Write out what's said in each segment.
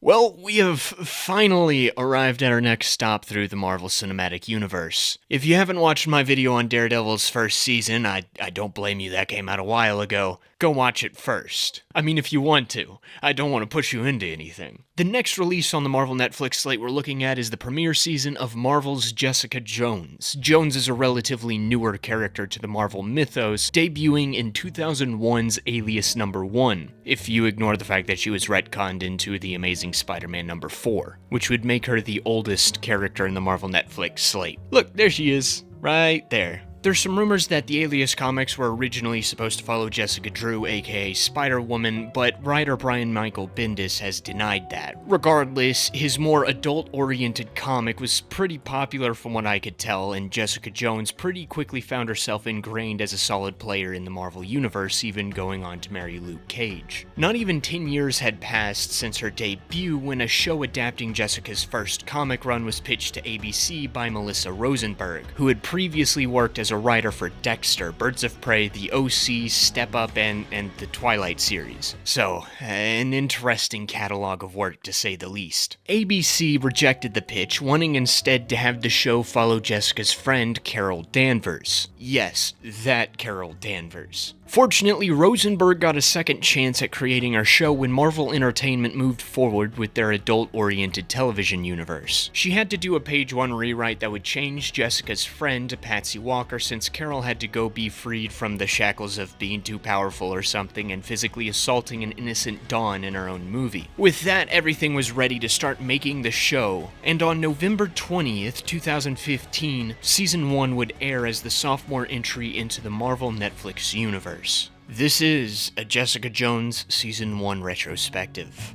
Well, we have finally arrived at our next stop through the Marvel Cinematic Universe. If you haven't watched my video on Daredevil's first season, I don't blame you, that came out a while ago. Go watch it first. I mean, if you want to. I don't want to push you into anything. The next release on the Marvel Netflix slate we're looking at is the premiere season of Marvel's Jessica Jones. Jones is a relatively newer character to the Marvel mythos, debuting in 2001's Alias number 1, if you ignore the fact that she was retconned into The Amazing Spider-Man number 4, which would make her the oldest character in the Marvel Netflix slate. Look, there she is, right there. There's some rumors that the Alias comics were originally supposed to follow Jessica Drew, aka Spider-Woman, but writer Brian Michael Bendis has denied that. Regardless, his more adult-oriented comic was pretty popular from what I could tell, and Jessica Jones pretty quickly found herself ingrained as a solid player in the Marvel Universe, even going on to marry Luke Cage. Not even 10 years had passed since her debut when a show adapting Jessica's first comic run was pitched to ABC by Melissa Rosenberg, who had previously worked as a writer for Dexter, Birds of Prey, The OC, Step Up, and the Twilight series. So, an interesting catalog of work to say the least. ABC rejected the pitch, wanting instead to have the show follow Jessica's friend, Carol Danvers. Yes, that Carol Danvers. Fortunately, Rosenberg got a second chance at creating our show when Marvel Entertainment moved forward with their adult-oriented television universe. She had to do a page 1 rewrite that would change Jessica's friend to Patsy Walker since Carol had to go be freed from the shackles of being too powerful or something and physically assaulting an innocent Dawn in her own movie. With that, everything was ready to start making the show, and on November 20th, 2015, Season 1 would air as the sophomore entry into the Marvel Netflix universe. This is a Jessica Jones Season 1 retrospective.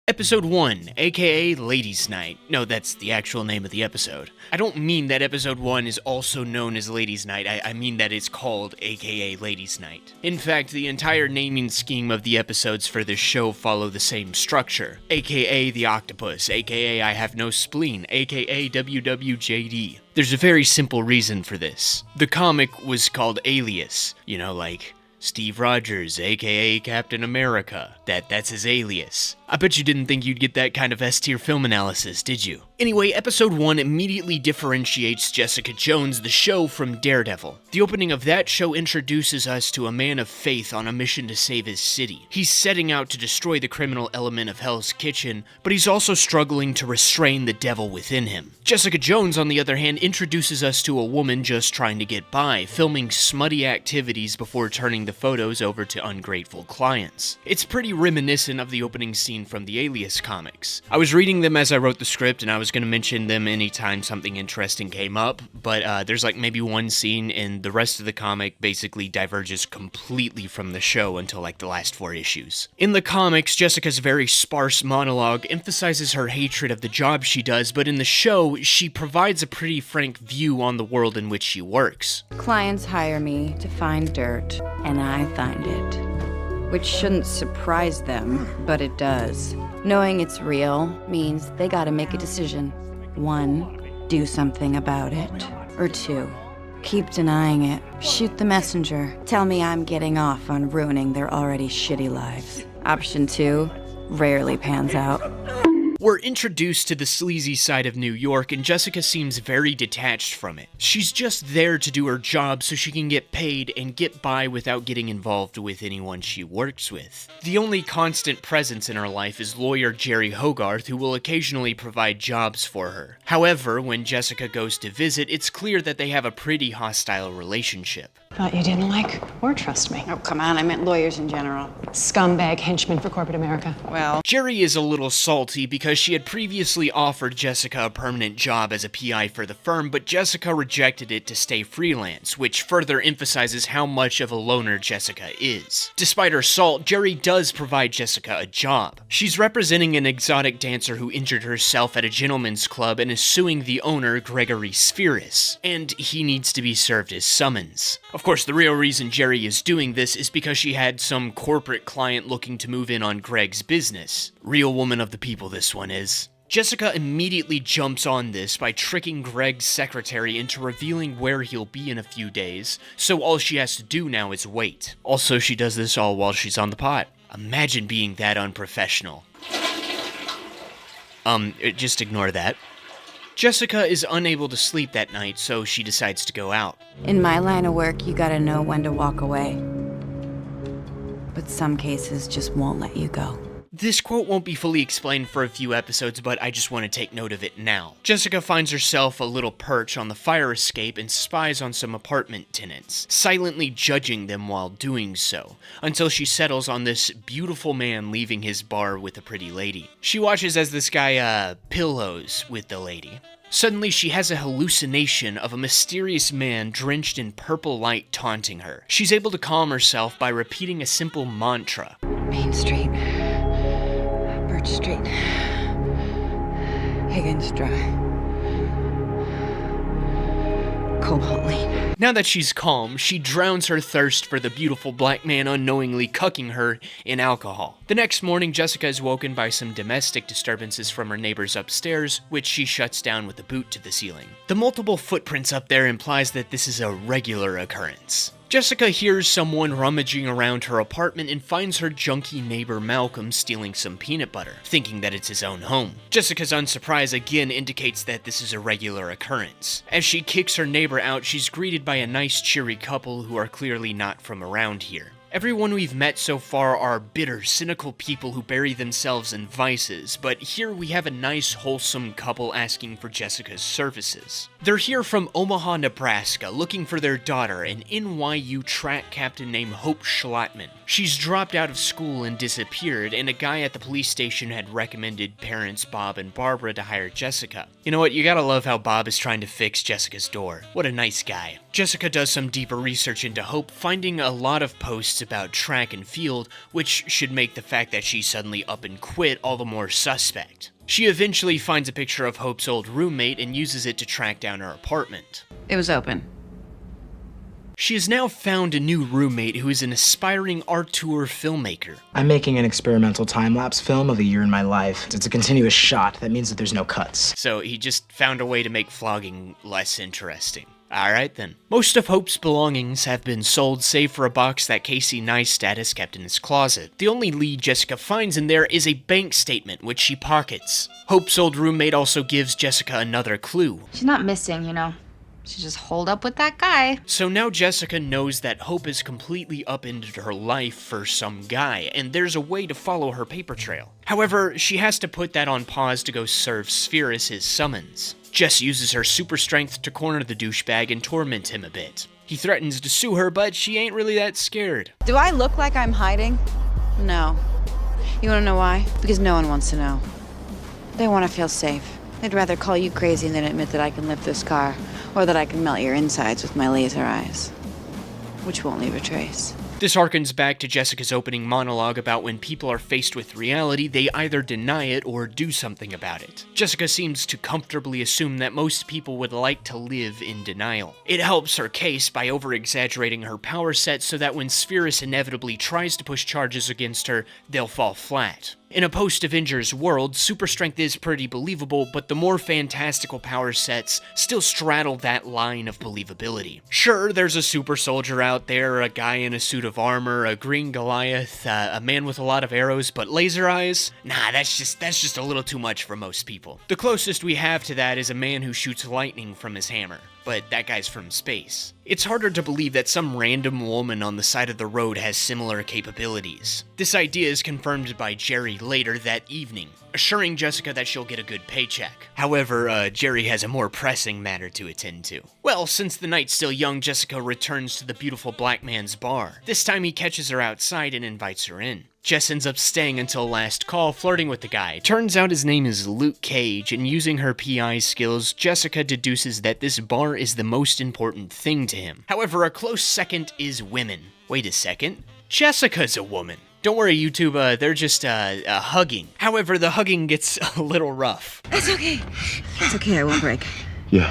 Episode 1, aka Ladies' Night. No, that's the actual name of the episode. I don't mean that Episode 1 is also known as Ladies' Night, I mean that it's called aka Ladies' Night. In fact, the entire naming scheme of the episodes for this show follow the same structure. Aka The Octopus, aka I Have No Spleen, aka WWJD. There's a very simple reason for this. The comic was called Alias, like Steve Rogers, aka Captain America. That's his alias. I bet you didn't think you'd get that kind of S-tier film analysis, did you? Anyway, Episode 1 immediately differentiates Jessica Jones, the show, from Daredevil. The opening of that show introduces us to a man of faith on a mission to save his city. He's setting out to destroy the criminal element of Hell's Kitchen, but he's also struggling to restrain the devil within him. Jessica Jones, on the other hand, introduces us to a woman just trying to get by, filming smutty activities before turning the photos over to ungrateful clients. It's pretty reminiscent of the opening scene from the Alias comics. I was reading them as I wrote the script, and I was going to mention them anytime something interesting came up, but there's maybe one scene, and the rest of the comic basically diverges completely from the show until the last 4 issues. In the comics, Jessica's very sparse monologue emphasizes her hatred of the job she does, but in the show, she provides a pretty frank view on the world in which she works. Clients hire me to find dirt, and I find it. Which shouldn't surprise them, but it does. Knowing it's real means they gotta make a decision. 1, do something about it. Or 2, keep denying it. Shoot the messenger. Tell me I'm getting off on ruining their already shitty lives. Option 2 rarely pans out. We're introduced to the sleazy side of New York, and Jessica seems very detached from it. She's just there to do her job so she can get paid and get by without getting involved with anyone she works with. The only constant presence in her life is lawyer Jerry Hogarth, who will occasionally provide jobs for her. However, when Jessica goes to visit, it's clear that they have a pretty hostile relationship. Thought you didn't like or trust me. Oh, come on, I meant lawyers in general. Scumbag henchman for corporate America. Well, Jerry is a little salty because she had previously offered Jessica a permanent job as a PI for the firm, but Jessica rejected it to stay freelance, which further emphasizes how much of a loner Jessica is. Despite her salt, Jerry does provide Jessica a job. She's representing an exotic dancer who injured herself at a gentleman's club and is suing the owner, Gregory Spheris, and he needs to be served his summons. Of course, the real reason Jerry is doing this is because she had some corporate client looking to move in on Greg's business. Real woman of the people, this one is. Jessica immediately jumps on this by tricking Greg's secretary into revealing where he'll be in a few days, so all she has to do now is wait. Also, she does this all while she's on the pot. Imagine being that unprofessional. Just ignore that. Jessica is unable to sleep that night, so she decides to go out. In my line of work, you gotta know when to walk away. But some cases just won't let you go. This quote won't be fully explained for a few episodes, but I just want to take note of it now. Jessica finds herself a little perch on the fire escape and spies on some apartment tenants, silently judging them while doing so, until she settles on this beautiful man leaving his bar with a pretty lady. She watches as this guy, pillows with the lady. Suddenly, she has a hallucination of a mysterious man drenched in purple light taunting her. She's able to calm herself by repeating a simple mantra. Main Street. Birch Street. Higgins Drive. Cobalt Lane. Now that she's calm, she drowns her thirst for the beautiful black man unknowingly cucking her in alcohol. The next morning, Jessica is woken by some domestic disturbances from her neighbors upstairs, which she shuts down with a boot to the ceiling. The multiple footprints up there implies that this is a regular occurrence. Jessica hears someone rummaging around her apartment and finds her junky neighbor Malcolm stealing some peanut butter, thinking that it's his own home. Jessica's unsurprise again indicates that this is a regular occurrence. As she kicks her neighbor out, she's greeted by a nice cheery couple who are clearly not from around here. Everyone we've met so far are bitter, cynical people who bury themselves in vices, but here we have a nice, wholesome couple asking for Jessica's services. They're here from Omaha, Nebraska, looking for their daughter, an NYU track captain named Hope Schlattman. She's dropped out of school and disappeared, and a guy at the police station had recommended parents Bob and Barbara to hire Jessica. You know what, you gotta love how Bob is trying to fix Jessica's door. What a nice guy. Jessica does some deeper research into Hope, finding a lot of posts about track and field, which should make the fact that she suddenly up and quit all the more suspect. She eventually finds a picture of Hope's old roommate and uses it to track down her apartment. It was open. She has now found a new roommate who is an aspiring auteur filmmaker. I'm making an experimental time-lapse film of a year in my life. It's a continuous shot. That means that there's no cuts. So he just found a way to make vlogging less interesting. Alright then. Most of Hope's belongings have been sold save for a box that Casey Neistat has kept in his closet. The only lead Jessica finds in there is a bank statement, which she pockets. Hope's old roommate also gives Jessica another clue. She's not missing, you know. She just holed up with that guy. So now Jessica knows that Hope is completely upended her life for some guy, and there's a way to follow her paper trail. However, she has to put that on pause to go serve Spherus his summons. Jess uses her super strength to corner the douchebag and torment him a bit. He threatens to sue her, but she ain't really that scared. Do I look like I'm hiding? No. You wanna know why? Because no one wants to know. They wanna feel safe. They'd rather call you crazy than admit that I can lift this car, or that I can melt your insides with my laser eyes, which won't leave a trace. This harkens back to Jessica's opening monologue about when people are faced with reality, they either deny it or do something about it. Jessica seems to comfortably assume that most people would like to live in denial. It helps her case by over-exaggerating her power set so that when Spherus inevitably tries to push charges against her, they'll fall flat. In a post-Avengers world, super strength is pretty believable, but the more fantastical power sets still straddle that line of believability. Sure, there's a super soldier out there, a guy in a suit of armor, a green Goliath, a man with a lot of arrows, but laser eyes? Nah, that's just a little too much for most people. The closest we have to that is a man who shoots lightning from his hammer, but that guy's from space. It's harder to believe that some random woman on the side of the road has similar capabilities. This idea is confirmed by Jerry later that evening, assuring Jessica that she'll get a good paycheck. However, Jerry has a more pressing matter to attend to. Well, since the night's still young, Jessica returns to the beautiful black man's bar. This time he catches her outside and invites her in. Jess ends up staying until last call, flirting with the guy. Turns out his name is Luke Cage, and using her PI skills, Jessica deduces that this bar is the most important thing to him. However, a close second is women. Wait a second, Jessica's a woman. Don't worry, YouTube, they're just, hugging. However, the hugging gets a little rough. It's okay. It's okay, I won't break. Yeah,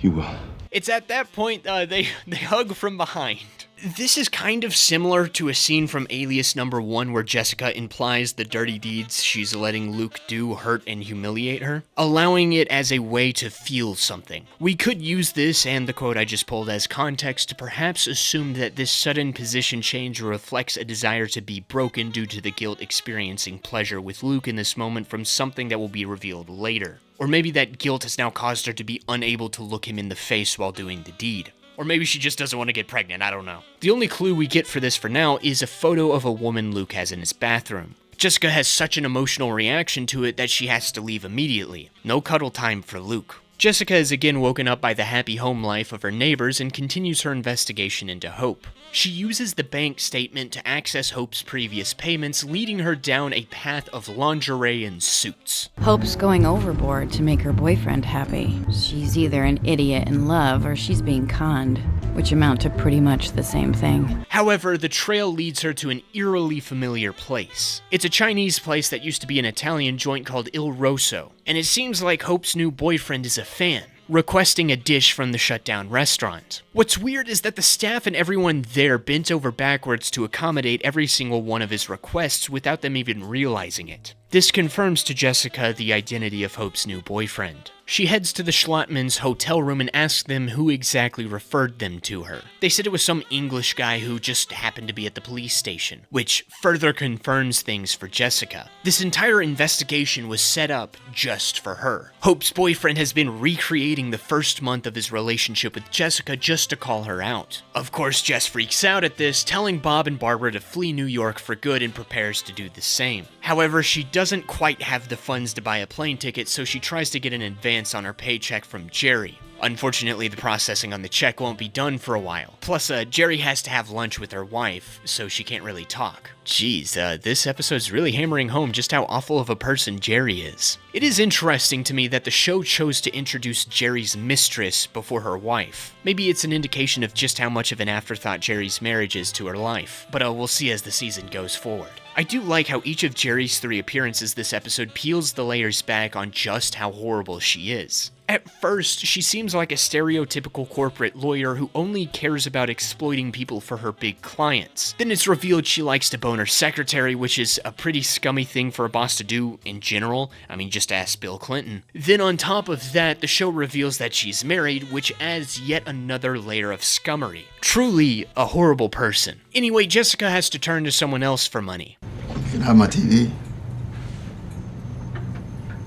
you will. It's at that point, they hug from behind. This is kind of similar to a scene from Alias #1 where Jessica implies the dirty deeds she's letting Luke do hurt and humiliate her, allowing it as a way to feel something. We could use this and the quote I just pulled as context to perhaps assume that this sudden position change reflects a desire to be broken due to the guilt experiencing pleasure with Luke in this moment from something that will be revealed later. Or maybe that guilt has now caused her to be unable to look him in the face while doing the deed. Or maybe she just doesn't want to get pregnant, I don't know. The only clue we get for this for now is a photo of a woman Luke has in his bathroom. Jessica has such an emotional reaction to it that she has to leave immediately. No cuddle time for Luke. Jessica is again woken up by the happy home life of her neighbors and continues her investigation into Hope. She uses the bank statement to access Hope's previous payments, leading her down a path of lingerie and suits. Hope's going overboard to make her boyfriend happy. She's either an idiot in love or she's being conned, which amount to pretty much the same thing. However, the trail leads her to an eerily familiar place. It's a Chinese place that used to be an Italian joint called Il Rosso, and it seems like Hope's new boyfriend is a fan, requesting a dish from the shut-down restaurant. What's weird is that the staff and everyone there bent over backwards to accommodate every single one of his requests without them even realizing it. This confirms to Jessica the identity of Hope's new boyfriend. She heads to the Schlottmans' hotel room and asks them who exactly referred them to her. They said it was some English guy who just happened to be at the police station, which further confirms things for Jessica. This entire investigation was set up just for her. Hope's boyfriend has been recreating the first month of his relationship with Jessica just to call her out. Of course, Jess freaks out at this, telling Bob and Barbara to flee New York for good and prepares to do the same. However, she doesn't quite have the funds to buy a plane ticket, so she tries to get an advance on her paycheck from Jerry. Unfortunately, the processing on the check won't be done for a while. Plus, Jerry has to have lunch with her wife, so she can't really talk. Jeez, this episode's really hammering home just how awful of a person Jerry is. It is interesting to me that the show chose to introduce Jerry's mistress before her wife. Maybe it's an indication of just how much of an afterthought Jerry's marriage is to her life, but we'll see as the season goes forward. I do like how each of Jerry's 3 appearances this episode peels the layers back on just how horrible she is. At first, she seems like a stereotypical corporate lawyer who only cares about exploiting people for her big clients. Then it's revealed she likes to bone her secretary, which is a pretty scummy thing for a boss to do in general. I mean, just ask Bill Clinton. Then on top of that, the show reveals that she's married, which adds yet another layer of scummery. Truly a horrible person. Anyway, Jessica has to turn to someone else for money. You can have my TV.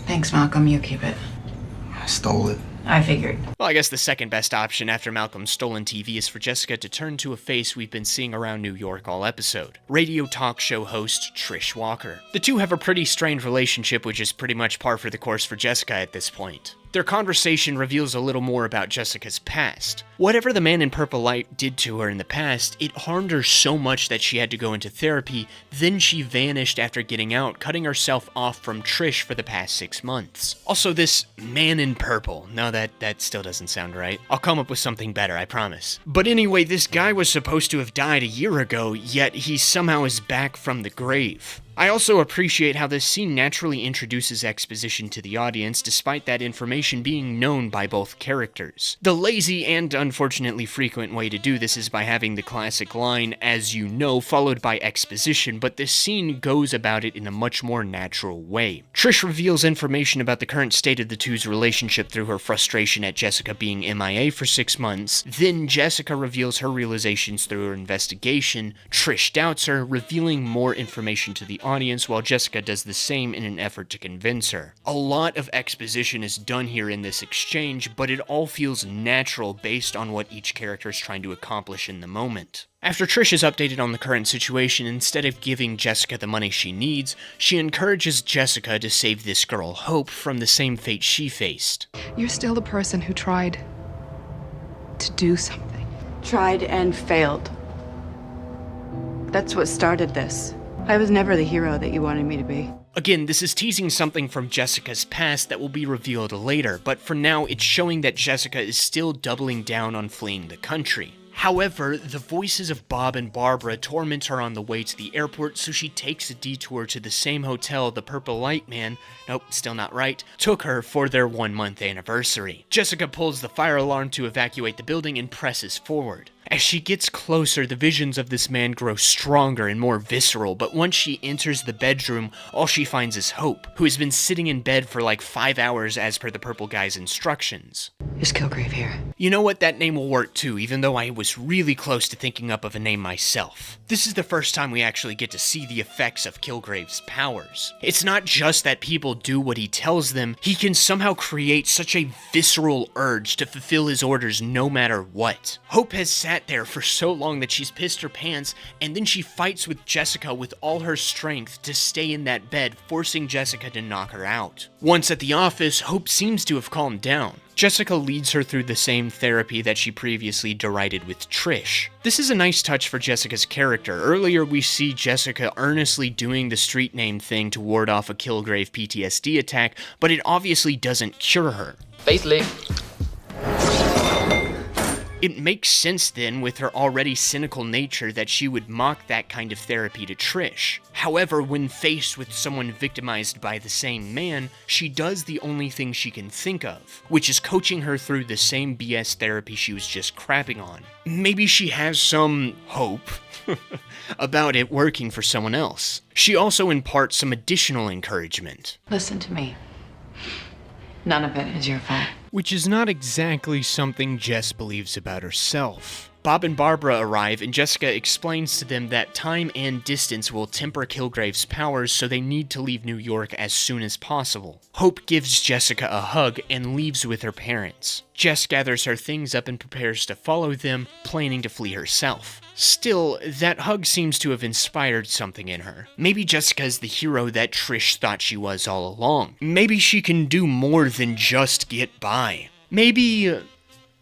Thanks, Malcolm. You keep it. I stole it. I figured. Well, I guess the second best option after Malcolm's stolen TV is for Jessica to turn to a face we've been seeing around New York all episode. Radio talk show host Trish Walker. The two have a pretty strained relationship, which is pretty much par for the course for Jessica at this point. Their conversation reveals a little more about Jessica's past. Whatever the man in purple light did to her in the past, it harmed her so much that she had to go into therapy, then she vanished after getting out, cutting herself off from Trish for the past 6 months. Also, this man in purple. No, that still doesn't sound right. I'll come up with something better, I promise. But anyway, this guy was supposed to have died a year ago, yet he somehow is back from the grave. I also appreciate how this scene naturally introduces exposition to the audience despite that information being known by both characters. The lazy and unfortunately frequent way to do this is by having the classic line, "as you know," followed by exposition, but this scene goes about it in a much more natural way. Trish reveals information about the current state of the two's relationship through her frustration at Jessica being MIA for 6 months, then Jessica reveals her realizations through her investigation, Trish doubts her, revealing more information to the audience while Jessica does the same in an effort to convince her. A lot of exposition is done here in this exchange, but it all feels natural based on what each character is trying to accomplish in the moment. After Trish is updated on the current situation, instead of giving Jessica the money she needs, she encourages Jessica to save this girl Hope from the same fate she faced. You're still the person who tried to do something. Tried and failed. That's what started this. I was never the hero that you wanted me to be. Again, this is teasing something from Jessica's past that will be revealed later, but for now it's showing that Jessica is still doubling down on fleeing the country. However, the voices of Bob and Barbara torment her on the way to the airport, so she takes a detour to the same hotel the Purple Light Man, nope, still not right, took her for their 1-month anniversary. Jessica pulls the fire alarm to evacuate the building and presses forward. As she gets closer, the visions of this man grow stronger and more visceral, but once she enters the bedroom, all she finds is Hope, who has been sitting in bed for like 5 hours as per the purple guy's instructions. Is Kilgrave here? You know what, that name will work too, even though I was really close to thinking up of a name myself. This is the first time we actually get to see the effects of Kilgrave's powers. It's not just that people do what he tells them, he can somehow create such a visceral urge to fulfill his orders no matter what. Hope has sat there for so long that she's pissed her pants, and then she fights with Jessica with all her strength to stay in that bed, forcing Jessica to knock her out. Once at the office, Hope seems to have calmed down. Jessica leads her through the same therapy that she previously derided with Trish. This is a nice touch for Jessica's character. Earlier we see Jessica earnestly doing the street name thing to ward off a Kilgrave PTSD attack, but it obviously doesn't cure her. Basically. It makes sense then, with her already cynical nature, that she would mock that kind of therapy to Trish. However, when faced with someone victimized by the same man, she does the only thing she can think of, which is coaching her through the same BS therapy she was just crapping on. Maybe she has some hope about it working for someone else. She also imparts some additional encouragement. Listen to me. None of it is your fault. Which is not exactly something Jess believes about herself. Bob and Barbara arrive, and Jessica explains to them that time and distance will temper Kilgrave's powers, so they need to leave New York as soon as possible. Hope gives Jessica a hug and leaves with her parents. Jess gathers her things up and prepares to follow them, planning to flee herself. Still, that hug seems to have inspired something in her. Maybe Jessica is the hero that Trish thought she was all along. Maybe she can do more than just get by. Maybe...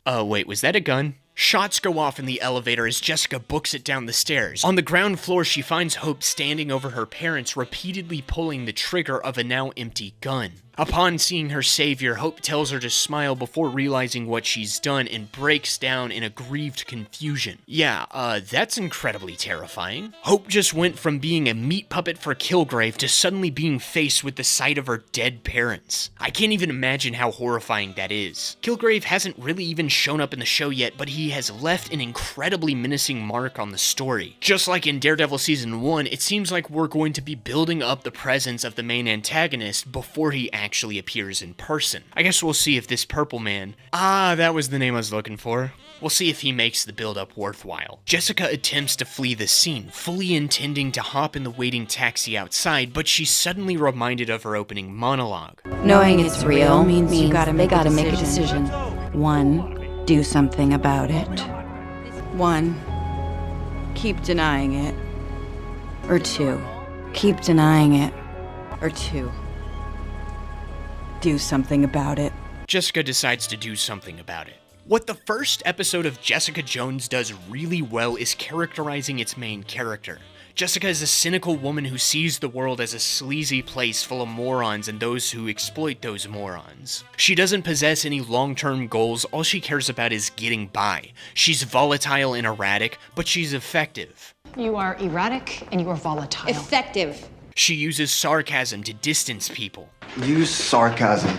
wait, was that a gun? Shots go off in the elevator as Jessica books it down the stairs. On the ground floor, she finds Hope standing over her parents, repeatedly pulling the trigger of a now empty gun. Upon seeing her savior, Hope tells her to smile before realizing what she's done and breaks down in aggrieved confusion. Yeah, that's incredibly terrifying. Hope just went from being a meat puppet for Kilgrave to suddenly being faced with the sight of her dead parents. I can't even imagine how horrifying that is. Kilgrave hasn't really even shown up in the show yet, but he has left an incredibly menacing mark on the story. Just like in Daredevil Season 1, it seems like we're going to be building up the presence of the main antagonist before he actually appears in person. I guess we'll see if this purple man... that was the name I was looking for. We'll see if he makes the build-up worthwhile. Jessica attempts to flee the scene, fully intending to hop in the waiting taxi outside, but she's suddenly reminded of her opening monologue. Knowing it's real means they gotta make a decision. 1, do something about it. 1, keep denying it. Or 2, keep denying it. Or 2, do something about it. Jessica decides to do something about it. What the first episode of Jessica Jones does really well is characterizing its main character. Jessica is a cynical woman who sees the world as a sleazy place full of morons and those who exploit those morons. She doesn't possess any long-term goals, all she cares about is getting by. She's volatile and erratic, but she's effective. You are erratic and you are volatile. Effective. She uses sarcasm to distance people. Use sarcasm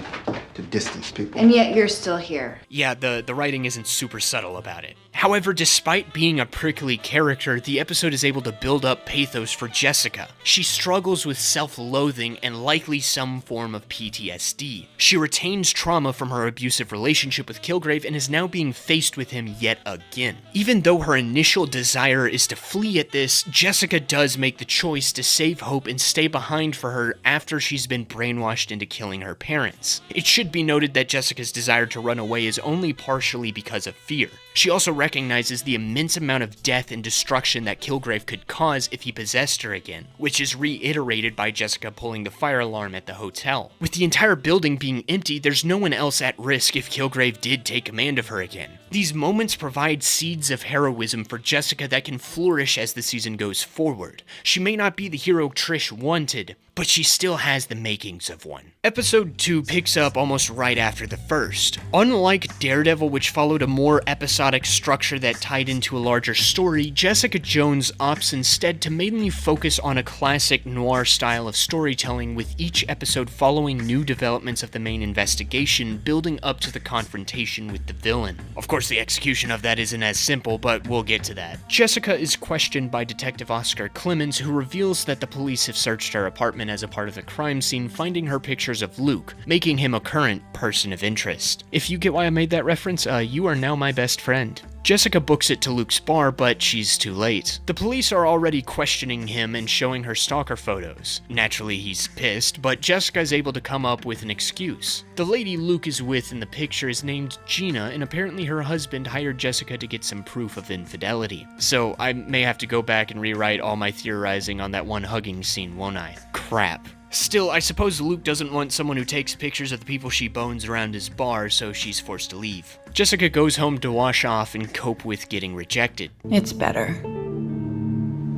to distance people. And yet you're still here. Yeah, the writing isn't super subtle about it. However, despite being a prickly character, the episode is able to build up pathos for Jessica. She struggles with self-loathing and likely some form of PTSD. She retains trauma from her abusive relationship with Kilgrave and is now being faced with him yet again. Even though her initial desire is to flee at this, Jessica does make the choice to save Hope and stay behind for her after she's been brainwashed into killing her parents. It should be noted that Jessica's desire to run away is only partially because of fear. She also recognizes the immense amount of death and destruction that Kilgrave could cause if he possessed her again, which is reiterated by Jessica pulling the fire alarm at the hotel. With the entire building being empty, there's no one else at risk if Kilgrave did take command of her again. These moments provide seeds of heroism for Jessica that can flourish as the season goes forward. She may not be the hero Trish wanted, but she still has the makings of one. Episode 2 picks up almost right after the first. Unlike Daredevil, which followed a more episodic structure that tied into a larger story, Jessica Jones opts instead to mainly focus on a classic noir style of storytelling, with each episode following new developments of the main investigation, building up to the confrontation with the villain. Of course, the execution of that isn't as simple, but we'll get to that. Jessica is questioned by Detective Oscar Clemens, who reveals that the police have searched her apartment as a part of the crime scene, finding her pictures of Luke, making him a current person of interest. If you get why I made that reference, you are now my best friend. Jessica books it to Luke's bar, but she's too late. The police are already questioning him and showing her stalker photos. Naturally, he's pissed, but Jessica is able to come up with an excuse. The lady Luke is with in the picture is named Gina, and apparently her husband hired Jessica to get some proof of infidelity. So I may have to go back and rewrite all my theorizing on that one hugging scene, won't I? Crap. Still, I suppose Luke doesn't want someone who takes pictures of the people she bones around his bar, so she's forced to leave. Jessica goes home to wash off and cope with getting rejected. It's better.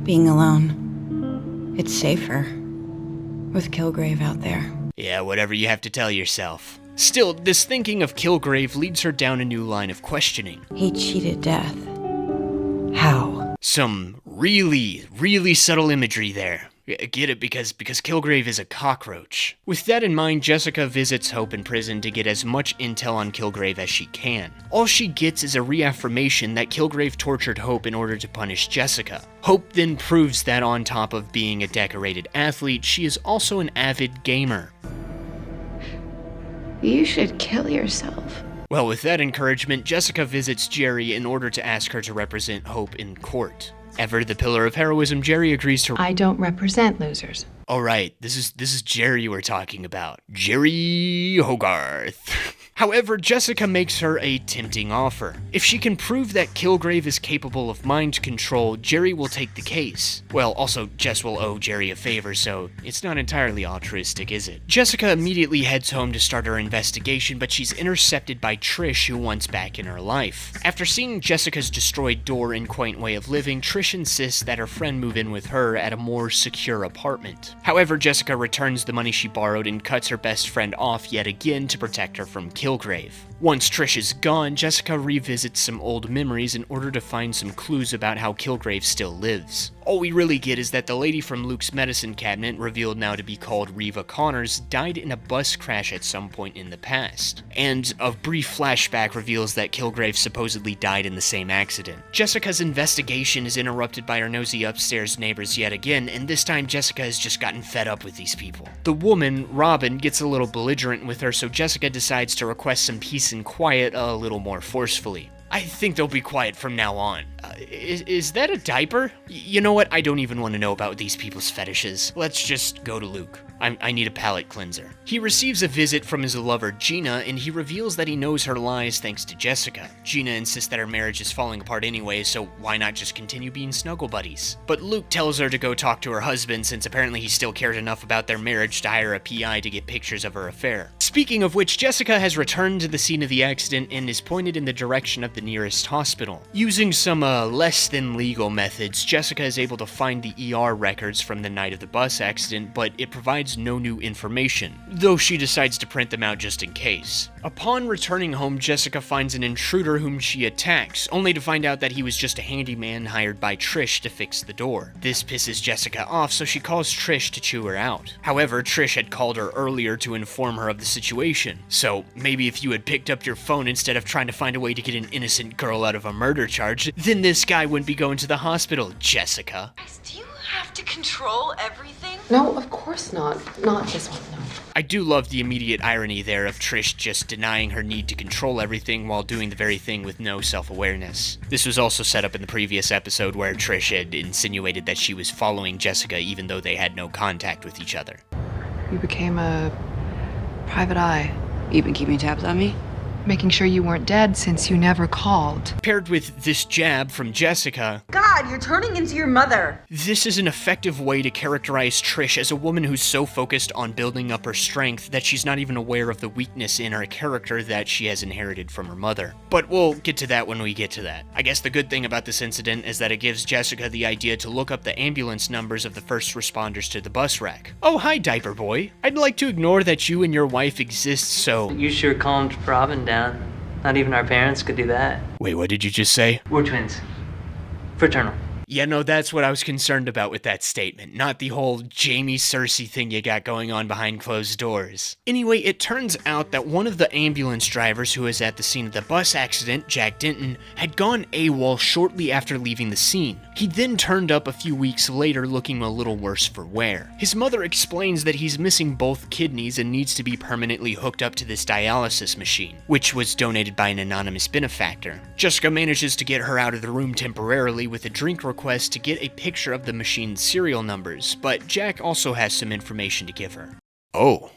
Being alone. It's safer. With Kilgrave out there. Yeah, whatever you have to tell yourself. Still, this thinking of Kilgrave leads her down a new line of questioning. He cheated death. How? Some really subtle imagery there. Get it, because Kilgrave is a cockroach. With that in mind, Jessica visits Hope in prison to get as much intel on Kilgrave as she can. All she gets is a reaffirmation that Kilgrave tortured Hope in order to punish Jessica. Hope then proves that on top of being a decorated athlete, she is also an avid gamer. You should kill yourself. Well, with that encouragement, Jessica visits Jerry in order to ask her to represent Hope in court. Ever the pillar of heroism, Jerry agrees to— I don't represent losers. Oh right, this is Jerry we're talking about. Jerry Hogarth. However, Jessica makes her a tempting offer. If she can prove that Kilgrave is capable of mind control, Jerry will take the case. Well, also, Jess will owe Jerry a favor, so it's not entirely altruistic, is it? Jessica immediately heads home to start her investigation, but she's intercepted by Trish, who wants back in her life. After seeing Jessica's destroyed door and quaint way of living, Trish insists that her friend move in with her at a more secure apartment. However, Jessica returns the money she borrowed and cuts her best friend off yet again to protect her from Kilgrave. Once Trish is gone, Jessica revisits some old memories in order to find some clues about how Kilgrave still lives. All we really get is that the lady from Luke's medicine cabinet, revealed now to be called Reva Connors, died in a bus crash at some point in the past. And a brief flashback reveals that Kilgrave supposedly died in the same accident. Jessica's investigation is interrupted by her nosy upstairs neighbors yet again, and this time Jessica has just gotten fed up with these people. The woman, Robin, gets a little belligerent with her, so Jessica decides to request some peace and quiet a little more forcefully. I think they'll be quiet from now on. Is that a diaper? You know what? I don't even want to know about these people's fetishes. Let's just go to Luke. I need a palate cleanser. He receives a visit from his lover Gina, and he reveals that he knows her lies thanks to Jessica. Gina insists that her marriage is falling apart anyway, so why not just continue being snuggle buddies? But Luke tells her to go talk to her husband, since apparently he still cared enough about their marriage to hire a PI to get pictures of her affair. Speaking of which, Jessica has returned to the scene of the accident and is pointed in the direction of the nearest hospital. Using some less than legal methods, Jessica is able to find the ER records from the night of the bus accident, but it provides no new information, though she decides to print them out just in case. Upon returning home, Jessica finds an intruder whom she attacks, only to find out that he was just a handyman hired by Trish to fix the door. This pisses Jessica off, so she calls Trish to chew her out. However, Trish had called her earlier to inform her of the situation, so maybe if you had picked up your phone instead of trying to find a way to get an innocent girl out of a murder charge, then this guy wouldn't be going to the hospital, Jessica. Do you have to control everything? No, of course not. Not this one, no. I do love the immediate irony there of Trish just denying her need to control everything while doing the very thing with no self-awareness. This was also set up in the previous episode where Trish had insinuated that she was following Jessica even though they had no contact with each other. You became a private eye, You been keeping tabs on me? making sure you weren't dead since you never called. Paired with this jab from Jessica, God God, you're turning into your mother. This is an effective way to characterize Trish as a woman who's so focused on building up her strength that she's not even aware of the weakness in her character that she has inherited from her mother. But we'll get to that when we get to that. I guess the good thing about this incident is that it gives Jessica the idea to look up the ambulance numbers of the first responders to the bus wreck. Oh, hi, Diaper Boy. I'd like to ignore that you and your wife exist, so... You sure calmed Robin down. Not even our parents could do that. Wait, what did you just say? We're twins. Fraternal. Yeah, no, that's what I was concerned about with that statement, not the whole Jamie Cersei thing you got going on behind closed doors. Anyway, it turns out that one of the ambulance drivers who was at the scene of the bus accident, Jack Denton, had gone AWOL shortly after leaving the scene. He then turned up a few weeks later looking a little worse for wear. His mother explains that he's missing both kidneys and needs to be permanently hooked up to this dialysis machine, which was donated by an anonymous benefactor. Jessica manages to get her out of the room temporarily with a drink request to get a picture of the machine's serial numbers, but Jack also has some information to give her. Oh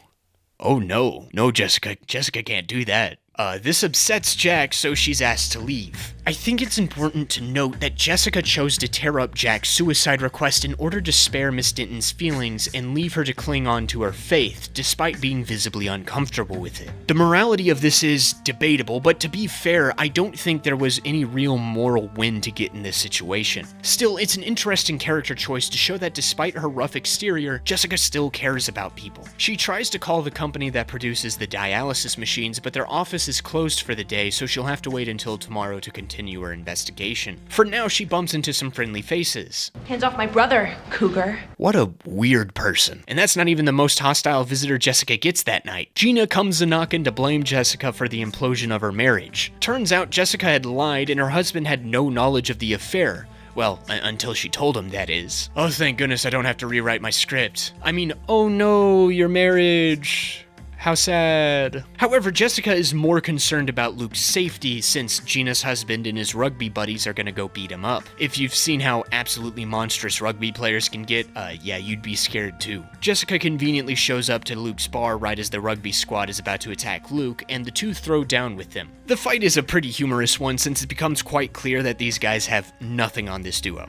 no, Jessica can't do that. This upsets Jack, so she's asked to leave. I think it's important to note that Jessica chose to tear up Jack's suicide request in order to spare Miss Denton's feelings and leave her to cling on to her faith, despite being visibly uncomfortable with it. The morality of this is debatable, but to be fair, I don't think there was any real moral win to get in this situation. Still, it's an interesting character choice to show that despite her rough exterior, Jessica still cares about people. She tries to call the company that produces the dialysis machines, but their office is closed for the day, so she'll have to wait until tomorrow to continue her investigation. For now, she bumps into some friendly faces. Hands off my brother, cougar. What a weird person. And that's not even the most hostile visitor Jessica gets that night. Gina comes a-knocking to blame Jessica for the implosion of her marriage. Turns out Jessica had lied and her husband had no knowledge of the affair. Well, until she told him, that is. Oh, thank goodness I don't have to rewrite my script. I mean, oh no, your marriage. How sad. However, Jessica is more concerned about Luke's safety since Gina's husband and his rugby buddies are gonna go beat him up. If you've seen how absolutely monstrous rugby players can get, yeah, you'd be scared too. Jessica conveniently shows up to Luke's bar right as the rugby squad is about to attack Luke, and the two throw down with them. The fight is a pretty humorous one since it becomes quite clear that these guys have nothing on this duo.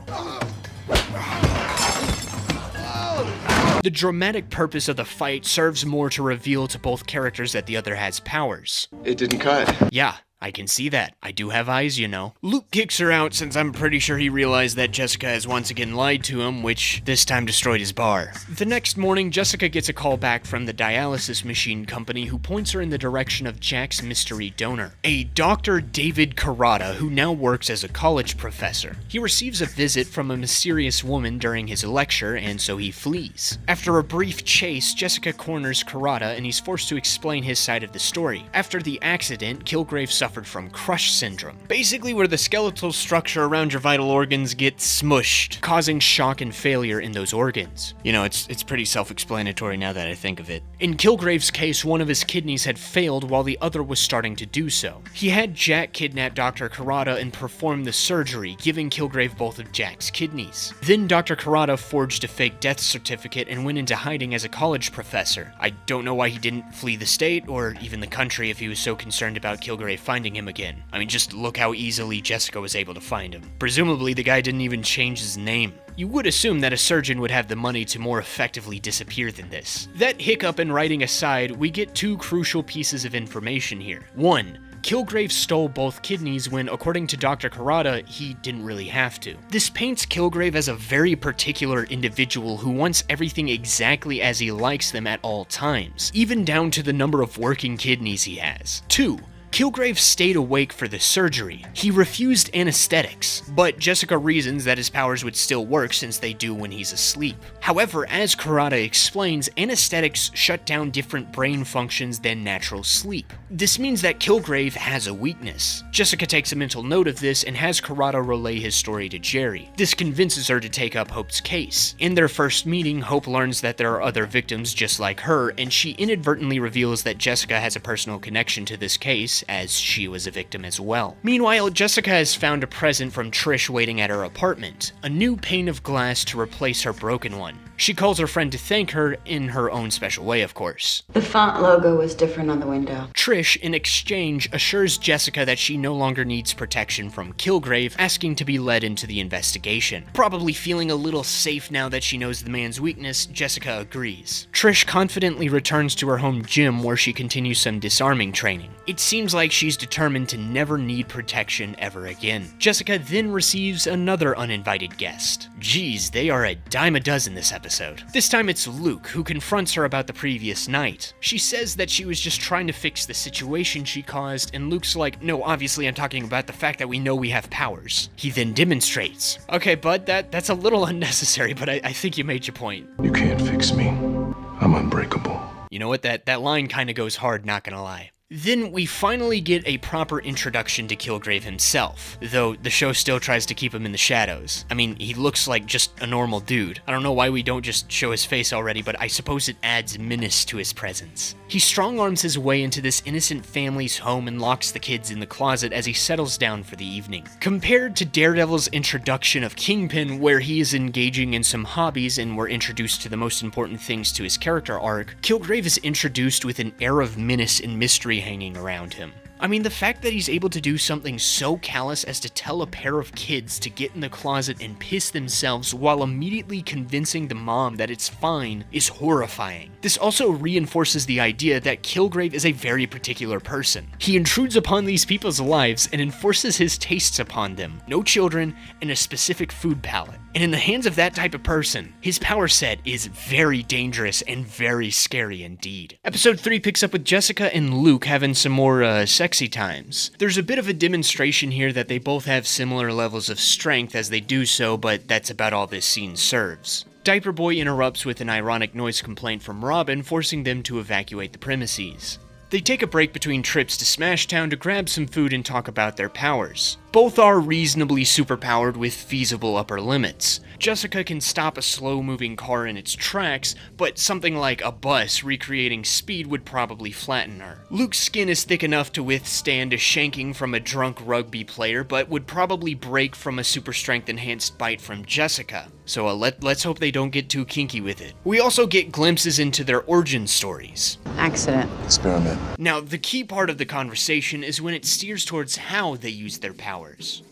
The dramatic purpose of the fight serves more to reveal to both characters that the other has powers. It didn't cut. Yeah, I can see that. I do have eyes, you know. Luke kicks her out since I'm pretty sure he realized that Jessica has once again lied to him, which this time destroyed his bar. The next morning, Jessica gets a call back from the dialysis machine company who points her in the direction of Jack's mystery donor, a Dr. David Carrata who now works as a college professor. He receives a visit from a mysterious woman during his lecture, and so he flees. After a brief chase, Jessica corners Carrata and he's forced to explain his side of the story. After the accident, Kilgrave suffered from crush syndrome, basically where the skeletal structure around your vital organs gets smushed, causing shock and failure in those organs. You know, it's pretty self-explanatory now that I think of it. In Kilgrave's case, one of his kidneys had failed while the other was starting to do so. He had Jack kidnap Dr. Carrata and perform the surgery, giving Kilgrave both of Jack's kidneys. Then Dr. Carrata forged a fake death certificate and went into hiding as a college professor. I don't know why he didn't flee the state, or even the country if he was so concerned about Kilgrave finding him again. I mean, just look how easily Jessica was able to find him. Presumably, the guy didn't even change his name. You would assume that a surgeon would have the money to more effectively disappear than this. That hiccup in writing aside, we get two crucial pieces of information here. One, Kilgrave stole both kidneys when, according to Dr. Carrata, he didn't really have to. This paints Kilgrave as a very particular individual who wants everything exactly as he likes them at all times, even down to the number of working kidneys he has. Two, Kilgrave stayed awake for the surgery. He refused anesthetics, but Jessica reasons that his powers would still work since they do when he's asleep. However, as Carrata explains, anesthetics shut down different brain functions than natural sleep. This means that Kilgrave has a weakness. Jessica takes a mental note of this and has Carrata relay his story to Jerry. This convinces her to take up Hope's case. In their first meeting, Hope learns that there are other victims just like her, and she inadvertently reveals that Jessica has a personal connection to this case, as she was a victim as well. Meanwhile, Jessica has found a present from Trish waiting at her apartment, a new pane of glass to replace her broken one. She calls her friend to thank her in her own special way, of course. The font logo was different on the window. Trish, in exchange, assures Jessica that she no longer needs protection from Kilgrave, asking to be led into the investigation. Probably feeling a little safe now that she knows the man's weakness, Jessica agrees. Trish confidently returns to her home gym where she continues some disarming training. It seems like she's determined to never need protection ever again. Jessica then receives another uninvited guest. Geez, they are a dime a dozen this episode. This time it's Luke, who confronts her about the previous night. She says that she was just trying to fix the situation she caused, and Luke's like, no, obviously I'm talking about the fact that we know we have powers. He then demonstrates. Okay, bud, that's a little unnecessary, but I think you made your point. You can't fix me. I'm unbreakable. You know what, that line kinda goes hard, not gonna lie. Then we finally get a proper introduction to Kilgrave himself, though the show still tries to keep him in the shadows. I mean, he looks like just a normal dude. I don't know why we don't just show his face already, but I suppose it adds menace to his presence. He strong-arms his way into this innocent family's home and locks the kids in the closet as he settles down for the evening. Compared to Daredevil's introduction of Kingpin, where he is engaging in some hobbies and we're introduced to the most important things to his character arc, Kilgrave is introduced with an air of menace and mystery hanging around him. I mean, the fact that he's able to do something so callous as to tell a pair of kids to get in the closet and piss themselves while immediately convincing the mom that it's fine is horrifying. This also reinforces the idea that Kilgrave is a very particular person. He intrudes upon these people's lives and enforces his tastes upon them. No children and a specific food palette. And in the hands of that type of person, his power set is very dangerous and very scary indeed. Episode 3 picks up with Jessica and Luke having some more sexy times. There's a bit of a demonstration here that they both have similar levels of strength as they do so, but that's about all this scene serves. Diaper Boy interrupts with an ironic noise complaint from Robin, forcing them to evacuate the premises. They take a break between trips to Smashtown to grab some food and talk about their powers. Both are reasonably superpowered with feasible upper limits. Jessica can stop a slow-moving car in its tracks, but something like a bus recreating speed would probably flatten her. Luke's skin is thick enough to withstand a shanking from a drunk rugby player, but would probably break from a super strength-enhanced bite from Jessica. So let's hope they don't get too kinky with it. We also get glimpses into their origin stories. Accident. Experiment. Now, the key part of the conversation is when it steers towards how they use their powers.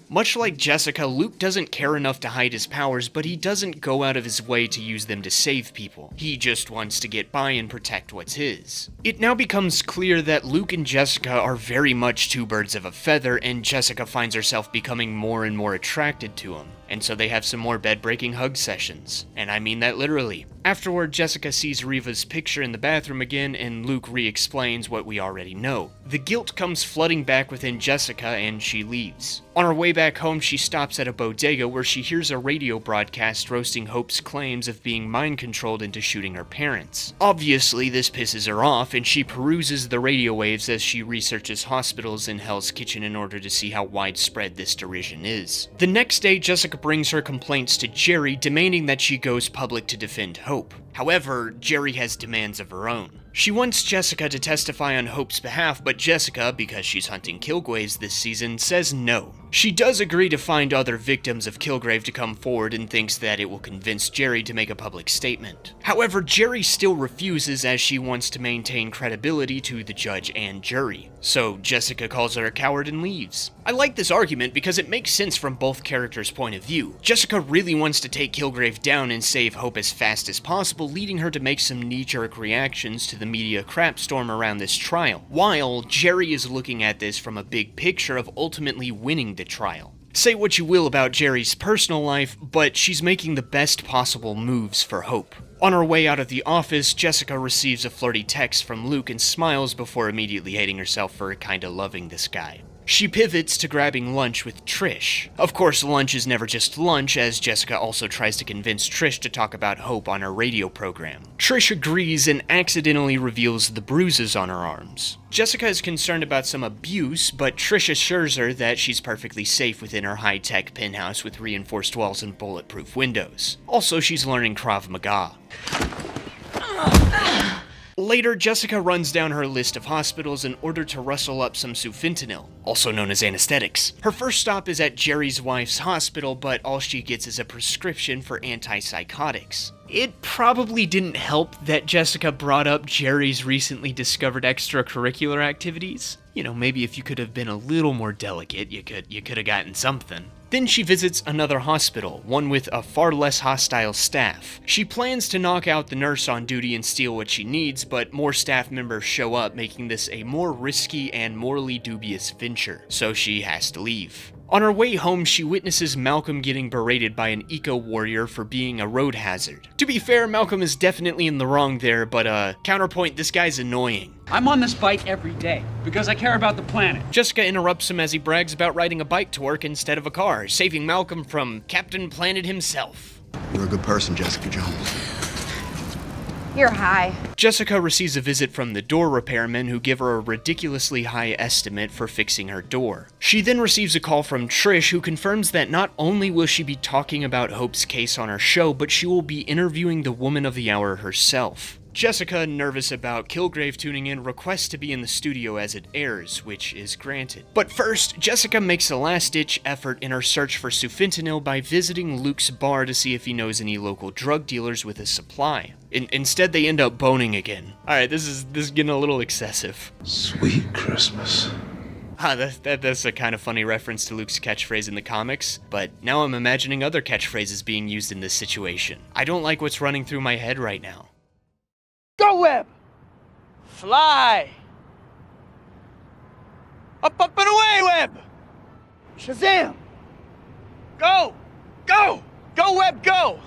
Much like Jessica, Luke doesn't care enough to hide his powers, but he doesn't go out of his way to use them to save people. He just wants to get by and protect what's his. It now becomes clear that Luke and Jessica are very much two birds of a feather, and Jessica finds herself becoming more and more attracted to him. And so they have some more bed-breaking hug sessions. And I mean that literally. Afterward, Jessica sees Riva's picture in the bathroom again, and Luke re-explains what we already know. The guilt comes flooding back within Jessica, and she leaves. On her way back home, she stops at a bodega where she hears a radio broadcast roasting Hope's claims of being mind-controlled into shooting her parents. Obviously, this pisses her off, and she peruses the radio waves as she researches hospitals in Hell's Kitchen in order to see how widespread this derision is. The next day, Jessica brings her complaints to Jerry, demanding that she goes public to defend Hope. However, Jerry has demands of her own. She wants Jessica to testify on Hope's behalf, but Jessica, because she's hunting Kilgraves this season, says no. She does agree to find other victims of Kilgrave to come forward and thinks that it will convince Jerry to make a public statement. However, Jerry still refuses as she wants to maintain credibility to the judge and jury. So Jessica calls her a coward and leaves. I like this argument because it makes sense from both characters' point of view. Jessica really wants to take Kilgrave down and save Hope as fast as possible, leading her to make some knee-jerk reactions to the media crapstorm around this trial, while Jerry is looking at this from a big picture of ultimately winning the trial. Say what you will about Jerry's personal life, but she's making the best possible moves for Hope. On her way out of the office, Jessica receives a flirty text from Luke and smiles before immediately hating herself for kinda loving this guy. She pivots to grabbing lunch with Trish. Of course, lunch is never just lunch, as Jessica also tries to convince Trish to talk about Hope on her radio program. Trish agrees and accidentally reveals the bruises on her arms. Jessica is concerned about some abuse, but Trish assures her that she's perfectly safe within her high-tech penthouse with reinforced walls and bulletproof windows. Also, she's learning Krav Maga. Later, Jessica runs down her list of hospitals in order to rustle up some sufentanil, also known as anesthetics. Her first stop is at Jerry's wife's hospital, but all she gets is a prescription for antipsychotics. It probably didn't help that Jessica brought up Jerry's recently discovered extracurricular activities. You know, maybe if you could have been a little more delicate, you could have gotten something. Then she visits another hospital, one with a far less hostile staff. She plans to knock out the nurse on duty and steal what she needs, but more staff members show up, making this a more risky and morally dubious venture, so she has to leave. On her way home, she witnesses Malcolm getting berated by an eco-warrior for being a road hazard. To be fair, Malcolm is definitely in the wrong there, but counterpoint, this guy's annoying. I'm on this bike every day because I care about the planet. Jessica interrupts him as he brags about riding a bike to work instead of a car, saving Malcolm from Captain Planet himself. You're a good person, Jessica Jones. You're high. Jessica receives a visit from the door repairman who give her a ridiculously high estimate for fixing her door. She then receives a call from Trish, who confirms that not only will she be talking about Hope's case on her show, but she will be interviewing the woman of the hour herself. Jessica, nervous about Kilgrave tuning in, requests to be in the studio as it airs, which is granted. But first, Jessica makes a last-ditch effort in her search for sufentanil by visiting Luke's bar to see if he knows any local drug dealers with a supply. Instead, they end up boning again. Alright, this is getting a little excessive. Sweet Christmas. That's a kind of funny reference to Luke's catchphrase in the comics, but now I'm imagining other catchphrases being used in this situation. I don't like what's running through my head right now. Go, Web! Fly! Up, up, and away, Web! Shazam! Go! Go! Go, Web, go!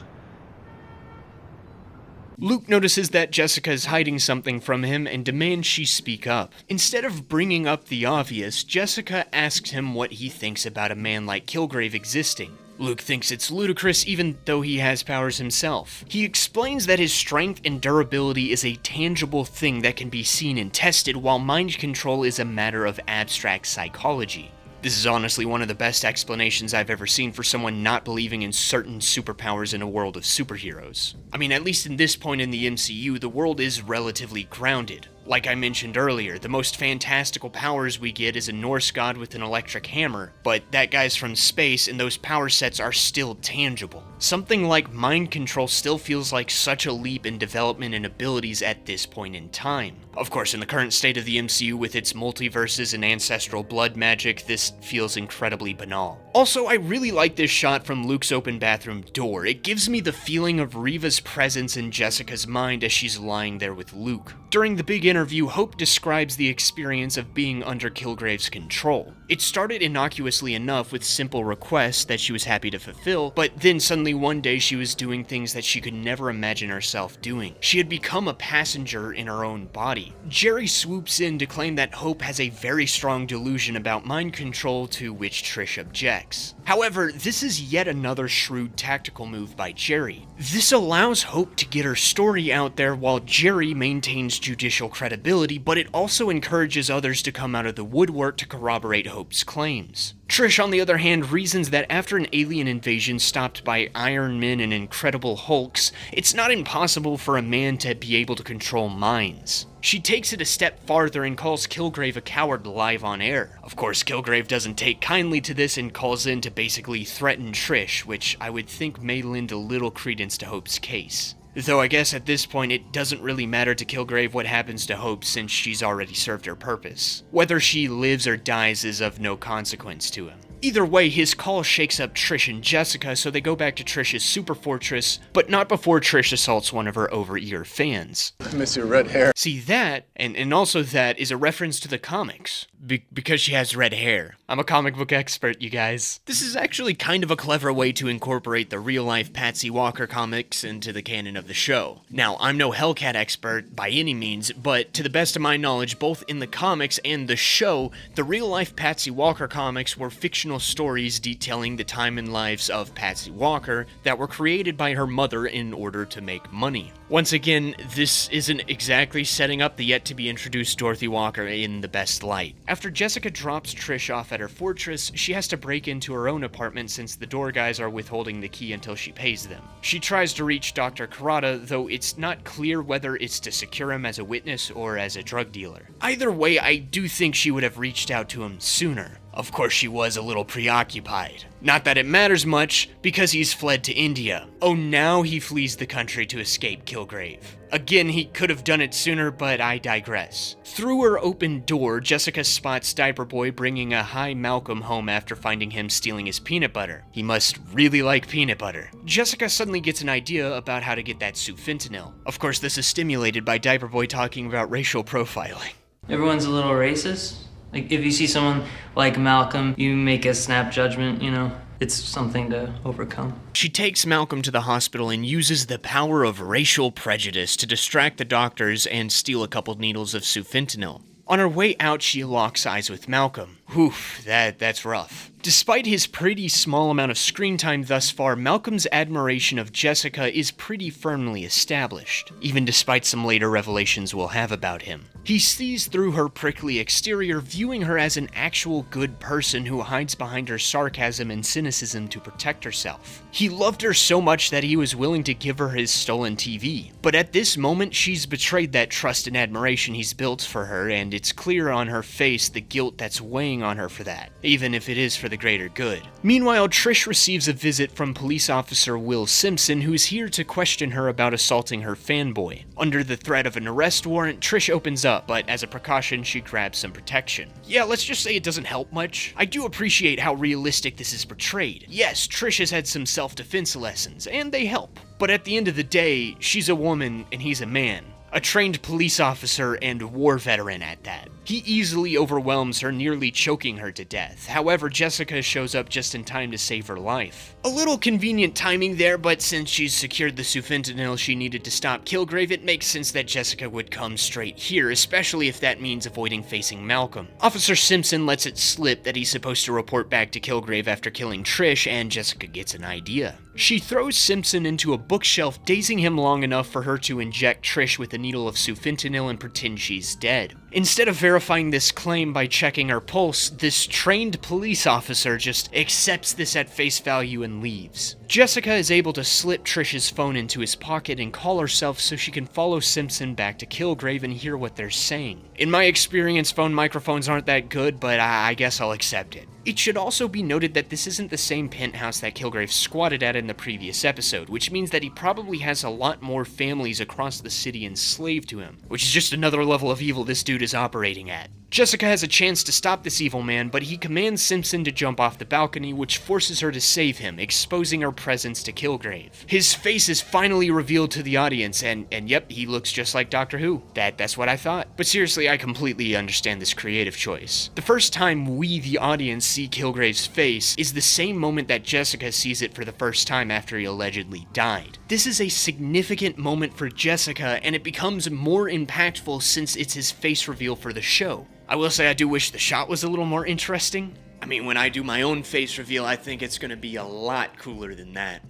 Luke notices that Jessica is hiding something from him and demands she speak up. Instead of bringing up the obvious, Jessica asks him what he thinks about a man like Kilgrave existing. Luke thinks it's ludicrous even though he has powers himself. He explains that his strength and durability is a tangible thing that can be seen and tested, while mind control is a matter of abstract psychology. This is honestly one of the best explanations I've ever seen for someone not believing in certain superpowers in a world of superheroes. I mean, at least in this point in the MCU, the world is relatively grounded. Like I mentioned earlier, the most fantastical powers we get is a Norse god with an electric hammer, but that guy's from space and those power sets are still tangible. Something like mind control still feels like such a leap in development and abilities at this point in time. Of course, in the current state of the MCU with its multiverses and ancestral blood magic, this feels incredibly banal. Also, I really like this shot from Luke's open bathroom door. It gives me the feeling of Reva's presence in Jessica's mind as she's lying there with Luke. During the big interview, Hope describes the experience of being under Kilgrave's control. It started innocuously enough with simple requests that she was happy to fulfill, but then suddenly one day she was doing things that she could never imagine herself doing. She had become a passenger in her own body. Jerry swoops in to claim that Hope has a very strong delusion about mind control, to which Trish objects. However, this is yet another shrewd tactical move by Jerry. This allows Hope to get her story out there while Jerry maintains judicial credibility, but it also encourages others to come out of the woodwork to corroborate Hope's claims. Trish, on the other hand, reasons that after an alien invasion stopped by Iron Men and Incredible Hulks, it's not impossible for a man to be able to control minds. She takes it a step farther and calls Kilgrave a coward live on air. Of course, Kilgrave doesn't take kindly to this and calls in to basically threaten Trish, which I would think may lend a little credence to Hope's case. Though I guess at this point it doesn't really matter to Kilgrave what happens to Hope since she's already served her purpose. Whether she lives or dies is of no consequence to him. Either way, his call shakes up Trish and Jessica, so they go back to Trish's super fortress, but not before Trish assaults one of her over-ear fans. I miss your red hair. See, that, and also that, is a reference to the comics. Because she has red hair. I'm a comic book expert, you guys. This is actually kind of a clever way to incorporate the real-life Patsy Walker comics into the canon of the show. Now, I'm no Hellcat expert by any means, but to the best of my knowledge, both in the comics and the show, the real-life Patsy Walker comics were fictional stories detailing the time and lives of Patsy Walker that were created by her mother in order to make money. Once again, this isn't exactly setting up the yet-to-be-introduced Dorothy Walker in the best light. After Jessica drops Trish off at her fortress, she has to break into her own apartment since the door guys are withholding the key until she pays them. She tries to reach Dr. Karada, though it's not clear whether it's to secure him as a witness or as a drug dealer. Either way, I do think she would have reached out to him sooner. Of course, she was a little preoccupied. Not that it matters much, because he's fled to India. Oh, now he flees the country to escape Kilgrave. Again, he could have done it sooner, but I digress. Through her open door, Jessica spots Diaper Boy bringing a high Malcolm home after finding him stealing his peanut butter. He must really like peanut butter. Jessica suddenly gets an idea about how to get that sufentanil. Of course, this is stimulated by Diaper Boy talking about racial profiling. Everyone's a little racist. Like, if you see someone like Malcolm, you make a snap judgment, you know? It's something to overcome. She takes Malcolm to the hospital and uses the power of racial prejudice to distract the doctors and steal a couple needles of sufentanil. On her way out, she locks eyes with Malcolm. Oof, that's rough. Despite his pretty small amount of screen time thus far, Malcolm's admiration of Jessica is pretty firmly established, even despite some later revelations we'll have about him. He sees through her prickly exterior, viewing her as an actual good person who hides behind her sarcasm and cynicism to protect herself. He loved her so much that he was willing to give her his stolen TV. But at this moment, she's betrayed that trust and admiration he's built for her, and it's clear on her face the guilt that's weighing on her for that, even if it is for the greater good. Meanwhile, Trish receives a visit from police officer Will Simpson, who's here to question her about assaulting her fanboy. Under the threat of an arrest warrant, Trish opens up, but as a precaution, she grabs some protection. Yeah, let's just say it doesn't help much. I do appreciate how realistic this is portrayed. Yes, Trish has had some self-defense lessons, and they help. But at the end of the day, she's a woman and he's a man. A trained police officer and war veteran at that. He easily overwhelms her, nearly choking her to death. However, Jessica shows up just in time to save her life. A little convenient timing there, but since she's secured the sufentanil she needed to stop Kilgrave, it makes sense that Jessica would come straight here, especially if that means avoiding facing Malcolm. Officer Simpson lets it slip that he's supposed to report back to Kilgrave after killing Trish, and Jessica gets an idea. She throws Simpson into a bookshelf, dazing him long enough for her to inject Trish with a needle of sufentanil and pretend she's dead. Instead of verifying this claim by checking her pulse, this trained police officer just accepts this at face value and leaves. Jessica is able to slip Trish's phone into his pocket and call herself so she can follow Simpson back to Kilgrave and hear what they're saying. In my experience, phone microphones aren't that good, but I guess I'll accept it. It should also be noted that this isn't the same penthouse that Kilgrave squatted at in the previous episode, which means that he probably has a lot more families across the city enslaved to him, which is just another level of evil this dude is operating at. Jessica has a chance to stop this evil man, but he commands Simpson to jump off the balcony, which forces her to save him, exposing her presence to Kilgrave. His face is finally revealed to the audience, and yep, he looks just like Doctor Who. That's what I thought. But seriously, I completely understand this creative choice. The first time we, the audience, see Kilgrave's face is the same moment that Jessica sees it for the first time after he allegedly died. This is a significant moment for Jessica, and it becomes more impactful since it's his face reveal for the show. I will say I do wish the shot was a little more interesting. I mean, when I do my own face reveal, I think it's gonna be a lot cooler than that.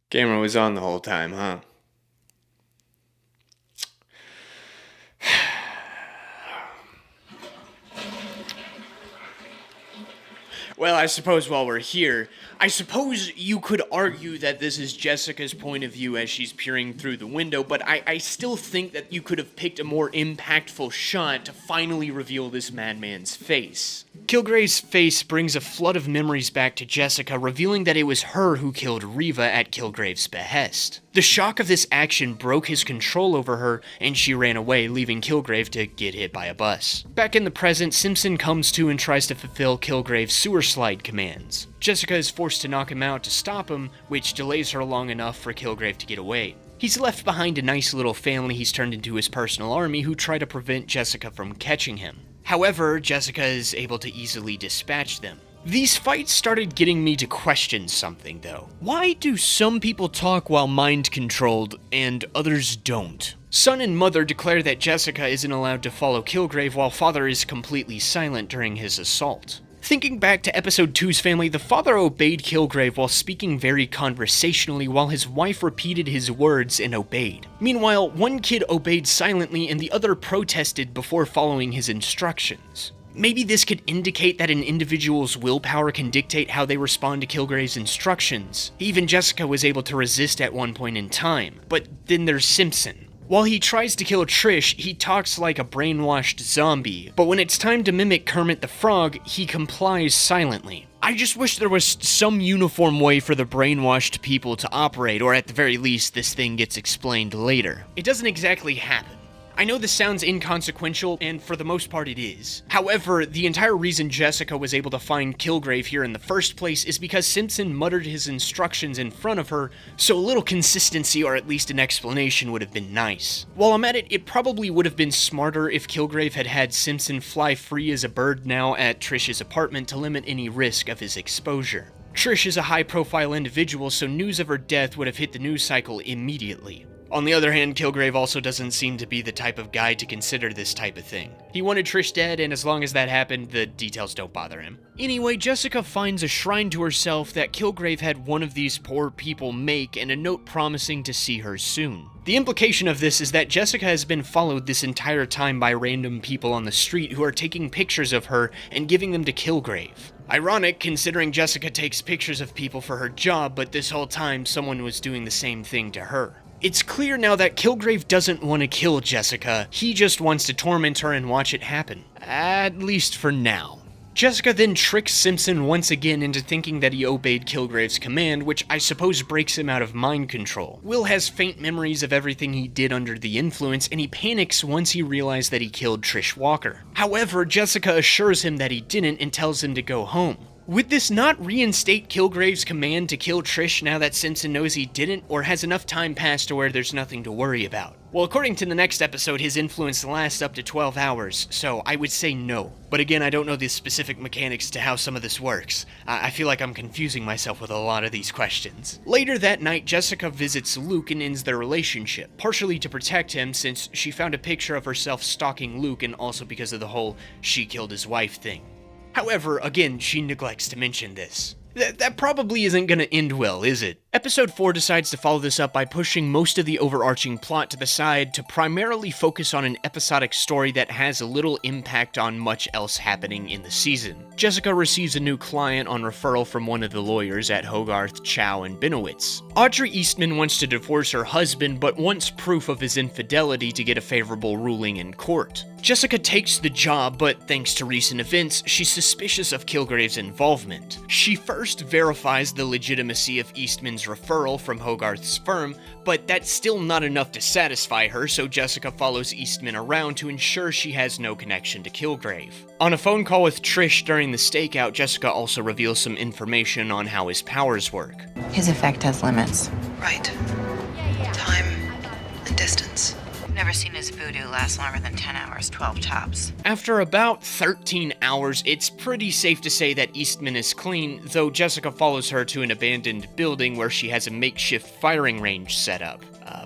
Camera was on the whole time, huh? Well, I suppose while we're here, I suppose you could argue that this is Jessica's point of view as she's peering through the window, but I still think that you could have picked a more impactful shot to finally reveal this madman's face. Kilgrave's face brings a flood of memories back to Jessica, revealing that it was her who killed Reva at Kilgrave's behest. The shock of this action broke his control over her, and she ran away, leaving Kilgrave to get hit by a bus. Back in the present, Simpson comes to and tries to fulfill Kilgrave's sewer slide commands. Jessica is forced to knock him out to stop him, which delays her long enough for Kilgrave to get away. He's left behind a nice little family he's turned into his personal army who try to prevent Jessica from catching him. However, Jessica is able to easily dispatch them. These fights started getting me to question something, though. Why do some people talk while mind-controlled, and others don't? Son and mother declare that Jessica isn't allowed to follow Kilgrave while father is completely silent during his assault. Thinking back to episode 2's family, the father obeyed Kilgrave while speaking very conversationally while his wife repeated his words and obeyed. Meanwhile, one kid obeyed silently and the other protested before following his instructions. Maybe this could indicate that an individual's willpower can dictate how they respond to Kilgrave's instructions. Even Jessica was able to resist at one point in time. But then there's Simpson. While he tries to kill Trish, he talks like a brainwashed zombie, but when it's time to mimic Kermit the Frog, he complies silently. I just wish there was some uniform way for the brainwashed people to operate, or at the very least, this thing gets explained later. It doesn't exactly happen. I know this sounds inconsequential, and for the most part it is. However, the entire reason Jessica was able to find Kilgrave here in the first place is because Simpson muttered his instructions in front of her, so a little consistency or at least an explanation would have been nice. While I'm at it, it probably would have been smarter if Kilgrave had had Simpson fly free as a bird now at Trish's apartment to limit any risk of his exposure. Trish is a high-profile individual, so news of her death would have hit the news cycle immediately. On the other hand, Kilgrave also doesn't seem to be the type of guy to consider this type of thing. He wanted Trish dead, and as long as that happened, the details don't bother him. Anyway, Jessica finds a shrine to herself that Kilgrave had one of these poor people make and a note promising to see her soon. The implication of this is that Jessica has been followed this entire time by random people on the street who are taking pictures of her and giving them to Kilgrave. Ironic, considering Jessica takes pictures of people for her job, but this whole time someone was doing the same thing to her. It's clear now that Kilgrave doesn't want to kill Jessica, he just wants to torment her and watch it happen. At least for now. Jessica then tricks Simpson once again into thinking that he obeyed Kilgrave's command, which I suppose breaks him out of mind control. Will has faint memories of everything he did under the influence, and he panics once he realizes that he killed Trish Walker. However, Jessica assures him that he didn't and tells him to go home. Would this not reinstate Kilgrave's command to kill Trish now that Simpson knows he didn't, or has enough time passed to where there's nothing to worry about? Well, according to the next episode, his influence lasts up to 12 hours, so I would say no. But again, I don't know the specific mechanics to how some of this works. I feel like I'm confusing myself with a lot of these questions. Later that night, Jessica visits Luke and ends their relationship, partially to protect him since she found a picture of herself stalking Luke and also because of the whole she killed his wife thing. However, again, she neglects to mention this. That probably isn't gonna end well, is it? Episode 4 decides to follow this up by pushing most of the overarching plot to the side to primarily focus on an episodic story that has little impact on much else happening in the season. Jessica receives a new client on referral from one of the lawyers at Hogarth, Chow, and Benowitz. Audrey Eastman wants to divorce her husband, but wants proof of his infidelity to get a favorable ruling in court. Jessica takes the job, but thanks to recent events, she's suspicious of Kilgrave's involvement. She first verifies the legitimacy of Eastman's referral from Hogarth's firm, but that's still not enough to satisfy her, so Jessica follows Eastman around to ensure she has no connection to Kilgrave. On a phone call with Trish during the stakeout, Jessica also reveals some information on how his powers work. His effect has limits. Right. Time and distance. Never seen his voodoo last longer than 10 hours, 12 tops. After about 13 hours, it's pretty safe to say that Eastman is clean, though Jessica follows her to an abandoned building where she has a makeshift firing range set up.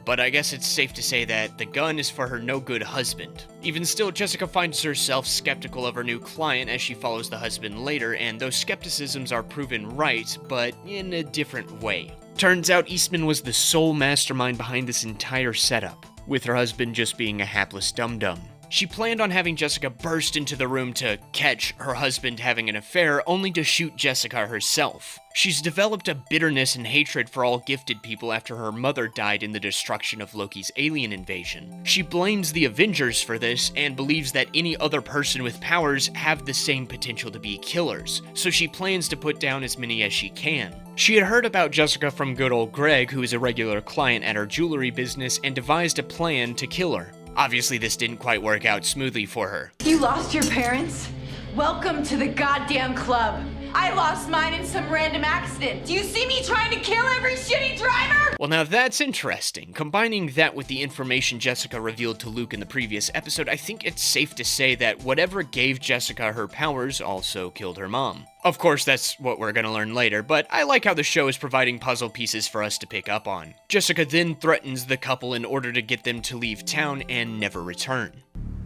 But I guess it's safe to say that the gun is for her no-good husband. Even still, Jessica finds herself skeptical of her new client as she follows the husband later, and those skepticisms are proven right, but in a different way. Turns out Eastman was the sole mastermind behind this entire setup, with her husband just being a hapless dum-dum. She planned on having Jessica burst into the room to catch her husband having an affair, only to shoot Jessica herself. She's developed a bitterness and hatred for all gifted people after her mother died in the destruction of Loki's alien invasion. She blames the Avengers for this and believes that any other person with powers have the same potential to be killers, so she plans to put down as many as she can. She had heard about Jessica from good old Greg, who is a regular client at her jewelry business, and devised a plan to kill her. Obviously, this didn't quite work out smoothly for her. You lost your parents? Welcome to the goddamn club. I lost mine in some random accident. Do you see me trying to kill every shitty driver? Well, now that's interesting. Combining that with the information Jessica revealed to Luke in the previous episode, I think it's safe to say that whatever gave Jessica her powers also killed her mom. Of course, that's what we're gonna learn later, but I like how the show is providing puzzle pieces for us to pick up on. Jessica then threatens the couple in order to get them to leave town and never return.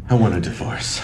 I want a divorce.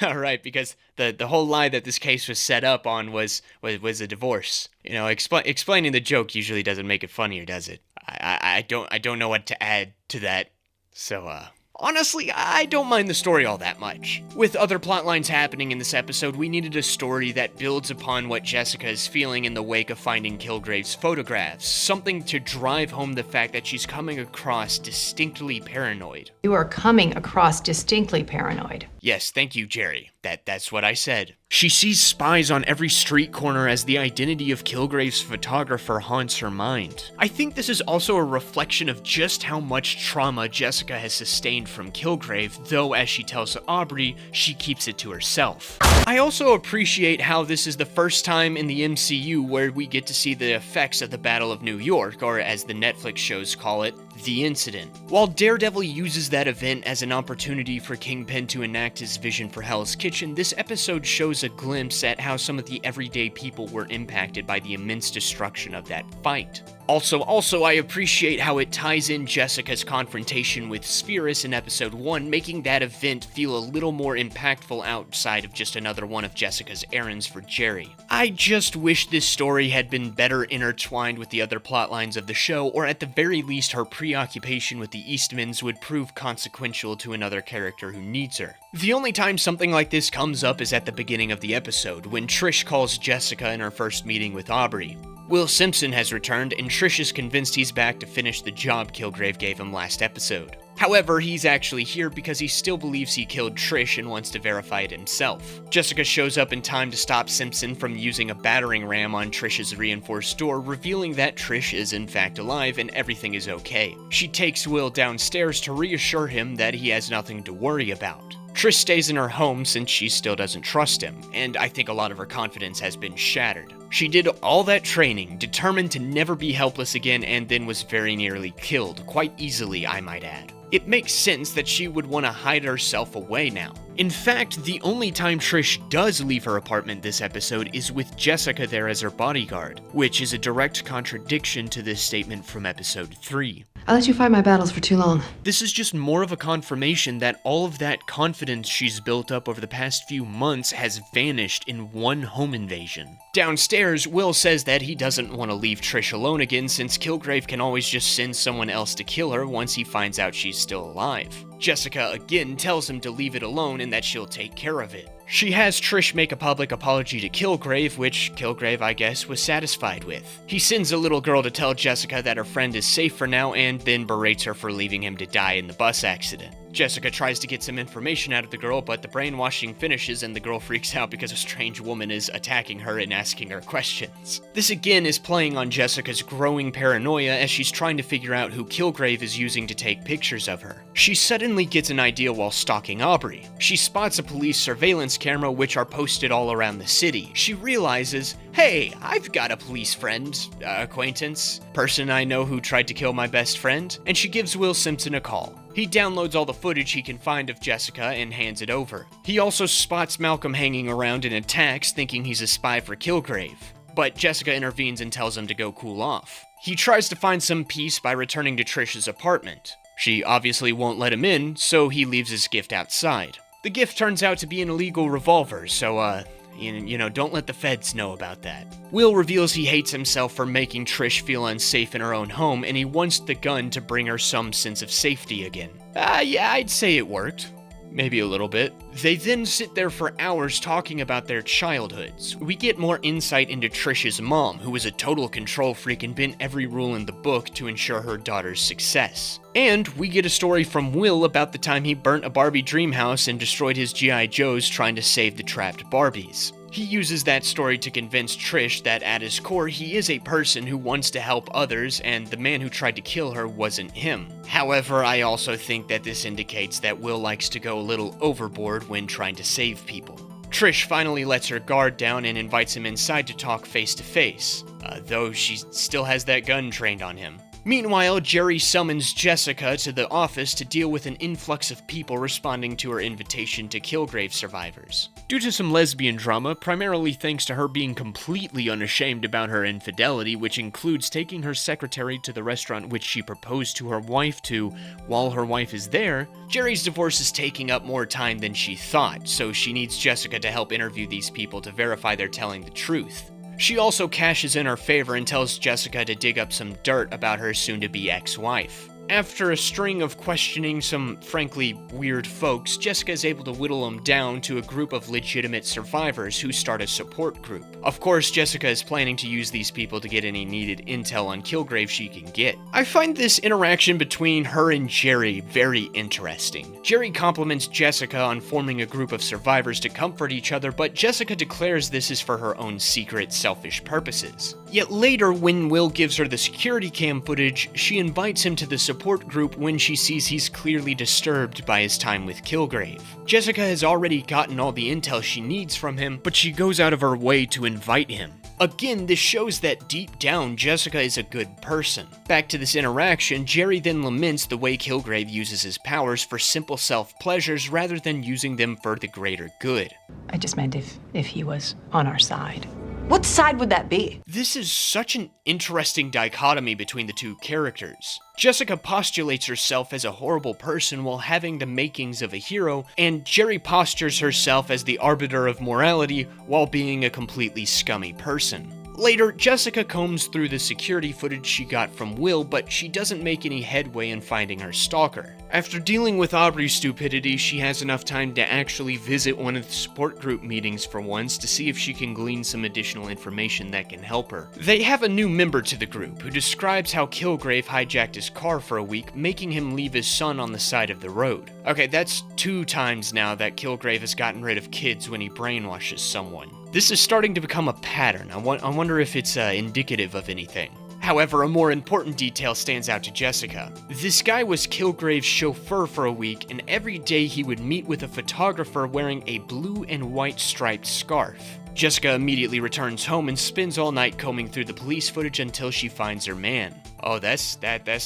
Right, because the whole lie that this case was set up on was a divorce. You know, explaining the joke usually doesn't make it funnier, does it? I don't know what to add to that. So, honestly, I don't mind the story all that much. With other plot lines happening in this episode, we needed a story that builds upon what Jessica is feeling in the wake of finding Kilgrave's photographs. Something to drive home the fact that she's coming across distinctly paranoid. You are coming across distinctly paranoid. Yes, thank you, Jerry. That's what I said. She sees spies on every street corner as the identity of Kilgrave's photographer haunts her mind. I think this is also a reflection of just how much trauma Jessica has sustained from Kilgrave, though as she tells Aubrey, she keeps it to herself. I also appreciate how this is the first time in the MCU where we get to see the effects of the Battle of New York, or as the Netflix shows call it, the incident. While Daredevil uses that event as an opportunity for Kingpin to enact his vision for Hell's Kitchen, this episode shows a glimpse at how some of the everyday people were impacted by the immense destruction of that fight. Also, I appreciate how it ties in Jessica's confrontation with Spheris in episode 1, making that event feel a little more impactful outside of just another one of Jessica's errands for Jerry. I just wish this story had been better intertwined with the other plotlines of the show, or at the very least her preoccupation with the Eastmans would prove consequential to another character who needs her. The only time something like this comes up is at the beginning of the episode, when Trish calls Jessica in her first meeting with Aubrey. Will Simpson has returned, and Trish is convinced he's back to finish the job Kilgrave gave him last episode. However, he's actually here because he still believes he killed Trish and wants to verify it himself. Jessica shows up in time to stop Simpson from using a battering ram on Trish's reinforced door, revealing that Trish is in fact alive and everything is okay. She takes Will downstairs to reassure him that he has nothing to worry about. Trish stays in her home since she still doesn't trust him, and I think a lot of her confidence has been shattered. She did all that training, determined to never be helpless again, and then was very nearly killed, quite easily I might add. It makes sense that she would want to hide herself away now. In fact, the only time Trish does leave her apartment this episode is with Jessica there as her bodyguard, which is a direct contradiction to this statement from episode 3. I let you fight my battles for too long. This is just more of a confirmation that all of that confidence she's built up over the past few months has vanished in one home invasion. Downstairs, Will says that he doesn't want to leave Trish alone again since Kilgrave can always just send someone else to kill her once he finds out she's still alive. Jessica again tells him to leave it alone and that she'll take care of it. She has Trish make a public apology to Kilgrave, which Kilgrave, I guess, was satisfied with. He sends a little girl to tell Jessica that her friend is safe for now and then berates her for leaving him to die in the bus accident. Jessica tries to get some information out of the girl, but the brainwashing finishes and the girl freaks out because a strange woman is attacking her and asking her questions. This again is playing on Jessica's growing paranoia as she's trying to figure out who Kilgrave is using to take pictures of her. She suddenly gets an idea while stalking Aubrey. She spots a police surveillance camera which are posted all around the city. She realizes, hey, I've got a police friend, acquaintance, person I know who tried to kill my best friend, and she gives Will Simpson a call. He downloads all the footage he can find of Jessica and hands it over. He also spots Malcolm hanging around and attacks, thinking he's a spy for Kilgrave. But Jessica intervenes and tells him to go cool off. He tries to find some peace by returning to Trish's apartment. She obviously won't let him in, so he leaves his gift outside. The gift turns out to be an illegal revolver, so don't let the feds know about that. Will reveals he hates himself for making Trish feel unsafe in her own home, and he wants the gun to bring her some sense of safety again. Yeah, I'd say it worked. Maybe a little bit. They then sit there for hours talking about their childhoods. We get more insight into Trish's mom, who is a total control freak and bent every rule in the book to ensure her daughter's success. And we get a story from Will about the time he burnt a Barbie dream house and destroyed his G.I. Joes trying to save the trapped Barbies. He uses that story to convince Trish that at his core he is a person who wants to help others and the man who tried to kill her wasn't him. However, I also think that this indicates that Will likes to go a little overboard when trying to save people. Trish finally lets her guard down and invites him inside to talk face to face, though she still has that gun trained on him. Meanwhile, Jerry summons Jessica to the office to deal with an influx of people responding to her invitation to Kilgrave survivors. Due to some lesbian drama, primarily thanks to her being completely unashamed about her infidelity, which includes taking her secretary to the restaurant which she proposed to her wife to while her wife is there, Jerry's divorce is taking up more time than she thought, so she needs Jessica to help interview these people to verify they're telling the truth. She also cashes in her favor and tells Jessica to dig up some dirt about her soon-to-be ex-wife. After a string of questioning some, frankly, weird folks, Jessica is able to whittle them down to a group of legitimate survivors who start a support group. Of course, Jessica is planning to use these people to get any needed intel on Kilgrave she can get. I find this interaction between her and Jerry very interesting. Jerry compliments Jessica on forming a group of survivors to comfort each other, but Jessica declares this is for her own secret, selfish purposes. Yet later, when Will gives her the security cam footage, she invites him to the support group when she sees he's clearly disturbed by his time with Kilgrave. Jessica has already gotten all the intel she needs from him, but she goes out of her way to invite him. Again, this shows that deep down, Jessica is a good person. Back to this interaction, Jerry then laments the way Kilgrave uses his powers for simple self-pleasures rather than using them for the greater good. I just meant if he was on our side. What side would that be? This is such an interesting dichotomy between the two characters. Jessica postulates herself as a horrible person while having the makings of a hero, and Jerry postures herself as the arbiter of morality while being a completely scummy person. Later, Jessica combs through the security footage she got from Will, but she doesn't make any headway in finding her stalker. After dealing with Aubrey's stupidity, she has enough time to actually visit one of the support group meetings for once to see if she can glean some additional information that can help her. They have a new member to the group who describes how Kilgrave hijacked his car for a week, making him leave his son on the side of the road. Okay, that's 2 times now that Kilgrave has gotten rid of kids when he brainwashes someone. This is starting to become a pattern. I wonder if it's indicative of anything. However, a more important detail stands out to Jessica. This guy was Kilgrave's chauffeur for a week, and every day he would meet with a photographer wearing a blue and white striped scarf. Jessica immediately returns home and spends all night combing through the police footage until she finds her man. Oh, that's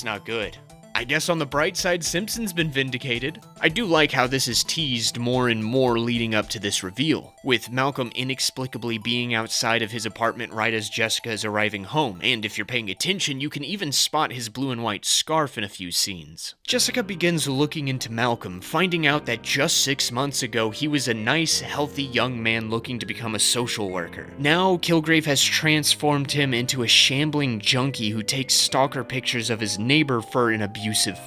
not good. I guess on the bright side, Simpson's been vindicated. I do like how this is teased more and more leading up to this reveal, with Malcolm inexplicably being outside of his apartment right as Jessica is arriving home, and if you're paying attention, you can even spot his blue and white scarf in a few scenes. Jessica begins looking into Malcolm, finding out that just 6 months ago he was a nice, healthy young man looking to become a social worker. Now, Kilgrave has transformed him into a shambling junkie who takes stalker pictures of his neighbor for an abusive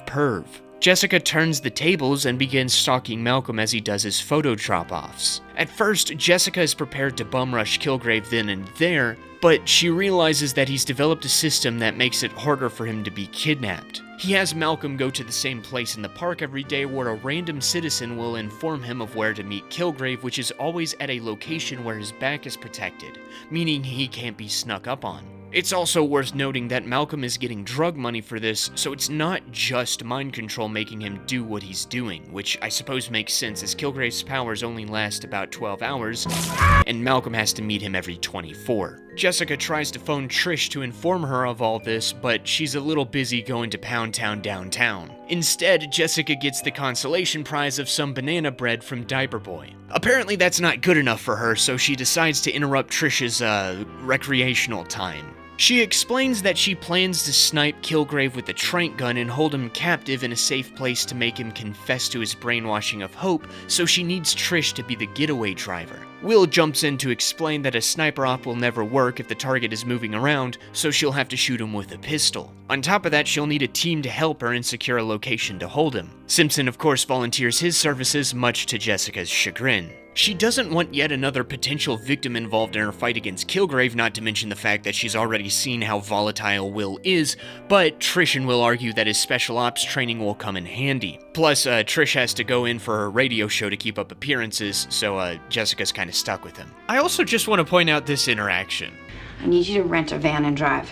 perv. Jessica turns the tables and begins stalking Malcolm as he does his photo drop-offs. At first, Jessica is prepared to bum rush Kilgrave then and there, but she realizes that he's developed a system that makes it harder for him to be kidnapped. He has Malcolm go to the same place in the park every day where a random citizen will inform him of where to meet Kilgrave, which is always at a location where his back is protected, meaning he can't be snuck up on. It's also worth noting that Malcolm is getting drug money for this, so it's not just mind control making him do what he's doing, which I suppose makes sense as Kilgrave's powers only last about 12 hours, and Malcolm has to meet him every 24. Jessica tries to phone Trish to inform her of all this, but she's a little busy going to Pound Town downtown. Instead, Jessica gets the consolation prize of some banana bread from Diaper Boy. Apparently that's not good enough for her, so she decides to interrupt Trish's, recreational time. She explains that she plans to snipe Kilgrave with a tranq gun and hold him captive in a safe place to make him confess to his brainwashing of Hope, so she needs Trish to be the getaway driver. Will jumps in to explain that a sniper op will never work if the target is moving around, so she'll have to shoot him with a pistol. On top of that, she'll need a team to help her and secure a location to hold him. Simpson, of course, volunteers his services, much to Jessica's chagrin. She doesn't want yet another potential victim involved in her fight against Kilgrave, not to mention the fact that she's already seen how volatile Will is, but Trish and Will argue that his special ops training will come in handy. Plus, Trish has to go in for her radio show to keep up appearances, so Jessica's kinda stuck with him. I also just want to point out this interaction. I need you to rent a van and drive.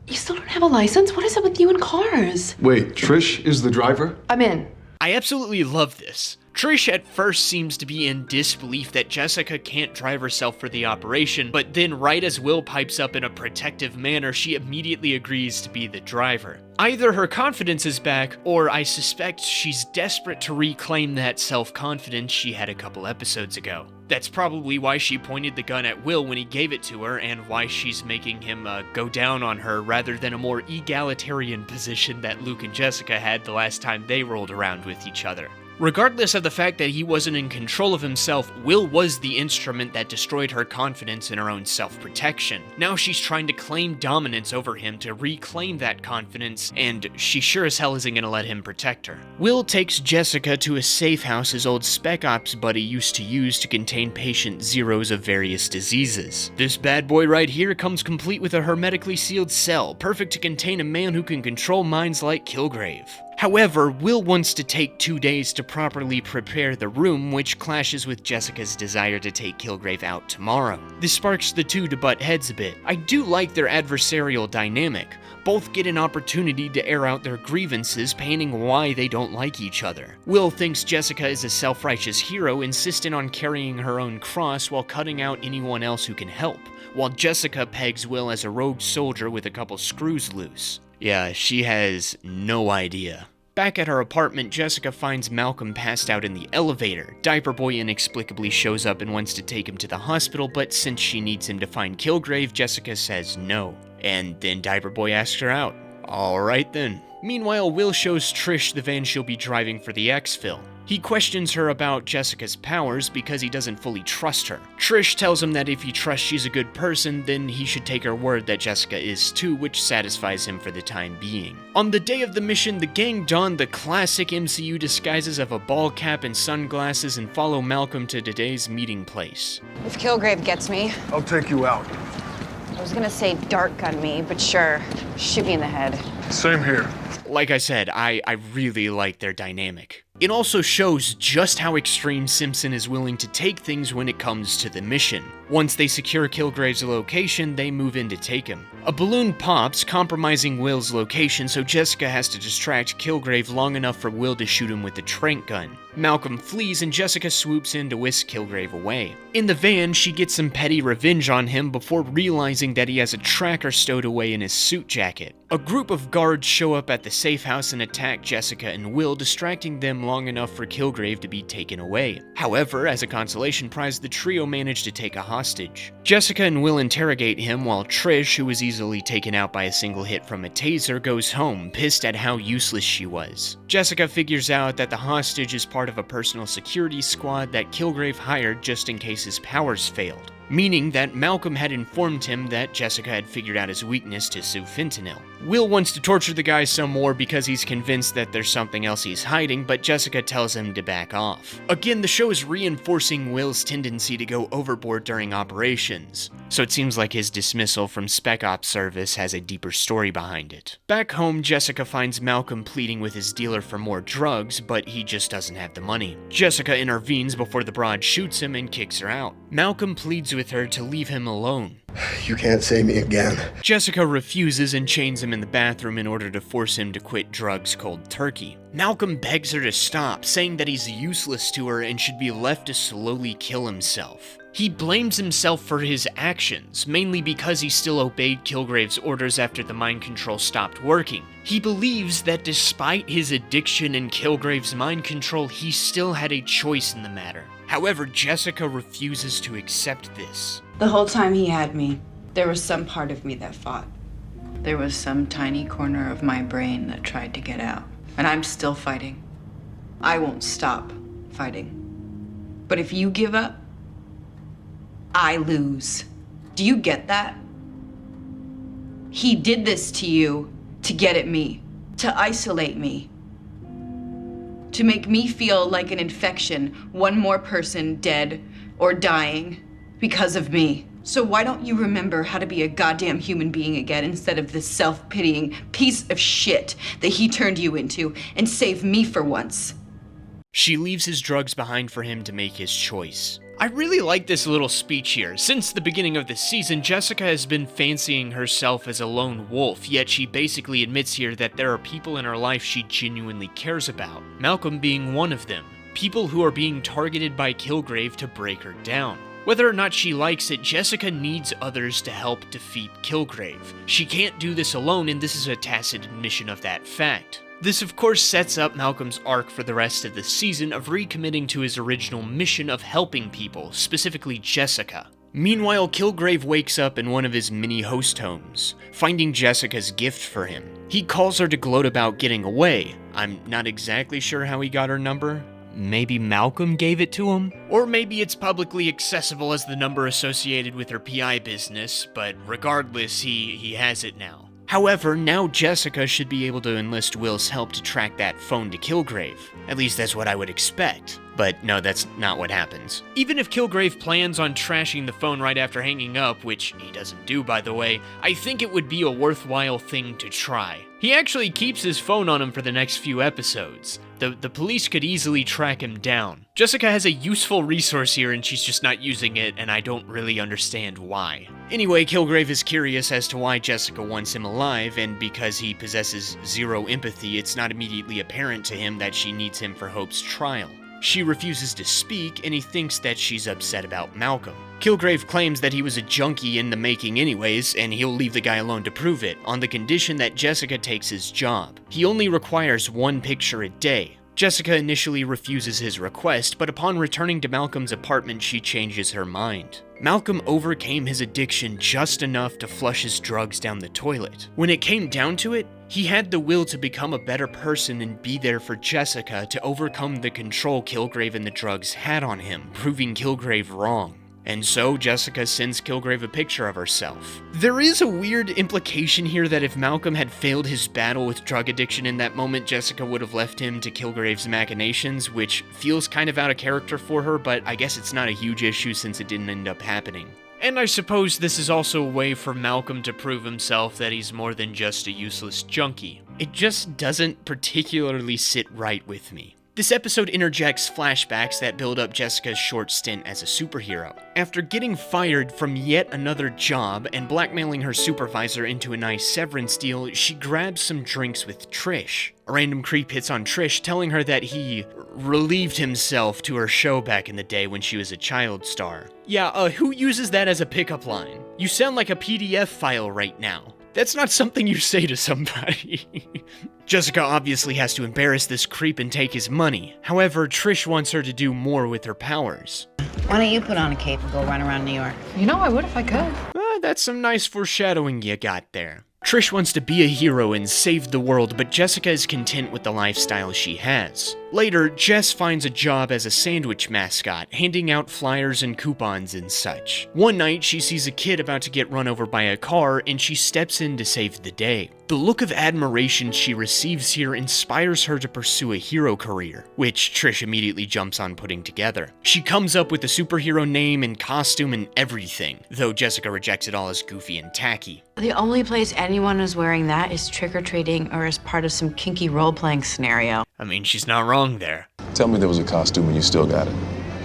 You still don't have a license? What is it with you and cars? Wait, Trish is the driver? I'm in. I absolutely love this. Trish at first seems to be in disbelief that Jessica can't drive herself for the operation, but then right as Will pipes up in a protective manner, she immediately agrees to be the driver. Either her confidence is back, or I suspect she's desperate to reclaim that self-confidence she had a couple episodes ago. That's probably why she pointed the gun at Will when he gave it to her, and why she's making him go down on her rather than a more egalitarian position that Luke and Jessica had the last time they rolled around with each other. Regardless of the fact that he wasn't in control of himself, Will was the instrument that destroyed her confidence in her own self-protection. Now she's trying to claim dominance over him to reclaim that confidence, and she sure as hell isn't gonna let him protect her. Will takes Jessica to a safe house his old Spec Ops buddy used to use to contain patient zeros of various diseases. This bad boy right here comes complete with a hermetically sealed cell, perfect to contain a man who can control minds like Kilgrave. However, Will wants to take 2 days to properly prepare the room, which clashes with Jessica's desire to take Kilgrave out tomorrow. This sparks the two to butt heads a bit. I do like their adversarial dynamic. Both get an opportunity to air out their grievances, painting why they don't like each other. Will thinks Jessica is a self-righteous hero, insistent on carrying her own cross while cutting out anyone else who can help, while Jessica pegs Will as a rogue soldier with a couple screws loose. Yeah, she has no idea. Back at her apartment, Jessica finds Malcolm passed out in the elevator. Diaper Boy inexplicably shows up and wants to take him to the hospital, but since she needs him to find Kilgrave, Jessica says no. And then Diaper Boy asks her out. Alright then. Meanwhile, Will shows Trish the van she'll be driving for the exfil. He questions her about Jessica's powers because he doesn't fully trust her. Trish tells him that if he trusts she's a good person, then he should take her word that Jessica is too, which satisfies him for the time being. On the day of the mission, the gang don the classic MCU disguises of a ball cap and sunglasses and follow Malcolm to today's meeting place. If Kilgrave gets me, I'll take you out. I was gonna say dart gun me, but sure, shoot me in the head. Same here. Like I said, I really like their dynamic. It also shows just how extreme Simpson is willing to take things when it comes to the mission. Once they secure Kilgrave's location, they move in to take him. A balloon pops, compromising Will's location, so Jessica has to distract Kilgrave long enough for Will to shoot him with the tranq gun. Malcolm flees and Jessica swoops in to whisk Kilgrave away. In the van, she gets some petty revenge on him before realizing that he has a tracker stowed away in his suit jacket. A group of guards show up at the safe house and attack Jessica and Will, distracting them long enough for Kilgrave to be taken away. However, as a consolation prize, the trio manage to take a hostage. Jessica and Will interrogate him while Trish, who was easily taken out by a single hit from a taser, goes home, pissed at how useless she was. Jessica figures out that the hostage is part of a personal security squad that Kilgrave hired just in case his powers failed, meaning that Malcolm had informed him that Jessica had figured out his weakness to sufentanil. Will wants to torture the guy some more because he's convinced that there's something else he's hiding, but Jessica tells him to back off. Again, the show is reinforcing Will's tendency to go overboard during operations, so it seems like his dismissal from Spec Ops service has a deeper story behind it. Back home, Jessica finds Malcolm pleading with his dealer for more drugs, but he just doesn't have the money. Jessica intervenes before the broad shoots him and kicks her out. Malcolm pleads with her to leave him alone. You can't save me again. Jessica refuses and chains him in the bathroom in order to force him to quit drugs cold turkey. Malcolm begs her to stop, saying that he's useless to her and should be left to slowly kill himself. He blames himself for his actions, mainly because he still obeyed Kilgrave's orders after the mind control stopped working. He believes that despite his addiction and Kilgrave's mind control, he still had a choice in the matter. However, Jessica refuses to accept this. The whole time he had me, there was some part of me that fought. There was some tiny corner of my brain that tried to get out. And I'm still fighting. I won't stop fighting. But if you give up, I lose. Do you get that? He did this to you to get at me, to isolate me, to make me feel like an infection, one more person dead or dying because of me. So why don't you remember how to be a goddamn human being again instead of this self-pitying piece of shit that he turned you into, and save me for once? She leaves his drugs behind for him to make his choice. I really like this little speech here. Since the beginning of the season, Jessica has been fancying herself as a lone wolf, yet she basically admits here that there are people in her life she genuinely cares about, Malcolm being one of them. people who are being targeted by Kilgrave to break her down. Whether or not she likes it, Jessica needs others to help defeat Kilgrave. She can't do this alone, and this is a tacit admission of that fact. This of course sets up Malcolm's arc for the rest of the season of recommitting to his original mission of helping people, specifically Jessica. Meanwhile, Kilgrave wakes up in one of his mini host homes, finding Jessica's gift for him. He calls her to gloat about getting away. I'm not exactly sure how he got her number. Maybe Malcolm gave it to him? Or maybe it's publicly accessible as the number associated with her PI business, but regardless, he has it now. However, now Jessica should be able to enlist Will's help to track that phone to Kilgrave. At least that's what I would expect. But no, that's not what happens. Even if Kilgrave plans on trashing the phone right after hanging up, which he doesn't do by the way, I think it would be a worthwhile thing to try. He actually keeps his phone on him for the next few episodes. The police could easily track him down. Jessica has a useful resource here and she's just not using it, and I don't really understand why. Anyway, Kilgrave is curious as to why Jessica wants him alive, and because he possesses zero empathy, it's not immediately apparent to him that she needs him for Hope's trial. She refuses to speak, and he thinks that she's upset about Malcolm. Kilgrave claims that he was a junkie in the making anyways, and he'll leave the guy alone to prove it, on the condition that Jessica takes his job. He only requires one picture a day. Jessica initially refuses his request, but upon returning to Malcolm's apartment, she changes her mind. Malcolm overcame his addiction just enough to flush his drugs down the toilet. When it came down to it, he had the will to become a better person and be there for Jessica to overcome the control Kilgrave and the drugs had on him, proving Kilgrave wrong. And so, Jessica sends Kilgrave a picture of herself. There is a weird implication here that if Malcolm had failed his battle with drug addiction in that moment, Jessica would have left him to Kilgrave's machinations, which feels kind of out of character for her, but I guess it's not a huge issue since it didn't end up happening. And I suppose this is also a way for Malcolm to prove himself that he's more than just a useless junkie. It just doesn't particularly sit right with me. This episode interjects flashbacks that build up Jessica's short stint as a superhero. After getting fired from yet another job and blackmailing her supervisor into a nice severance deal, she grabs some drinks with Trish. A random creep hits on Trish, telling her that he relieved himself to her show back in the day when she was a child star. Yeah, who uses that as a pickup line? You sound like a PDF file right now. That's not something you say to somebody. Jessica obviously has to embarrass this creep and take his money. However, Trish wants her to do more with her powers. Why don't you put on a cape and go run around New York? You know I would if I could. That's some nice foreshadowing you got there. Trish wants to be a hero and save the world, but Jessica is content with the lifestyle she has. Later, Jess finds a job as a sandwich mascot, handing out flyers and coupons and such. One night, she sees a kid about to get run over by a car, and she steps in to save the day. The look of admiration she receives here inspires her to pursue a hero career, which Trish immediately jumps on putting together. She comes up with a superhero name and costume and everything, though Jessica rejects it all as goofy and tacky. The only place anyone is wearing that is trick-or-treating or as part of some kinky role-playing scenario. I mean, she's not wrong there. Tell me there was a costume and you still got it.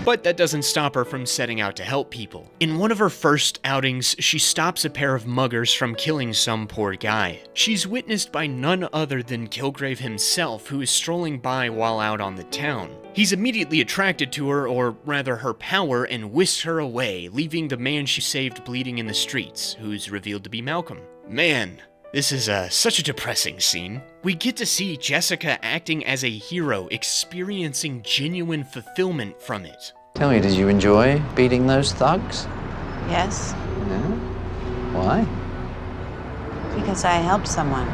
But that doesn't stop her from setting out to help people. In one of her first outings, she stops a pair of muggers from killing some poor guy. She's witnessed by none other than Kilgrave himself, who is strolling by while out on the town. He's immediately attracted to her, or rather her power, and whisks her away, leaving the man she saved bleeding in the streets, who's revealed to be Malcolm. Man, this is such a depressing scene. We get to see Jessica acting as a hero, experiencing genuine fulfillment from it. Tell me, did you enjoy beating those thugs? Yes, Yeah? Why? because I helped someone.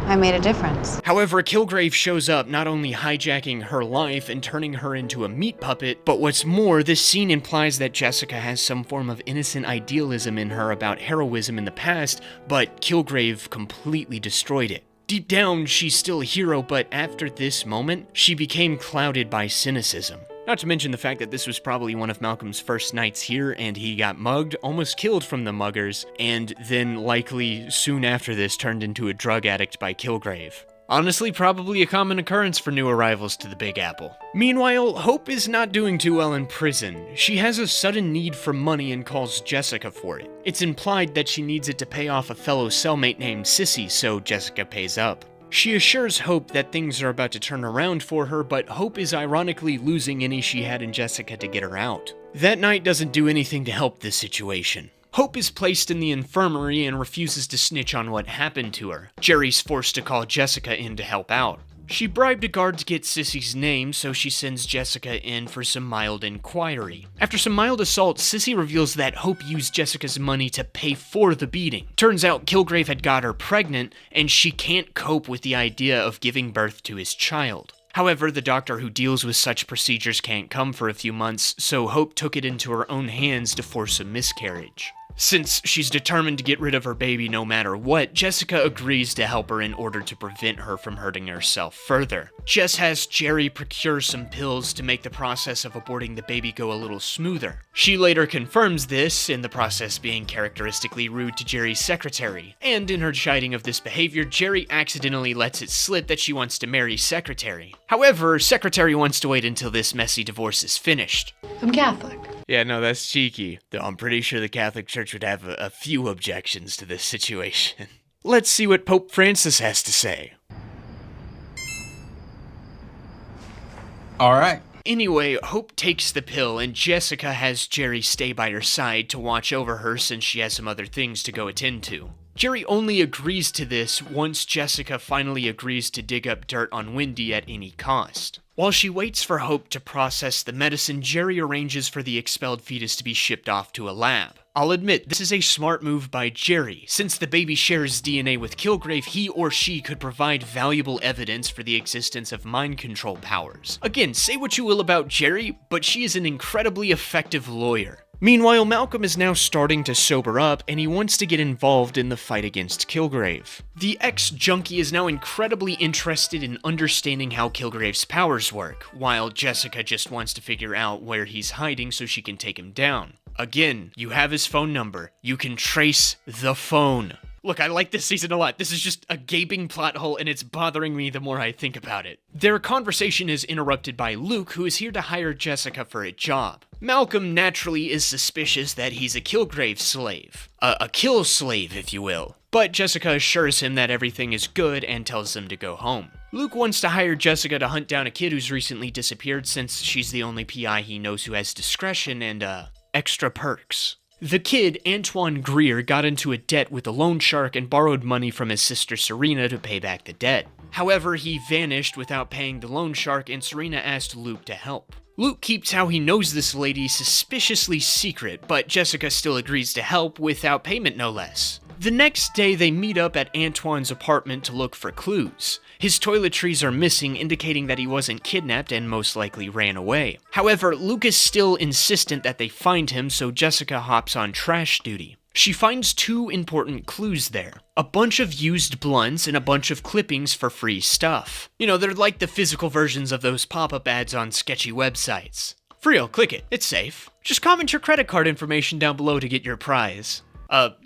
I made a difference. However, Kilgrave shows up, not only hijacking her life and turning her into a meat puppet, but what's more, this scene implies that Jessica has some form of innocent idealism in her about heroism in the past, but Kilgrave completely destroyed it. Deep down, she's still a hero, but after this moment, she became clouded by cynicism. Not to mention the fact that this was probably one of Malcolm's first nights here, and he got mugged, almost killed from the muggers, and then likely soon after this turned into a drug addict by Kilgrave. Honestly, probably a common occurrence for new arrivals to the Big Apple. Meanwhile, Hope is not doing too well in prison. She has a sudden need for money and calls Jessica for it. It's implied that she needs it to pay off a fellow cellmate named Sissy, so Jessica pays up. She assures Hope that things are about to turn around for her, but Hope is ironically losing any she had in Jessica to get her out. That night doesn't do anything to help this situation. Hope is placed in the infirmary and refuses to snitch on what happened to her. Jerry's forced to call Jessica in to help out. She bribed a guard to get Sissy's name, so she sends Jessica in for some mild inquiry. After some mild assault, Sissy reveals that Hope used Jessica's money to pay for the beating. Turns out Kilgrave had got her pregnant, and she can't cope with the idea of giving birth to his child. However, the doctor who deals with such procedures can't come for a few months, so Hope took it into her own hands to force a miscarriage. Since she's determined to get rid of her baby no matter what, Jessica agrees to help her in order to prevent her from hurting herself further. Jess has Jerry procure some pills to make the process of aborting the baby go a little smoother. She later confirms this, in the process being characteristically rude to Jerry's secretary. And in her chiding of this behavior, Jerry accidentally lets it slip that she wants to marry Secretary. However, Secretary wants to wait until this messy divorce is finished. I'm Catholic. Yeah, no, that's cheeky. Though I'm pretty sure the Catholic Church would have a few objections to this situation. Let's see what Pope Francis has to say. Alright. Anyway, Hope takes the pill, and Jessica has Jerry stay by her side to watch over her since she has some other things to go attend to. Jerry only agrees to this once Jessica finally agrees to dig up dirt on Wendy at any cost. While she waits for Hope to process the medicine, Jerry arranges for the expelled fetus to be shipped off to a lab. I'll admit, this is a smart move by Jerry. Since the baby shares DNA with Kilgrave, he or she could provide valuable evidence for the existence of mind control powers. Again, say what you will about Jerry, but she is an incredibly effective lawyer. Meanwhile, Malcolm is now starting to sober up, and he wants to get involved in the fight against Kilgrave. The ex-junkie is now incredibly interested in understanding how Kilgrave's powers work, while Jessica just wants to figure out where he's hiding so she can take him down. Again, you have his phone number. You can trace the phone. Look, I like this season a lot. This is just a gaping plot hole, and it's bothering me the more I think about it. Their conversation is interrupted by Luke, who is here to hire Jessica for a job. Malcolm naturally is suspicious that he's a Kilgrave slave. A kill slave, if you will. But Jessica assures him that everything is good and tells him to go home. Luke wants to hire Jessica to hunt down a kid who's recently disappeared since she's the only PI he knows who has discretion and, extra perks. The kid, Antoine Greer, got into a debt with a loan shark and borrowed money from his sister Serena to pay back the debt. However, he vanished without paying the loan shark, and Serena asked Luke to help. Luke keeps how he knows this lady suspiciously secret, but Jessica still agrees to help without payment no less. The next day, they meet up at Antoine's apartment to look for clues. His toiletries are missing, indicating that he wasn't kidnapped and most likely ran away. However, Luke is still insistent that they find him, so Jessica hops on trash duty. She finds two important clues there. A bunch of used blunts and a bunch of clippings for free stuff. You know, they're like the physical versions of those pop-up ads on sketchy websites. For real, click it. It's safe. Just comment your credit card information down below to get your prize.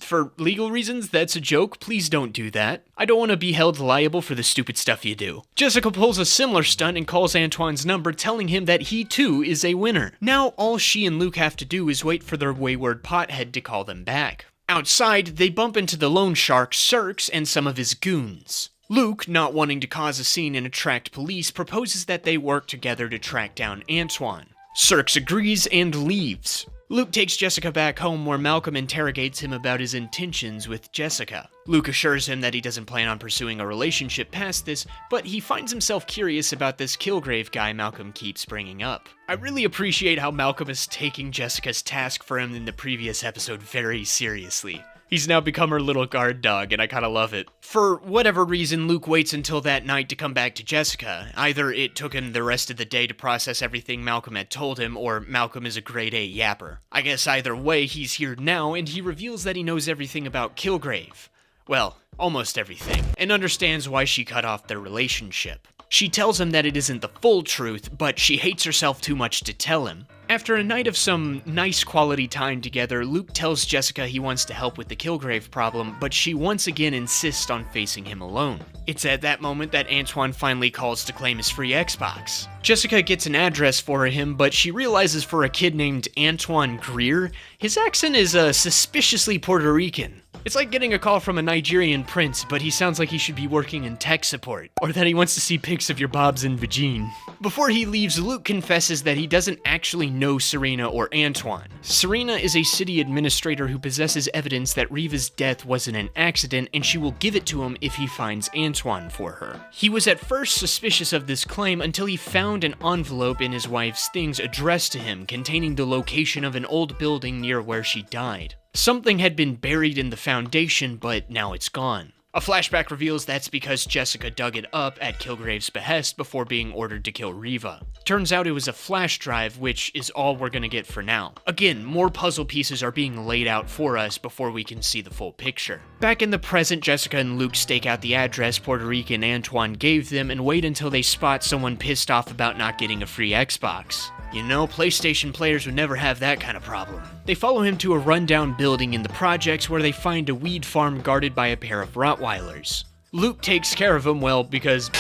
For legal reasons, that's a joke. Please don't do that. I don't want to be held liable for the stupid stuff you do. Jessica pulls a similar stunt and calls Antoine's number, telling him that he too is a winner. Now, all she and Luke have to do is wait for their wayward pothead to call them back. Outside, they bump into the loan shark, Cirx, and some of his goons. Luke, not wanting to cause a scene and attract police, proposes that they work together to track down Antoine. Cirx agrees and leaves. Luke takes Jessica back home where Malcolm interrogates him about his intentions with Jessica. Luke assures him that he doesn't plan on pursuing a relationship past this, but he finds himself curious about this Kilgrave guy Malcolm keeps bringing up. I really appreciate how Malcolm is taking Jessica's task for him in the previous episode very seriously. He's now become her little guard dog, and I kinda love it. For whatever reason, Luke waits until that night to come back to Jessica. Either it took him the rest of the day to process everything Malcolm had told him, or Malcolm is a grade A yapper. I guess either way, he's here now, and he reveals that he knows everything about Kilgrave. Well, almost everything, and understands why she cut off their relationship. She tells him that it isn't the full truth, but she hates herself too much to tell him. After a night of some nice quality time together, Luke tells Jessica he wants to help with the Kilgrave problem, but she once again insists on facing him alone. It's at that moment that Antoine finally calls to claim his free Xbox. Jessica gets an address for him, but she realizes for a kid named Antoine Greer, his accent is suspiciously Puerto Rican. It's like getting a call from a Nigerian prince, but he sounds like he should be working in tech support, or that he wants to see pics of your bobs and vagine. Before he leaves, Luke confesses that he doesn't actually know Serena or Antoine. Serena is a city administrator who possesses evidence that Riva's death wasn't an accident, and she will give it to him if he finds Antoine for her. He was at first suspicious of this claim until he found an envelope in his wife's things addressed to him containing the location of an old building near where she died. Something had been buried in the foundation, but now it's gone. A flashback reveals that's because Jessica dug it up at Kilgrave's behest before being ordered to kill Riva. Turns out it was a flash drive, which is all we're gonna get for now. Again, more puzzle pieces are being laid out for us before we can see the full picture. Back in the present, Jessica and Luke stake out the address Puerto Rican Antoine gave them and wait until they spot someone pissed off about not getting a free Xbox. You know, PlayStation players would never have that kind of problem. They follow him to a rundown building in the projects where they find a weed farm guarded by a pair of Rottweilers. Luke takes care of him, well, because...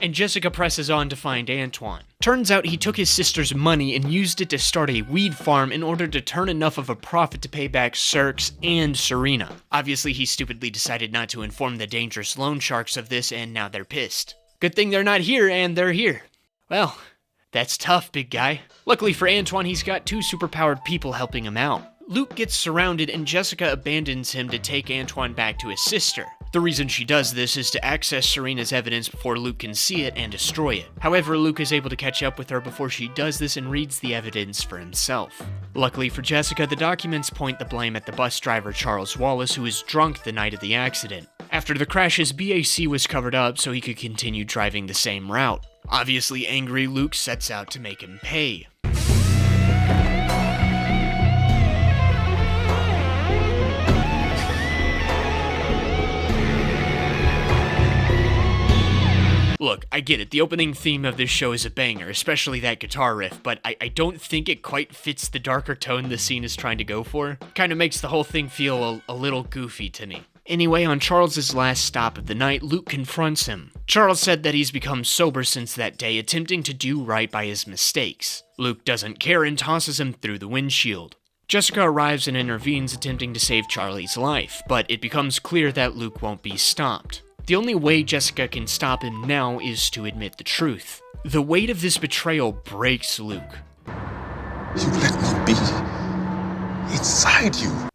and Jessica presses on to find Antoine. Turns out he took his sister's money and used it to start a weed farm in order to turn enough of a profit to pay back Cirx and Serena. Obviously, he stupidly decided not to inform the dangerous loan sharks of this, and now they're pissed. Good thing they're not here, and they're here. Well... that's tough, big guy. Luckily for Antoine, he's got two superpowered people helping him out. Luke gets surrounded and Jessica abandons him to take Antoine back to his sister. The reason she does this is to access Serena's evidence before Luke can see it and destroy it. However, Luke is able to catch up with her before she does this and reads the evidence for himself. Luckily for Jessica, the documents point the blame at the bus driver Charles Wallace, who was drunk the night of the accident. After the crash, his BAC was covered up so he could continue driving the same route. Obviously angry, Luke sets out to make him pay. Look, I get it, the opening theme of this show is a banger, especially that guitar riff, but I don't think it quite fits the darker tone the scene is trying to go for. Kinda makes the whole thing feel a little goofy to me. Anyway, on Charles's last stop of the night, Luke confronts him. Charles said that he's become sober since that day, attempting to do right by his mistakes. Luke doesn't care and tosses him through the windshield. Jessica arrives and intervenes, attempting to save Charlie's life, but it becomes clear that Luke won't be stopped. The only way Jessica can stop him now is to admit the truth. The weight of this betrayal breaks Luke. You let me be inside you.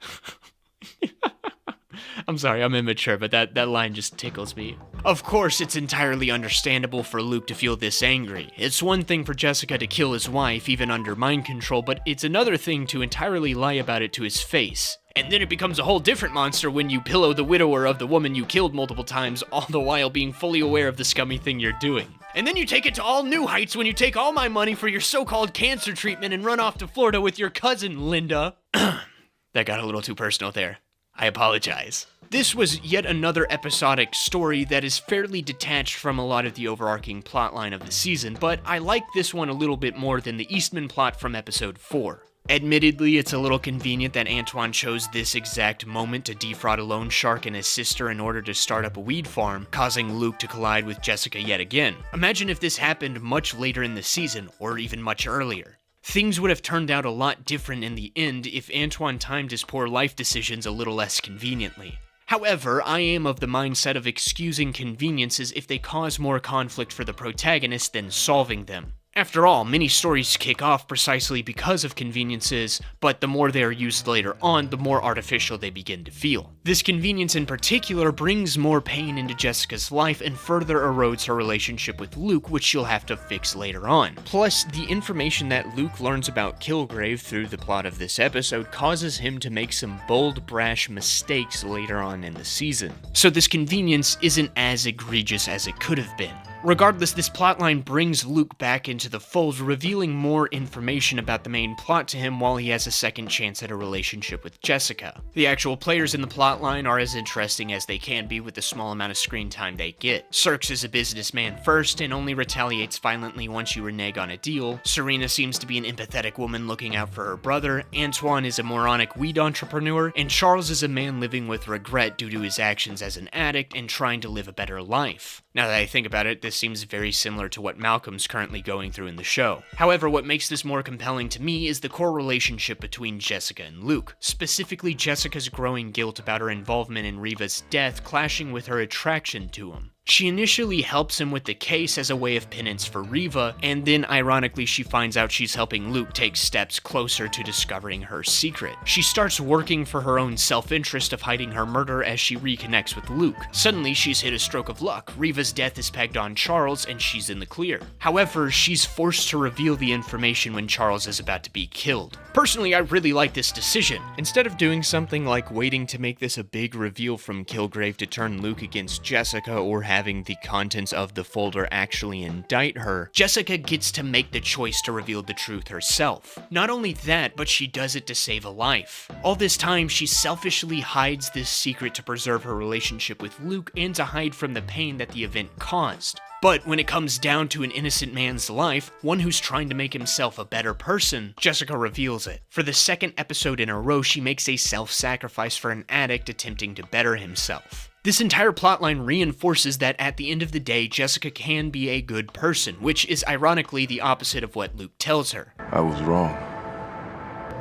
I'm sorry, I'm immature, but that line just tickles me. Of course, it's entirely understandable for Luke to feel this angry. It's one thing for Jessica to kill his wife, even under mind control, but it's another thing to entirely lie about it to his face. And then it becomes a whole different monster when you pillow the widower of the woman you killed multiple times, all the while being fully aware of the scummy thing you're doing. And then you take it to all new heights when you take all my money for your so-called cancer treatment and run off to Florida with your cousin, Linda. That got a little too personal there. I apologize. This was yet another episodic story that is fairly detached from a lot of the overarching plotline of the season, but I like this one a little bit more than the Eastman plot from episode 4. Admittedly, it's a little convenient that Antoine chose this exact moment to defraud a loan shark and his sister in order to start up a weed farm, causing Luke to collide with Jessica yet again. Imagine if this happened much later in the season, or even much earlier. Things would have turned out a lot different in the end if Antoine timed his poor life decisions a little less conveniently. However, I am of the mindset of excusing conveniences if they cause more conflict for the protagonist than solving them. After all, many stories kick off precisely because of conveniences, but the more they are used later on, the more artificial they begin to feel. This convenience in particular brings more pain into Jessica's life and further erodes her relationship with Luke, which she'll have to fix later on. Plus, the information that Luke learns about Kilgrave through the plot of this episode causes him to make some bold, brash mistakes later on in the season. So this convenience isn't as egregious as it could have been. Regardless, this plotline brings Luke back into the fold, revealing more information about the main plot to him while he has a second chance at a relationship with Jessica. The actual players in the plotline are as interesting as they can be with the small amount of screen time they get. Cirx is a businessman first and only retaliates violently once you renege on a deal. Serena seems to be an empathetic woman looking out for her brother. Antoine is a moronic weed entrepreneur, and Charles is a man living with regret due to his actions as an addict and trying to live a better life. Now that I think about it, this seems very similar to what Malcolm's currently going through in the show. However, what makes this more compelling to me is the core relationship between Jessica and Luke, specifically Jessica's growing guilt about her involvement in Reva's death clashing with her attraction to him. She initially helps him with the case as a way of penance for Reva, and then ironically she finds out she's helping Luke take steps closer to discovering her secret. She starts working for her own self-interest of hiding her murder as she reconnects with Luke. Suddenly she's hit a stroke of luck. Reva's death is pegged on Charles and she's in the clear. However, she's forced to reveal the information when Charles is about to be killed. Personally, I really like this decision. Instead of doing something like waiting to make this a big reveal from Kilgrave to turn Luke against Jessica or having the contents of the folder actually indict her, Jessica gets to make the choice to reveal the truth herself. Not only that, but she does it to save a life. All this time, she selfishly hides this secret to preserve her relationship with Luke and to hide from the pain that the event caused. But when it comes down to an innocent man's life, one who's trying to make himself a better person, Jessica reveals it. For the second episode in a row, she makes a self-sacrifice for an addict attempting to better himself. This entire plotline reinforces that at the end of the day, Jessica can be a good person, which is ironically the opposite of what Luke tells her. I was wrong.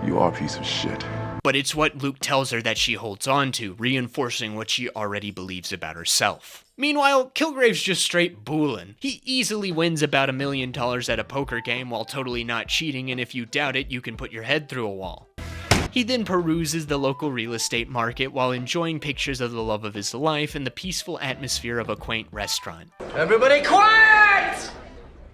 You are a piece of shit. But it's what Luke tells her that she holds on to, reinforcing what she already believes about herself. Meanwhile, Kilgrave's just straight bullin'. He easily wins about $1 million at a poker game while totally not cheating, and if you doubt it, you can put your head through a wall. He then peruses the local real estate market while enjoying pictures of the love of his life and the peaceful atmosphere of a quaint restaurant. Everybody quiet!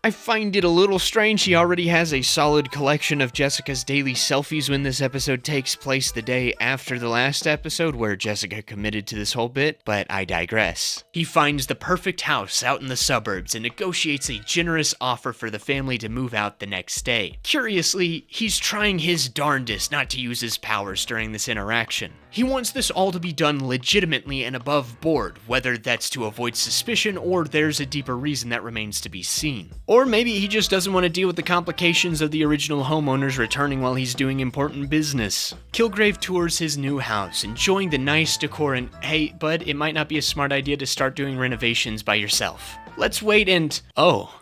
I find it a little strange he already has a solid collection of Jessica's daily selfies when this episode takes place the day after the last episode where Jessica committed to this whole bit, but I digress. He finds the perfect house out in the suburbs and negotiates a generous offer for the family to move out the next day. Curiously, he's trying his darndest not to use his powers during this interaction. He wants this all to be done legitimately and above board, whether that's to avoid suspicion or there's a deeper reason that remains to be seen. Or maybe he just doesn't want to deal with the complications of the original homeowners returning while he's doing important business. Kilgrave tours his new house, enjoying the nice decor and, hey, bud, it might not be a smart idea to start doing renovations by yourself. Let's wait and, oh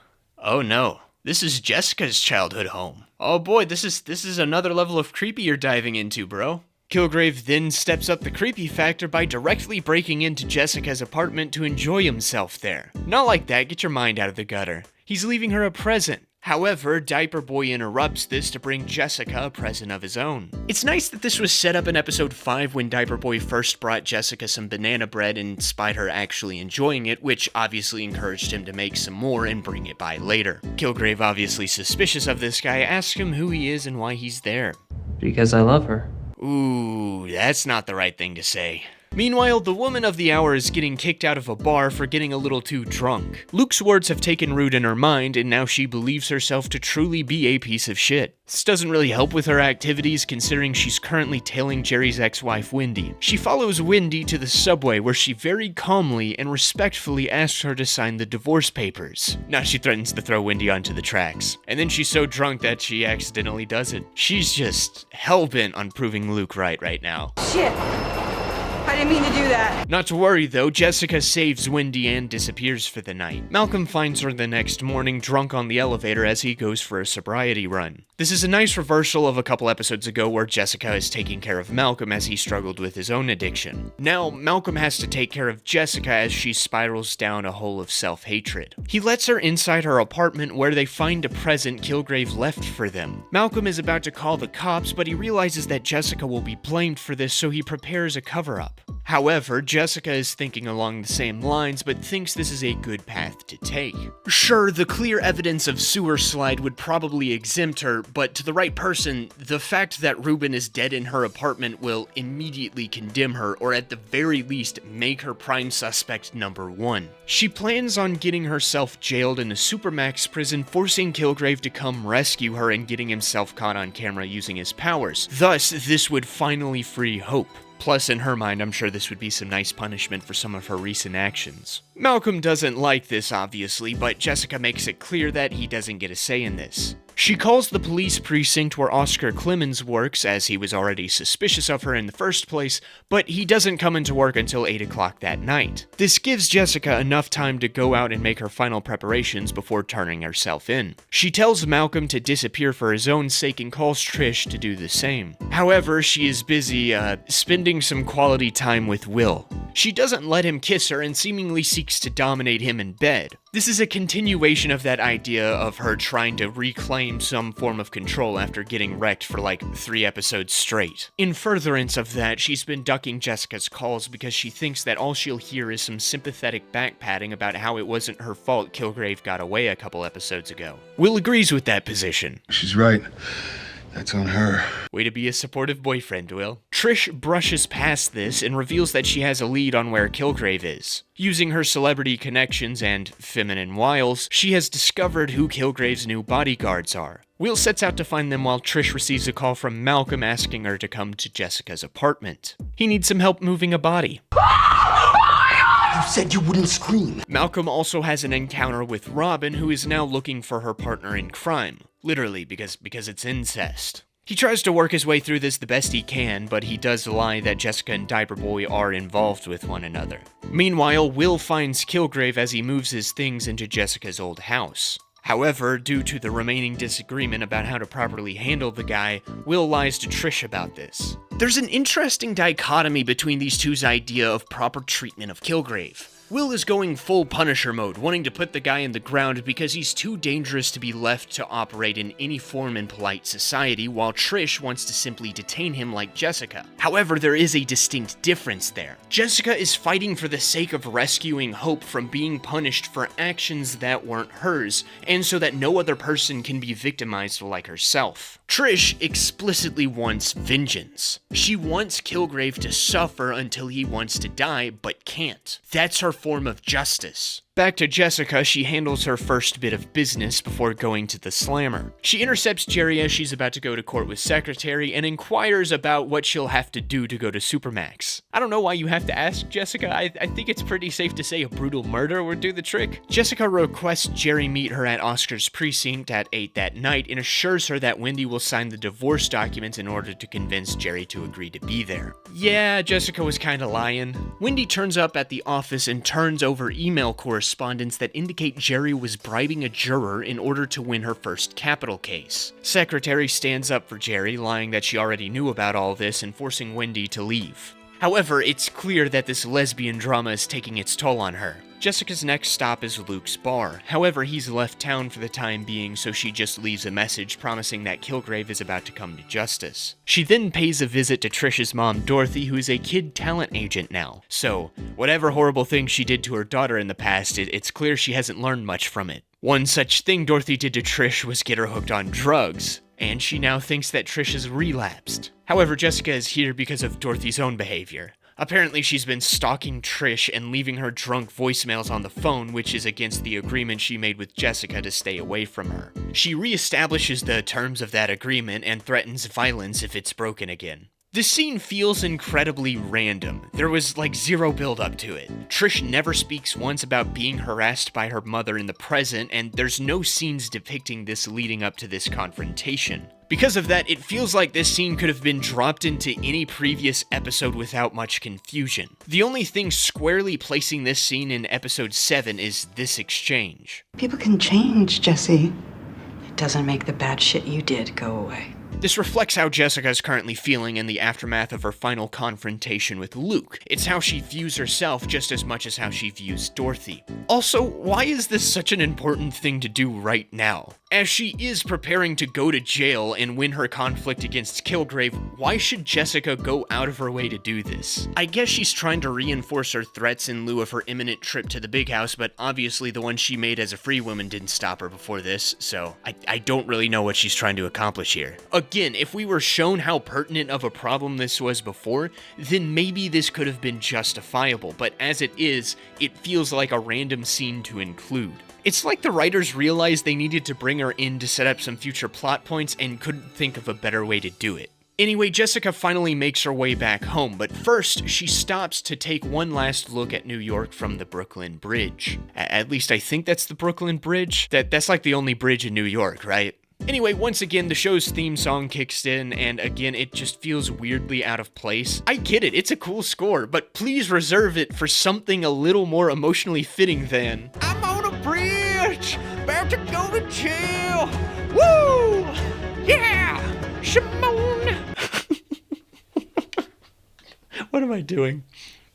no, this is Jessica's childhood home. Oh boy, this is another level of creepy you're diving into, bro. Kilgrave then steps up the creepy factor by directly breaking into Jessica's apartment to enjoy himself there. Not like that, get your mind out of the gutter. He's leaving her a present. However, Diaper Boy interrupts this to bring Jessica a present of his own. It's nice that this was set up in episode 5 when Diaper Boy first brought Jessica some banana bread and spied her actually enjoying it, which obviously encouraged him to make some more and bring it by later. Kilgrave, obviously suspicious of this guy, asks him who he is and why he's there. Because I love her. Ooh, that's not the right thing to say. Meanwhile, the woman of the hour is getting kicked out of a bar for getting a little too drunk. Luke's words have taken root in her mind, and now she believes herself to truly be a piece of shit. This doesn't really help with her activities, considering she's currently tailing Jerry's ex-wife, Wendy. She follows Wendy to the subway, where she very calmly and respectfully asks her to sign the divorce papers. Now she threatens to throw Wendy onto the tracks. And then she's so drunk that she accidentally does it. She's just hell-bent on proving Luke right now. Shit! I didn't mean to do that. Not to worry though, Jessica saves Wendy and disappears for the night. Malcolm finds her the next morning drunk on the elevator as he goes for a sobriety run. This is a nice reversal of a couple episodes ago where Jessica is taking care of Malcolm as he struggled with his own addiction. Now, Malcolm has to take care of Jessica as she spirals down a hole of self-hatred. He lets her inside her apartment where they find a present Kilgrave left for them. Malcolm is about to call the cops, but he realizes that Jessica will be blamed for this, so he prepares a cover-up. However, Jessica is thinking along the same lines, but thinks this is a good path to take. Sure, the clear evidence of sewer slide would probably exempt her, but to the right person, the fact that Ruben is dead in her apartment will immediately condemn her, or at the very least, make her prime suspect number 1. She plans on getting herself jailed in a supermax prison, forcing Kilgrave to come rescue her and getting himself caught on camera using his powers. Thus, this would finally free Hope. Plus, in her mind, I'm sure this would be some nice punishment for some of her recent actions. Malcolm doesn't like this, obviously, but Jessica makes it clear that he doesn't get a say in this. She calls the police precinct where Oscar Clemens works, as he was already suspicious of her in the first place, but he doesn't come into work until 8 o'clock that night. This gives Jessica enough time to go out and make her final preparations before turning herself in. She tells Malcolm to disappear for his own sake and calls Trish to do the same. However, she is busy, spending some quality time with Will. She doesn't let him kiss her and seemingly seeks to dominate him in bed. This is a continuation of that idea of her trying to reclaim some form of control after getting wrecked for like 3 episodes straight. In furtherance of that, she's been ducking Jessica's calls because she thinks that all she'll hear is some sympathetic backpatting about how it wasn't her fault Kilgrave got away a couple episodes ago. Will agrees with that position. She's right. That's on her. Way to be a supportive boyfriend, Will. Trish brushes past this and reveals that she has a lead on where Kilgrave is. Using her celebrity connections and feminine wiles, she has discovered who Kilgrave's new bodyguards are. Will sets out to find them while Trish receives a call from Malcolm asking her to come to Jessica's apartment. He needs some help moving a body. You said you wouldn't scream. Malcolm also has an encounter with Robin, who is now looking for her partner in crime. Literally, because it's incest. He tries to work his way through this the best he can, but he does lie that Jessica and Diaper Boy are involved with one another. Meanwhile, Will finds Kilgrave as he moves his things into Jessica's old house. However, due to the remaining disagreement about how to properly handle the guy, Will lies to Trish about this. There's an interesting dichotomy between these two's idea of proper treatment of Kilgrave. Will is going full Punisher mode, wanting to put the guy in the ground because he's too dangerous to be left to operate in any form in polite society, while Trish wants to simply detain him like Jessica. However, there is a distinct difference there. Jessica is fighting for the sake of rescuing Hope from being punished for actions that weren't hers, and so that no other person can be victimized like herself. Trish explicitly wants vengeance. She wants Kilgrave to suffer until he wants to die, but can't. That's her form of justice. Back to Jessica, she handles her first bit of business before going to the slammer. She intercepts Jerry as she's about to go to court with Secretary and inquires about what she'll have to do to go to Supermax. I don't know why you have to ask, Jessica. I think it's pretty safe to say a brutal murder would do the trick. Jessica requests Jerry meet her at Oscar's precinct at 8 that night and assures her that Wendy will sign the divorce documents in order to convince Jerry to agree to be there. Yeah, Jessica was kinda lying. Wendy turns up at the office and turns over email correspondence that indicate Jerry was bribing a juror in order to win her first capital case. Secretary stands up for Jerry, lying that she already knew about all this and forcing Wendy to leave. However, it's clear that this lesbian drama is taking its toll on her. Jessica's next stop is Luke's bar. However, he's left town for the time being, so she just leaves a message promising that Kilgrave is about to come to justice. She then pays a visit to Trish's mom, Dorothy, who is a kid talent agent now. So, whatever horrible things she did to her daughter in the past, it's clear she hasn't learned much from it. One such thing Dorothy did to Trish was get her hooked on drugs, and she now thinks that Trish has relapsed. However, Jessica is here because of Dorothy's own behavior. Apparently, she's been stalking Trish and leaving her drunk voicemails on the phone, which is against the agreement she made with Jessica to stay away from her. She reestablishes the terms of that agreement and threatens violence if it's broken again. This scene feels incredibly random. There was like zero build-up to it. Trish never speaks once about being harassed by her mother in the present, and there's no scenes depicting this leading up to this confrontation. Because of that, it feels like this scene could have been dropped into any previous episode without much confusion. The only thing squarely placing this scene in episode 7 is this exchange. People can change, Jesse. It doesn't make the bad shit you did go away. This reflects how Jessica is currently feeling in the aftermath of her final confrontation with Luke. It's how she views herself just as much as how she views Dorothy. Also, why is this such an important thing to do right now? As she is preparing to go to jail and win her conflict against Kilgrave, why should Jessica go out of her way to do this? I guess she's trying to reinforce her threats in lieu of her imminent trip to the big house, but obviously the one she made as a free woman didn't stop her before this, so I don't really know what she's trying to accomplish here. Again, if we were shown how pertinent of a problem this was before, then maybe this could have been justifiable, but as it is, it feels like a random scene to include. It's like the writers realized they needed to bring her in to set up some future plot points and couldn't think of a better way to do it. Anyway, Jessica finally makes her way back home, but first, she stops to take one last look at New York from the Brooklyn Bridge. At least I think that's the Brooklyn Bridge. That's like the only bridge in New York, right? Anyway, once again, the show's theme song kicks in, and again, it just feels weirdly out of place. I get it, it's a cool score, but please reserve it for something a little more emotionally fitting than I'm on a bridge, about to go to jail, woo, yeah, Shimon. What am I doing?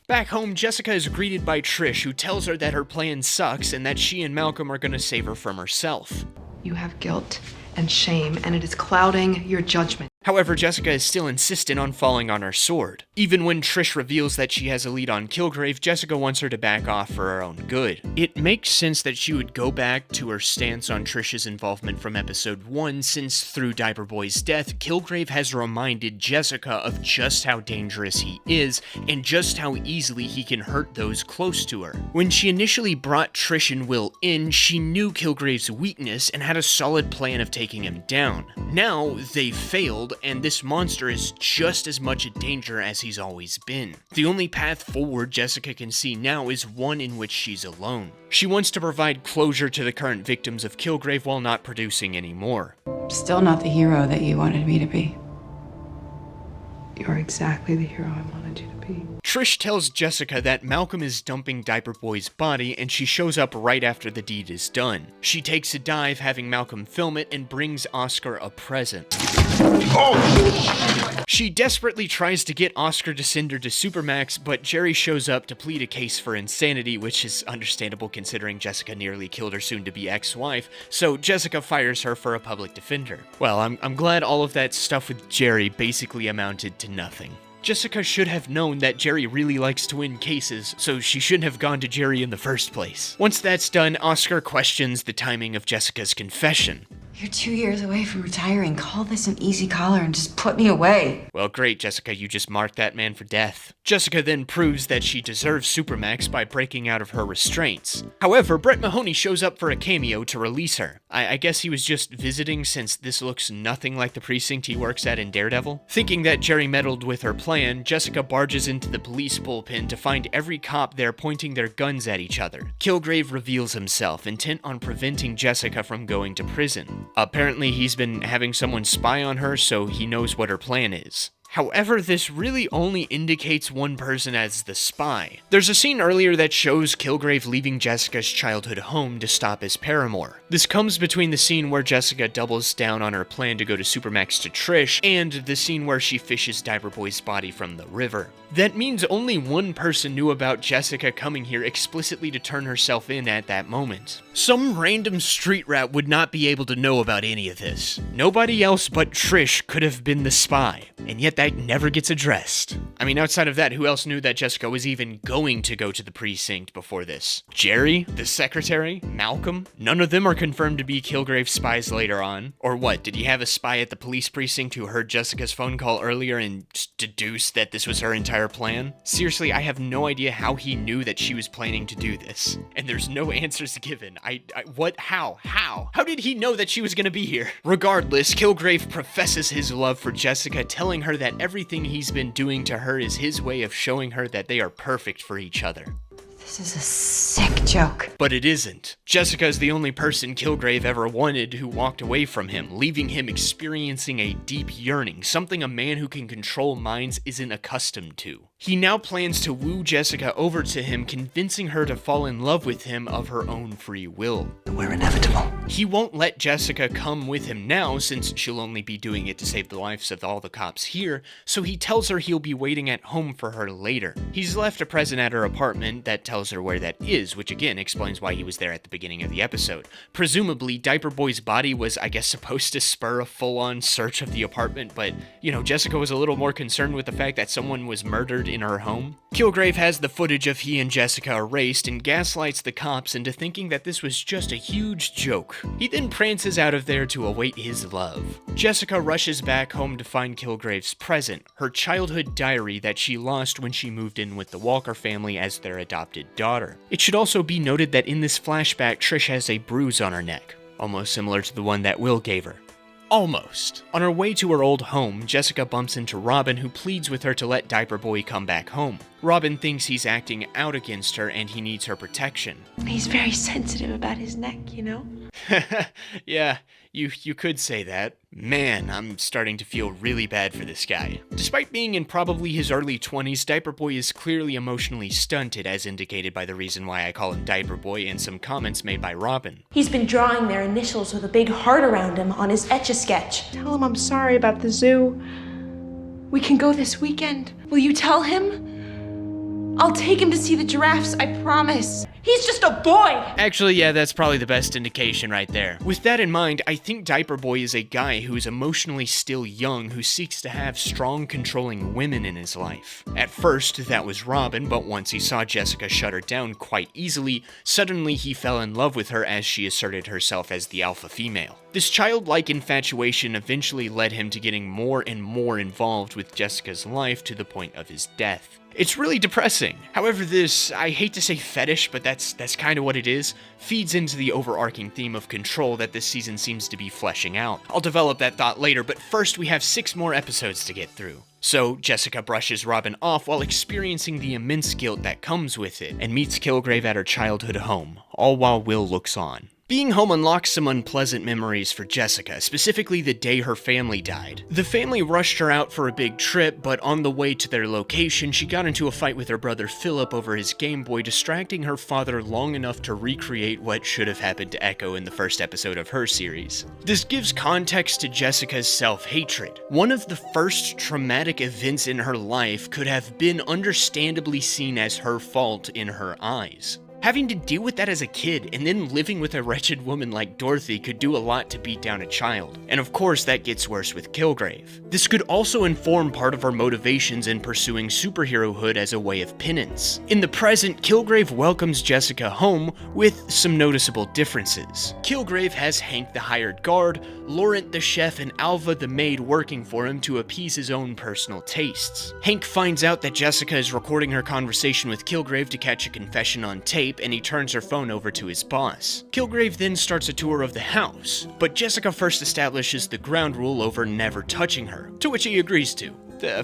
Back home, Jessica is greeted by Trish, who tells her that her plan sucks and that she and Malcolm are gonna save her from herself. You have guilt and shame, and it is clouding your judgment. However, Jessica is still insistent on falling on her sword. Even when Trish reveals that she has a lead on Kilgrave, Jessica wants her to back off for her own good. It makes sense that she would go back to her stance on Trish's involvement from episode 1, since through Diaper Boy's death, Kilgrave has reminded Jessica of just how dangerous he is, and just how easily he can hurt those close to her. When she initially brought Trish and Will in, she knew Kilgrave's weakness and had a solid plan of taking him down. Now, they failed, and this monster is just as much a danger as he's always been. The only path forward Jessica can see now is one in which she's alone. She wants to provide closure to the current victims of Kilgrave while not producing any more. Still not the hero that you wanted me to be. You're exactly the hero I wanted you to be. Trish tells Jessica that Malcolm is dumping Diaper Boy's body, and she shows up right after the deed is done. She takes a dive, having Malcolm film it, and brings Oscar a present. Oh! She desperately tries to get Oscar to send her to Supermax, but Jerry shows up to plead a case for insanity, which is understandable considering Jessica nearly killed her soon-to-be ex-wife, so Jessica fires her for a public defender. Well, I'm glad all of that stuff with Jerry basically amounted to nothing. Jessica should have known that Jerry really likes to win cases, so she shouldn't have gone to Jerry in the first place. Once that's done, Oscar questions the timing of Jessica's confession. You're 2 years away from retiring. Call this an easy collar and just put me away. Well, great, Jessica, you just marked that man for death. Jessica then proves that she deserves Supermax by breaking out of her restraints. However, Brett Mahoney shows up for a cameo to release her. I guess he was just visiting, since this looks nothing like the precinct he works at in Daredevil. Thinking that Jerry meddled with her plan, Jessica barges into the police bullpen to find every cop there pointing their guns at each other. Kilgrave reveals himself, intent on preventing Jessica from going to prison. Apparently, he's been having someone spy on her, so he knows what her plan is. However, this really only indicates one person as the spy. There's a scene earlier that shows Kilgrave leaving Jessica's childhood home to stop his paramour. This comes between the scene where Jessica doubles down on her plan to go to Supermax to Trish, and the scene where she fishes Diaper Boy's body from the river. That means only one person knew about Jessica coming here explicitly to turn herself in at that moment. Some random street rat would not be able to know about any of this. Nobody else but Trish could have been the spy, and yet that never gets addressed. I mean, outside of that, who else knew that Jessica was even going to go to the precinct before this? Jerry? The secretary? Malcolm? None of them are confirmed to be Kilgrave's spies later on. Or what, did he have a spy at the police precinct who heard Jessica's phone call earlier and deduced that this was her entire plan? Seriously, I have no idea how he knew that she was planning to do this. And there's no answers given. How did he know that she was gonna be here? Regardless, Kilgrave professes his love for Jessica, telling her that everything he's been doing to her is his way of showing her that they are perfect for each other. This is a sick joke. But it isn't. Jessica is the only person Kilgrave ever wanted who walked away from him, leaving him experiencing a deep yearning, something a man who can control minds isn't accustomed to. He now plans to woo Jessica over to him, convincing her to fall in love with him of her own free will. We're inevitable. He won't let Jessica come with him now, since she'll only be doing it to save the lives of all the cops here, so he tells her he'll be waiting at home for her later. He's left a present at her apartment that tells her where that is, which again explains why he was there at the beginning of the episode. Presumably, Diaper Boy's body was, I guess, supposed to spur a full-on search of the apartment, but, you know, Jessica was a little more concerned with the fact that someone was murdered in her home. Kilgrave has the footage of he and Jessica erased and gaslights the cops into thinking that this was just a huge joke. He then prances out of there to await his love. Jessica rushes back home to find Kilgrave's present, her childhood diary that she lost when she moved in with the Walker family as their adopted daughter. It should also be noted that in this flashback, Trish has a bruise on her neck, almost similar to the one that Will gave her. Almost. On her way to her old home, Jessica bumps into Robin, who pleads with her to let Diaper Boy come back home. Robin thinks he's acting out against her and he needs her protection. He's very sensitive about his neck, you know? Yeah, You could say that. Man, I'm starting to feel really bad for this guy. Despite being in probably his early 20s, Diaper Boy is clearly emotionally stunted, as indicated by the reason why I call him Diaper Boy and some comments made by Robin. He's been drawing their initials with a big heart around him on his Etch-a-Sketch. Tell him I'm sorry about the zoo. We can go this weekend. Will you tell him? I'll take him to see the giraffes, I promise. He's just a boy! Actually, yeah, that's probably the best indication right there. With that in mind, I think Diaper Boy is a guy who is emotionally still young who seeks to have strong, controlling women in his life. At first, that was Robin, but once he saw Jessica shut her down quite easily, suddenly he fell in love with her as she asserted herself as the alpha female. This childlike infatuation eventually led him to getting more and more involved with Jessica's life to the point of his death. It's really depressing. However, this, I hate to say fetish, but that's kind of what it is, feeds into the overarching theme of control that this season seems to be fleshing out. I'll develop that thought later, but first we have 6 more episodes to get through. So, Jessica brushes Robin off while experiencing the immense guilt that comes with it, and meets Kilgrave at her childhood home, all while Will looks on. Being home unlocks some unpleasant memories for Jessica, specifically the day her family died. The family rushed her out for a big trip, but on the way to their location, she got into a fight with her brother Philip over his Game Boy, distracting her father long enough to recreate what should have happened to Echo in the first episode of her series. This gives context to Jessica's self-hatred. One of the first traumatic events in her life could have been understandably seen as her fault in her eyes. Having to deal with that as a kid, and then living with a wretched woman like Dorothy could do a lot to beat down a child. And of course, that gets worse with Kilgrave. This could also inform part of her motivations in pursuing superherohood as a way of penance. In the present, Kilgrave welcomes Jessica home with some noticeable differences. Kilgrave has Hank the hired guard, Laurent the chef, and Alva the maid working for him to appease his own personal tastes. Hank finds out that Jessica is recording her conversation with Kilgrave to catch a confession on tape, and he turns her phone over to his boss. Kilgrave then starts a tour of the house, but Jessica first establishes the ground rule over never touching her, to which he agrees to.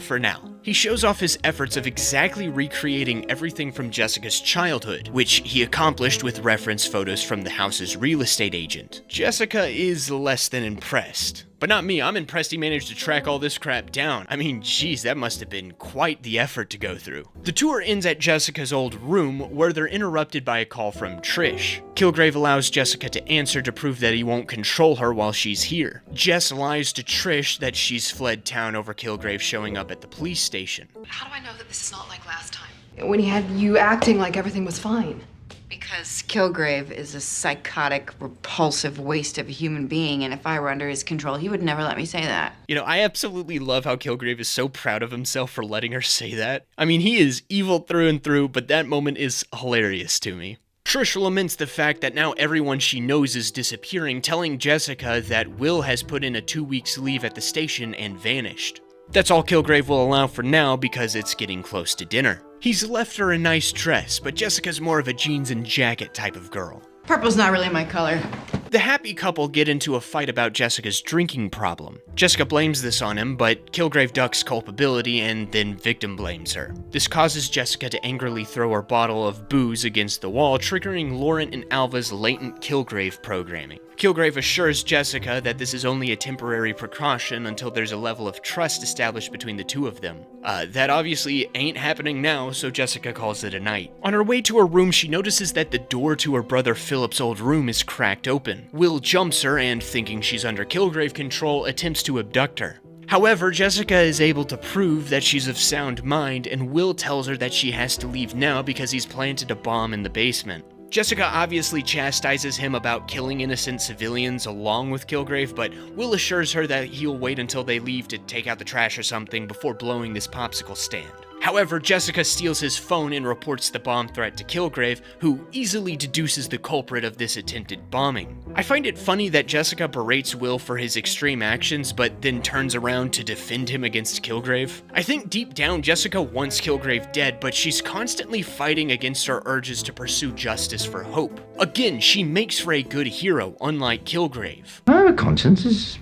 For now. He shows off his efforts of exactly recreating everything from Jessica's childhood, which he accomplished with reference photos from the house's real estate agent. Jessica is less than impressed. But not me, I'm impressed he managed to track all this crap down. I mean, geez, that must have been quite the effort to go through. The tour ends at Jessica's old room, where they're interrupted by a call from Trish. Kilgrave allows Jessica to answer to prove that he won't control her while she's here. Jess lies to Trish that she's fled town over Kilgrave showing up at the police station. How do I know that this is not like last time? When he had you acting like everything was fine. Because Kilgrave is a psychotic, repulsive waste of a human being, and if I were under his control, he would never let me say that. You know, I absolutely love how Kilgrave is so proud of himself for letting her say that. I mean, he is evil through and through, but that moment is hilarious to me. Trish laments the fact that now everyone she knows is disappearing, telling Jessica that Will has put in a 2 weeks leave at the station and vanished. That's all Kilgrave will allow for now because it's getting close to dinner. He's left her a nice dress, but Jessica's more of a jeans and jacket type of girl. Purple's not really my color. The happy couple get into a fight about Jessica's drinking problem. Jessica blames this on him, but Kilgrave ducks culpability and then victim blames her. This causes Jessica to angrily throw her bottle of booze against the wall, triggering Laurent and Alva's latent Kilgrave programming. Kilgrave assures Jessica that this is only a temporary precaution until there's a level of trust established between the two of them. That obviously ain't happening now, so Jessica calls it a night. On her way to her room, she notices that the door to her brother Philip's old room is cracked open. Will jumps her and, thinking she's under Kilgrave control, attempts to abduct her. However, Jessica is able to prove that she's of sound mind, and Will tells her that she has to leave now because he's planted a bomb in the basement. Jessica obviously chastises him about killing innocent civilians along with Kilgrave, but Will assures her that he'll wait until they leave to take out the trash or something before blowing this popsicle stand. However, Jessica steals his phone and reports the bomb threat to Kilgrave, who easily deduces the culprit of this attempted bombing. I find it funny that Jessica berates Will for his extreme actions, but then turns around to defend him against Kilgrave. I think deep down Jessica wants Kilgrave dead, but she's constantly fighting against her urges to pursue justice for Hope. Again, she makes for a good hero, unlike Kilgrave. Her conscience is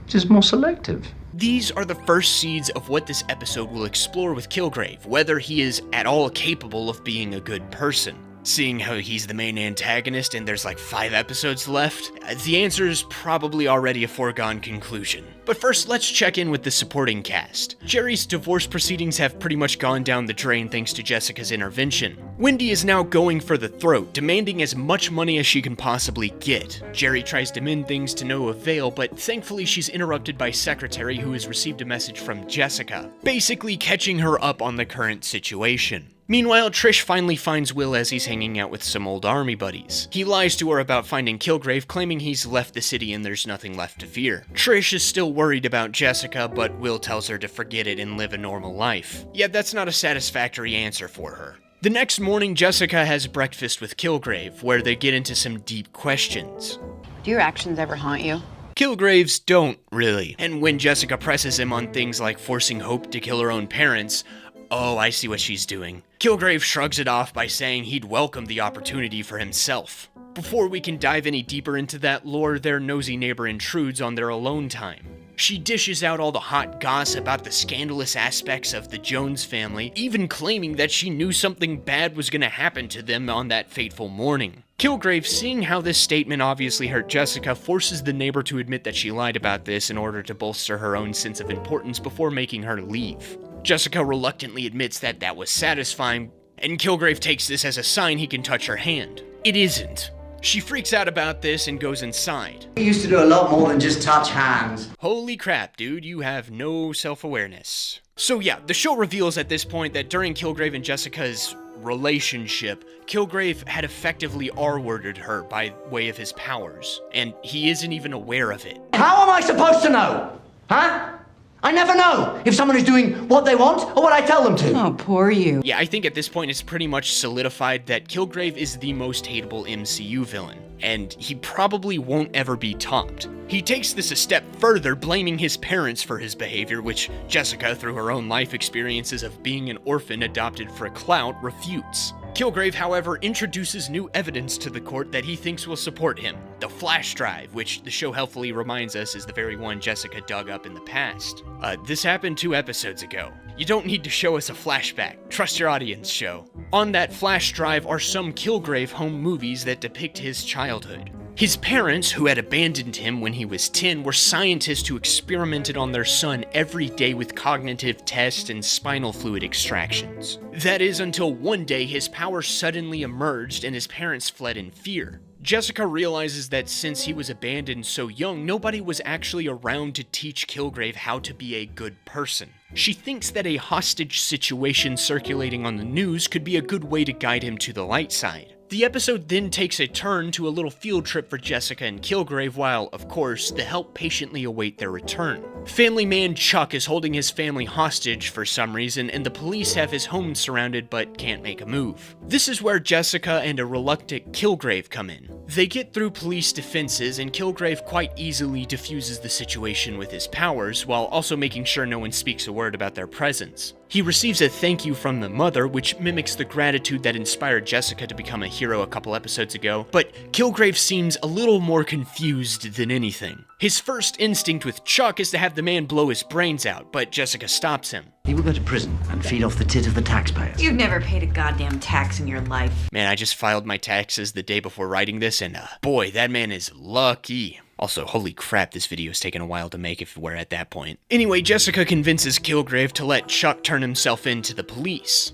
just more selective. These are the first seeds of what this episode will explore with Kilgrave, whether he is at all capable of being a good person. Seeing how he's the main antagonist and there's like 5 episodes left, the answer is probably already a foregone conclusion. But first, let's check in with the supporting cast. Jerry's divorce proceedings have pretty much gone down the drain thanks to Jessica's intervention. Wendy is now going for the throat, demanding as much money as she can possibly get. Jerry tries to mend things to no avail, but thankfully she's interrupted by Secretary, who has received a message from Jessica, basically catching her up on the current situation. Meanwhile, Trish finally finds Will as he's hanging out with some old army buddies. He lies to her about finding Kilgrave, claiming he's left the city and there's nothing left to fear. Trish is still worried about Jessica, but Will tells her to forget it and live a normal life. Yet that's not a satisfactory answer for her. The next morning, Jessica has breakfast with Kilgrave, where they get into some deep questions. Do your actions ever haunt you? Kilgraves don't, really. And when Jessica presses him on things like forcing Hope to kill her own parents, oh, I see what she's doing. Kilgrave shrugs it off by saying he'd welcome the opportunity for himself. Before we can dive any deeper into that lore, their nosy neighbor intrudes on their alone time. She dishes out all the hot gossip about the scandalous aspects of the Jones family, even claiming that she knew something bad was going to happen to them on that fateful morning. Kilgrave, seeing how this statement obviously hurt Jessica, forces the neighbor to admit that she lied about this in order to bolster her own sense of importance before making her leave. Jessica reluctantly admits that that was satisfying, and Kilgrave takes this as a sign he can touch her hand. It isn't. She freaks out about this and goes inside. We used to do a lot more than just touch hands. Holy crap, dude, you have no self-awareness. So yeah, the show reveals at this point that during Kilgrave and Jessica's relationship, Kilgrave had effectively R-worded her by way of his powers, and he isn't even aware of it. How am I supposed to know? Huh? I never know if someone is doing what they want or what I tell them to. Oh, poor you. Yeah, I think at this point it's pretty much solidified that Kilgrave is the most hateable MCU villain, and he probably won't ever be topped. He takes this a step further, blaming his parents for his behavior, which Jessica, through her own life experiences of being an orphan adopted for clout, refutes. Kilgrave, however, introduces new evidence to the court that he thinks will support him. The flash drive, which the show helpfully reminds us is the very one Jessica dug up in the past. This happened 2 episodes ago. You don't need to show us a flashback. Trust your audience, show. On that flash drive are some Kilgrave home movies that depict his childhood. His parents, who had abandoned him when he was 10, were scientists who experimented on their son every day with cognitive tests and spinal fluid extractions. That is until one day his powers suddenly emerged and his parents fled in fear. Jessica realizes that since he was abandoned so young, nobody was actually around to teach Kilgrave how to be a good person. She thinks that a hostage situation circulating on the news could be a good way to guide him to the light side. The episode then takes a turn to a little field trip for Jessica and Kilgrave while, of course, the help patiently await their return. Family man Chuck is holding his family hostage for some reason, and the police have his home surrounded but can't make a move. This is where Jessica and a reluctant Kilgrave come in. They get through police defenses, and Kilgrave quite easily diffuses the situation with his powers, while also making sure no one speaks a word about their presence. He receives a thank you from the mother, which mimics the gratitude that inspired Jessica to become a hero a couple episodes ago, but Kilgrave seems a little more confused than anything. His first instinct with Chuck is to have the man blow his brains out, but Jessica stops him. He will go to prison and feed off the tit of the taxpayers. You've never paid a goddamn tax in your life. Man, I just filed my taxes the day before writing this, and boy, that man is lucky. Also, holy crap, this video's taken a while to make if we're at that point. Anyway, Jessica convinces Kilgrave to let Chuck turn himself in to the police.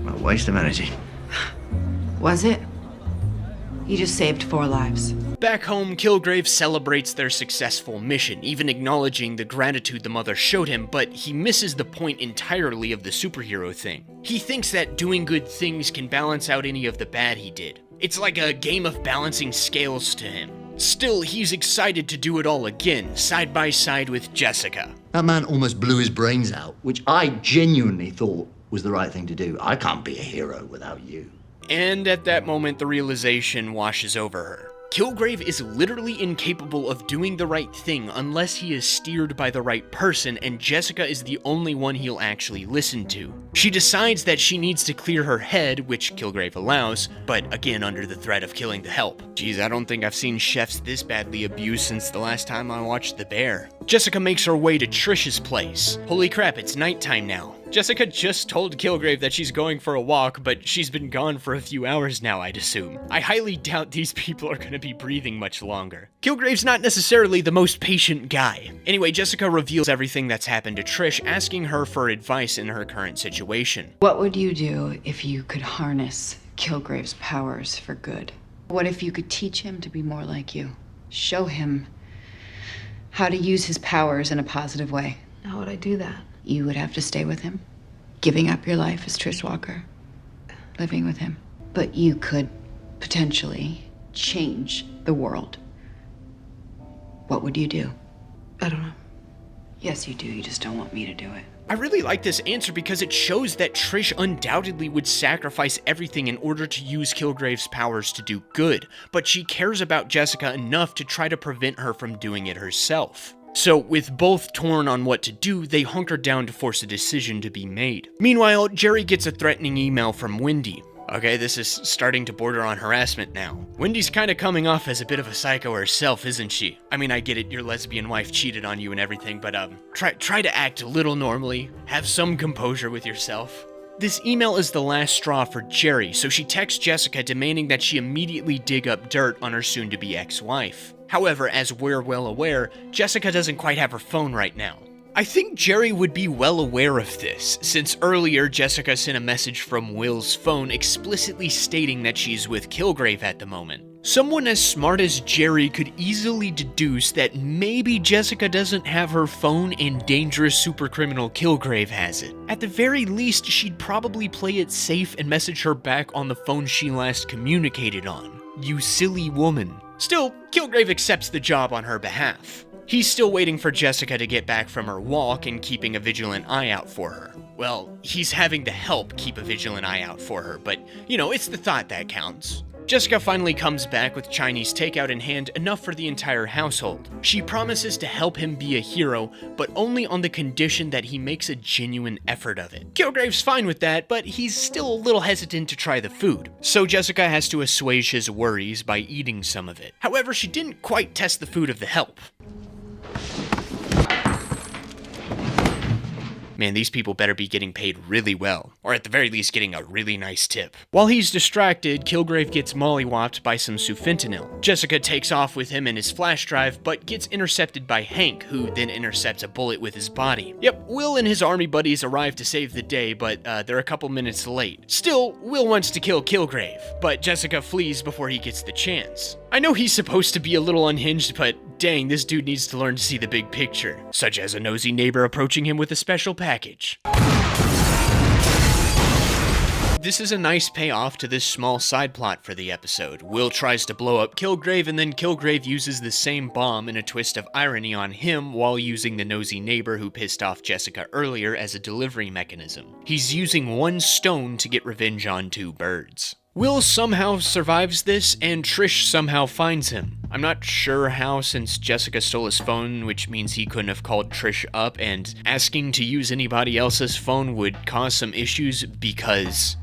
A waste of energy. Was it? You just saved 4 lives. Back home, Kilgrave celebrates their successful mission, even acknowledging the gratitude the mother showed him, but he misses the point entirely of the superhero thing. He thinks that doing good things can balance out any of the bad he did. It's like a game of balancing scales to him. Still, he's excited to do it all again, side by side with Jessica. That man almost blew his brains out, which I genuinely thought was the right thing to do. I can't be a hero without you. And at that moment, the realization washes over her. Kilgrave is literally incapable of doing the right thing unless he is steered by the right person, and Jessica is the only one he'll actually listen to. She decides that she needs to clear her head, which Kilgrave allows, but again under the threat of killing the help. Geez, I don't think I've seen chefs this badly abused since the last time I watched The Bear. Jessica makes her way to Trish's place. Holy crap, it's nighttime now. Jessica just told Kilgrave that she's going for a walk, but she's been gone for a few hours now, I'd assume. I highly doubt these people are gonna be breathing much longer. Kilgrave's not necessarily the most patient guy. Anyway, Jessica reveals everything that's happened to Trish, asking her for advice in her current situation. What would you do if you could harness Kilgrave's powers for good? What if you could teach him to be more like you? Show him how to use his powers in a positive way. How would I do that? You would have to stay with him, giving up your life as Trish Walker, living with him. But you could potentially change the world. What would you do? I don't know. Yes, you do. You just don't want me to do it. I really like this answer because it shows that Trish undoubtedly would sacrifice everything in order to use Kilgrave's powers to do good, but she cares about Jessica enough to try to prevent her from doing it herself. So, with both torn on what to do, they hunker down to force a decision to be made. Meanwhile, Jerry gets a threatening email from Wendy. Okay, this is starting to border on harassment now. Wendy's kinda coming off as a bit of a psycho herself, isn't she? I mean, I get it, your lesbian wife cheated on you and everything, but try to act a little normally. Have some composure with yourself. This email is the last straw for Jerry, so she texts Jessica demanding that she immediately dig up dirt on her soon-to-be ex-wife. However, as we're well aware, Jessica doesn't quite have her phone right now. I think Jerry would be well aware of this, since earlier Jessica sent a message from Will's phone explicitly stating that she's with Kilgrave at the moment. Someone as smart as Jerry could easily deduce that maybe Jessica doesn't have her phone and dangerous supercriminal Kilgrave has it. At the very least, she'd probably play it safe and message her back on the phone she last communicated on. You silly woman. Still, Kilgrave accepts the job on her behalf. He's still waiting for Jessica to get back from her walk and keeping a vigilant eye out for her. Well, he's having to help keep a vigilant eye out for her, but, you know, it's the thought that counts. Jessica finally comes back with Chinese takeout in hand, enough for the entire household. She promises to help him be a hero, but only on the condition that he makes a genuine effort of it. Kilgrave's fine with that, but he's still a little hesitant to try the food. So Jessica has to assuage his worries by eating some of it. However, she didn't quite test the food of the help. Man, these people better be getting paid really well, or at the very least getting a really nice tip. While he's distracted, Kilgrave gets mollywopped by some sufentanil. Jessica takes off with him in his flash drive, but gets intercepted by Hank, who then intercepts a bullet with his body. Yep, Will and his army buddies arrive to save the day, but they're a couple minutes late. Still, Will wants to kill Kilgrave, but Jessica flees before he gets the chance. I know he's supposed to be a little unhinged, but dang, this dude needs to learn to see the big picture, such as a nosy neighbor approaching him with a special package. This is a nice payoff to this small side plot for the episode. Will tries to blow up Kilgrave, and then Kilgrave uses the same bomb in a twist of irony on him while using the nosy neighbor who pissed off Jessica earlier as a delivery mechanism. He's using one stone to get revenge on two birds. Will somehow survives this, and Trish somehow finds him. I'm not sure how, since Jessica stole his phone, which means he couldn't have called Trish up, and asking to use anybody else's phone would cause some issues because...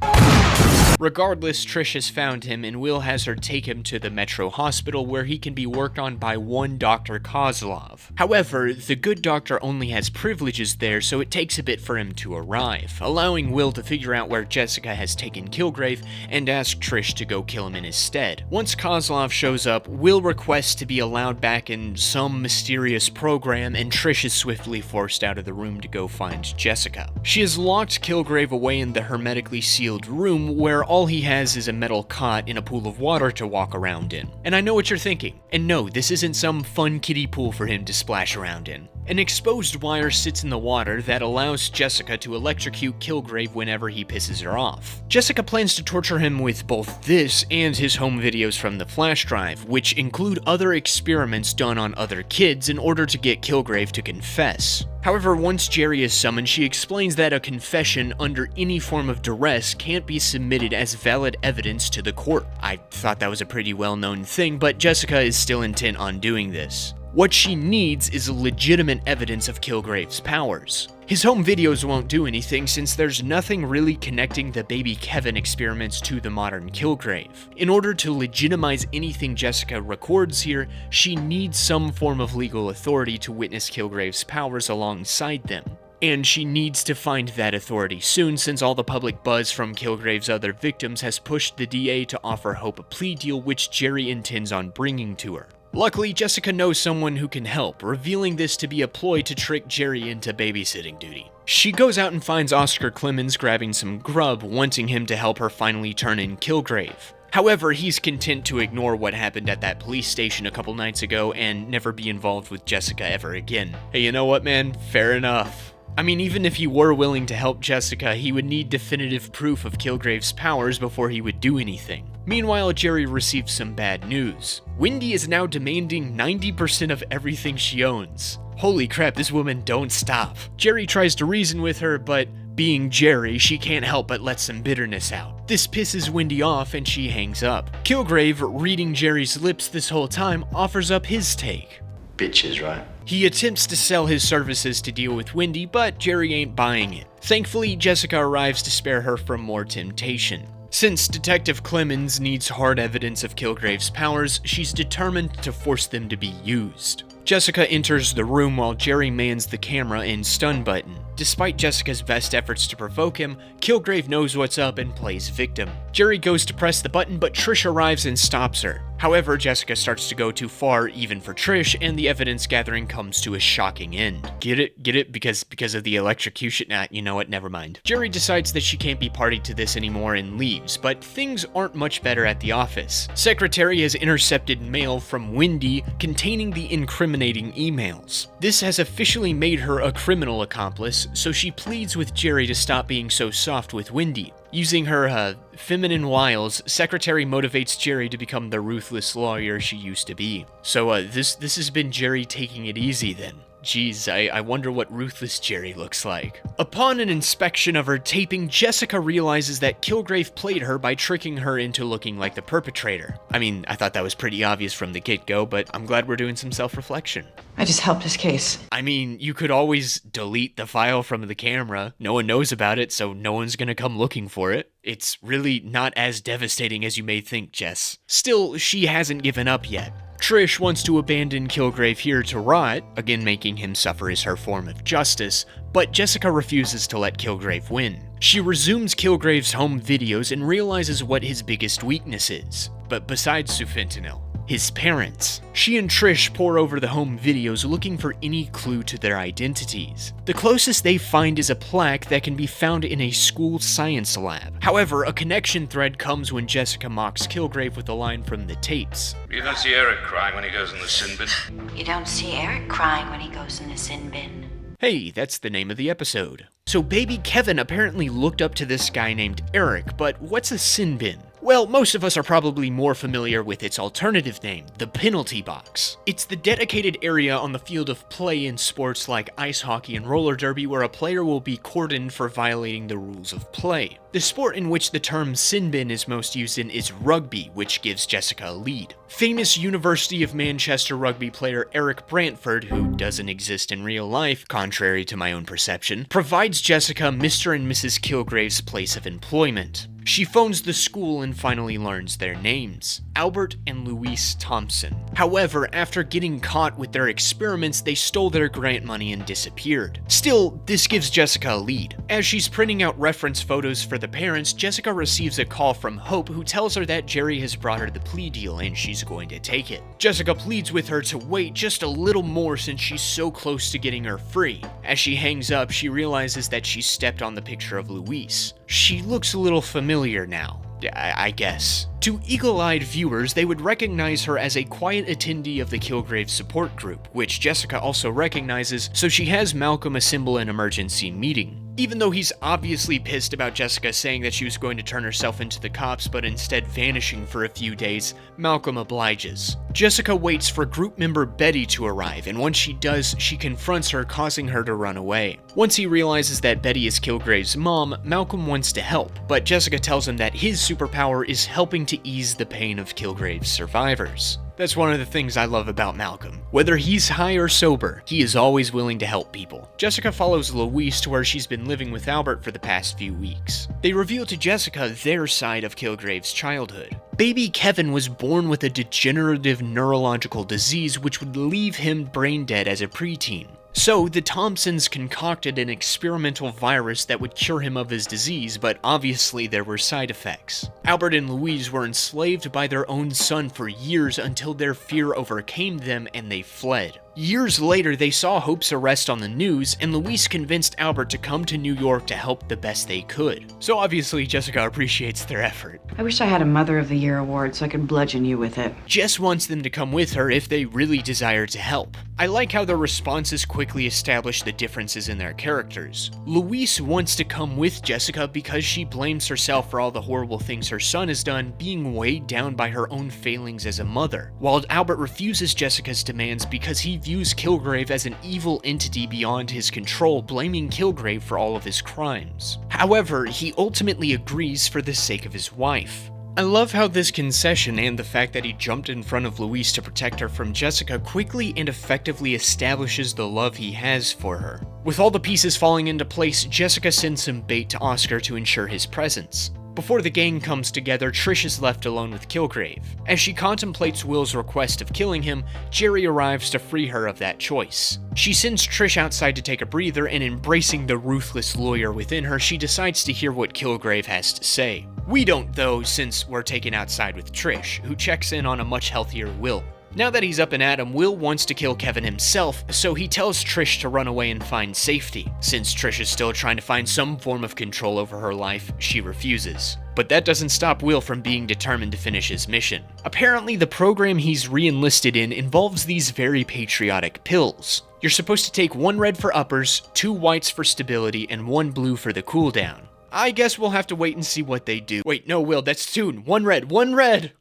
Regardless, Trish has found him, and Will has her take him to the Metro Hospital where he can be worked on by one Dr. Kozlov. However, the good doctor only has privileges there, so it takes a bit for him to arrive, allowing Will to figure out where Jessica has taken Kilgrave and ask Trish to go kill him in his stead. Once Kozlov shows up, Will requests to be allowed back in some mysterious program, and Trish is swiftly forced out of the room to go find Jessica. She has locked Kilgrave away in the hermetically sealed room where all he has is a metal cot in a pool of water to walk around in. And I know what you're thinking. And no, this isn't some fun kiddie pool for him to splash around in. An exposed wire sits in the water that allows Jessica to electrocute Kilgrave whenever he pisses her off. Jessica plans to torture him with both this and his home videos from the flash drive, which include other experiments done on other kids in order to get Kilgrave to confess. However, once Jerry is summoned, she explains that a confession under any form of duress can't be submitted as valid evidence to the court. I thought that was a pretty well-known thing, but Jessica is still intent on doing this. What she needs is legitimate evidence of Kilgrave's powers. His home videos won't do anything since there's nothing really connecting the baby Kevin experiments to the modern Kilgrave. In order to legitimize anything Jessica records here, she needs some form of legal authority to witness Kilgrave's powers alongside them. And she needs to find that authority soon since all the public buzz from Kilgrave's other victims has pushed the DA to offer Hope a plea deal which Jerry intends on bringing to her. Luckily, Jessica knows someone who can help, revealing this to be a ploy to trick Jerry into babysitting duty. She goes out and finds Oscar Clemens grabbing some grub, wanting him to help her finally turn in Kilgrave. However, he's content to ignore what happened at that police station a couple nights ago and never be involved with Jessica ever again. Hey, you know what, man? Fair enough. I mean, even if he were willing to help Jessica, he would need definitive proof of Kilgrave's powers before he would do anything. Meanwhile, Jerry receives some bad news. Wendy is now demanding 90% of everything she owns. Holy crap, this woman don't stop. Jerry tries to reason with her, but being Jerry, she can't help but let some bitterness out. This pisses Wendy off and she hangs up. Kilgrave, reading Jerry's lips this whole time, offers up his take. Bitches, right? He attempts to sell his services to deal with Wendy, but Jerry ain't buying it. Thankfully, Jessica arrives to spare her from more temptation. Since Detective Clemens needs hard evidence of Kilgrave's powers, she's determined to force them to be used. Jessica enters the room while Jerry mans the camera and stun button. Despite Jessica's best efforts to provoke him, Kilgrave knows what's up and plays victim. Jerry goes to press the button, but Trish arrives and stops her. However, Jessica starts to go too far even for Trish, and the evidence gathering comes to a shocking end. Get it? Get it? Because of the electrocution? Nah, you know what? Never mind. Jerry decides that she can't be party to this anymore and leaves, but things aren't much better at the office. Secretary has intercepted mail from Wendy containing the incriminating emails. This has officially made her a criminal accomplice, so she pleads with Jerry to stop being so soft with Wendy. Using her feminine wiles, Secretary motivates Jerry to become the ruthless lawyer she used to be. So this has been Jerry taking it easy then. Geez, I wonder what ruthless Jerry looks like. Upon an inspection of her taping, Jessica realizes that Kilgrave played her by tricking her into looking like the perpetrator. I mean, I thought that was pretty obvious from the get-go, but I'm glad we're doing some self-reflection. I just helped his case. I mean, you could always delete the file from the camera. No one knows about it, so no one's gonna come looking for it. It's really not as devastating as you may think, Jess. Still, she hasn't given up yet. Trish wants to abandon Kilgrave here to rot, again making him suffer as her form of justice, but Jessica refuses to let Kilgrave win. She resumes Kilgrave's home videos and realizes what his biggest weakness is, but besides sufentanil, his parents. She and Trish pore over the home videos looking for any clue to their identities. The closest they find is a plaque that can be found in a school science lab. However, a connection thread comes when Jessica mocks Kilgrave with a line from the tapes. You don't see Eric crying when he goes in the sin bin. You don't see Eric crying when he goes in the sin bin. Hey, that's the name of the episode. So baby Kevin apparently looked up to this guy named Eric, but what's a sin bin? Well, most of us are probably more familiar with its alternative name, the penalty box. It's the dedicated area on the field of play in sports like ice hockey and roller derby where a player will be cordoned for violating the rules of play. The sport in which the term sin bin is most used in is rugby, which gives Jessica a lead. Famous University of Manchester rugby player Eric Brantford, who doesn't exist in real life, contrary to my own perception, provides Jessica Mr. and Mrs. Kilgrave's place of employment. She phones the school and finally learns their names, Albert and Louise Thompson. However, after getting caught with their experiments, they stole their grant money and disappeared. Still, this gives Jessica a lead. As she's printing out reference photos for the parents, Jessica receives a call from Hope who tells her that Jerry has brought her the plea deal and she's going to take it. Jessica pleads with her to wait just a little more since she's so close to getting her free. As she hangs up, she realizes that she stepped on the picture of Louise. She looks a little familiar now, I guess. To eagle-eyed viewers, they would recognize her as a quiet attendee of the Kilgrave support group, which Jessica also recognizes, so she has Malcolm assemble an emergency meeting. Even though he's obviously pissed about Jessica saying that she was going to turn herself into the cops but instead vanishing for a few days, Malcolm obliges. Jessica waits for group member Betty to arrive, and once she does, she confronts her, causing her to run away. Once he realizes that Betty is Kilgrave's mom, Malcolm wants to help, but Jessica tells him that his superpower is helping to ease the pain of Kilgrave's survivors. That's one of the things I love about Malcolm. Whether he's high or sober, he is always willing to help people. Jessica follows Louise to where she's been living with Albert for the past few weeks. They reveal to Jessica their side of Kilgrave's childhood. Baby Kevin was born with a degenerative neurological disease which would leave him brain dead as a preteen. So, the Thompsons concocted an experimental virus that would cure him of his disease, but obviously there were side effects. Albert and Louise were enslaved by their own son for years until their fear overcame them and they fled. Years later, they saw Hope's arrest on the news, and Louise convinced Albert to come to New York to help the best they could. So obviously, Jessica appreciates their effort. I wish I had a Mother of the Year award so I could bludgeon you with it. Jess wants them to come with her if they really desire to help. I like how their responses quickly establish the differences in their characters. Louise wants to come with Jessica because she blames herself for all the horrible things her son has done, being weighed down by her own failings as a mother, while Albert refuses Jessica's demands because he views Kilgrave as an evil entity beyond his control, blaming Kilgrave for all of his crimes. However, he ultimately agrees for the sake of his wife. I love how this concession and the fact that he jumped in front of Louise to protect her from Jessica quickly and effectively establishes the love he has for her. With all the pieces falling into place, Jessica sends some bait to Oscar to ensure his presence. Before the gang comes together, Trish is left alone with Kilgrave. As she contemplates Will's request of killing him, Jerry arrives to free her of that choice. She sends Trish outside to take a breather, and embracing the ruthless lawyer within her, she decides to hear what Kilgrave has to say. We don't though, since we're taken outside with Trish, who checks in on a much healthier Will. Now that he's up and at him, Will wants to kill Kevin himself, so he tells Trish to run away and find safety. Since Trish is still trying to find some form of control over her life, she refuses. But that doesn't stop Will from being determined to finish his mission. Apparently, the program he's re-enlisted in involves these very patriotic pills. You're supposed to take 1 red for uppers, 2 whites for stability, and 1 blue for the cooldown. I guess we'll have to wait and see what they do. Wait, no, Will, that's soon. 1 red, 1 red!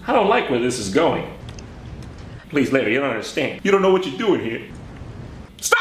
I don't like where this is going. Please, lady, you don't understand. You don't know what you're doing here. Stop!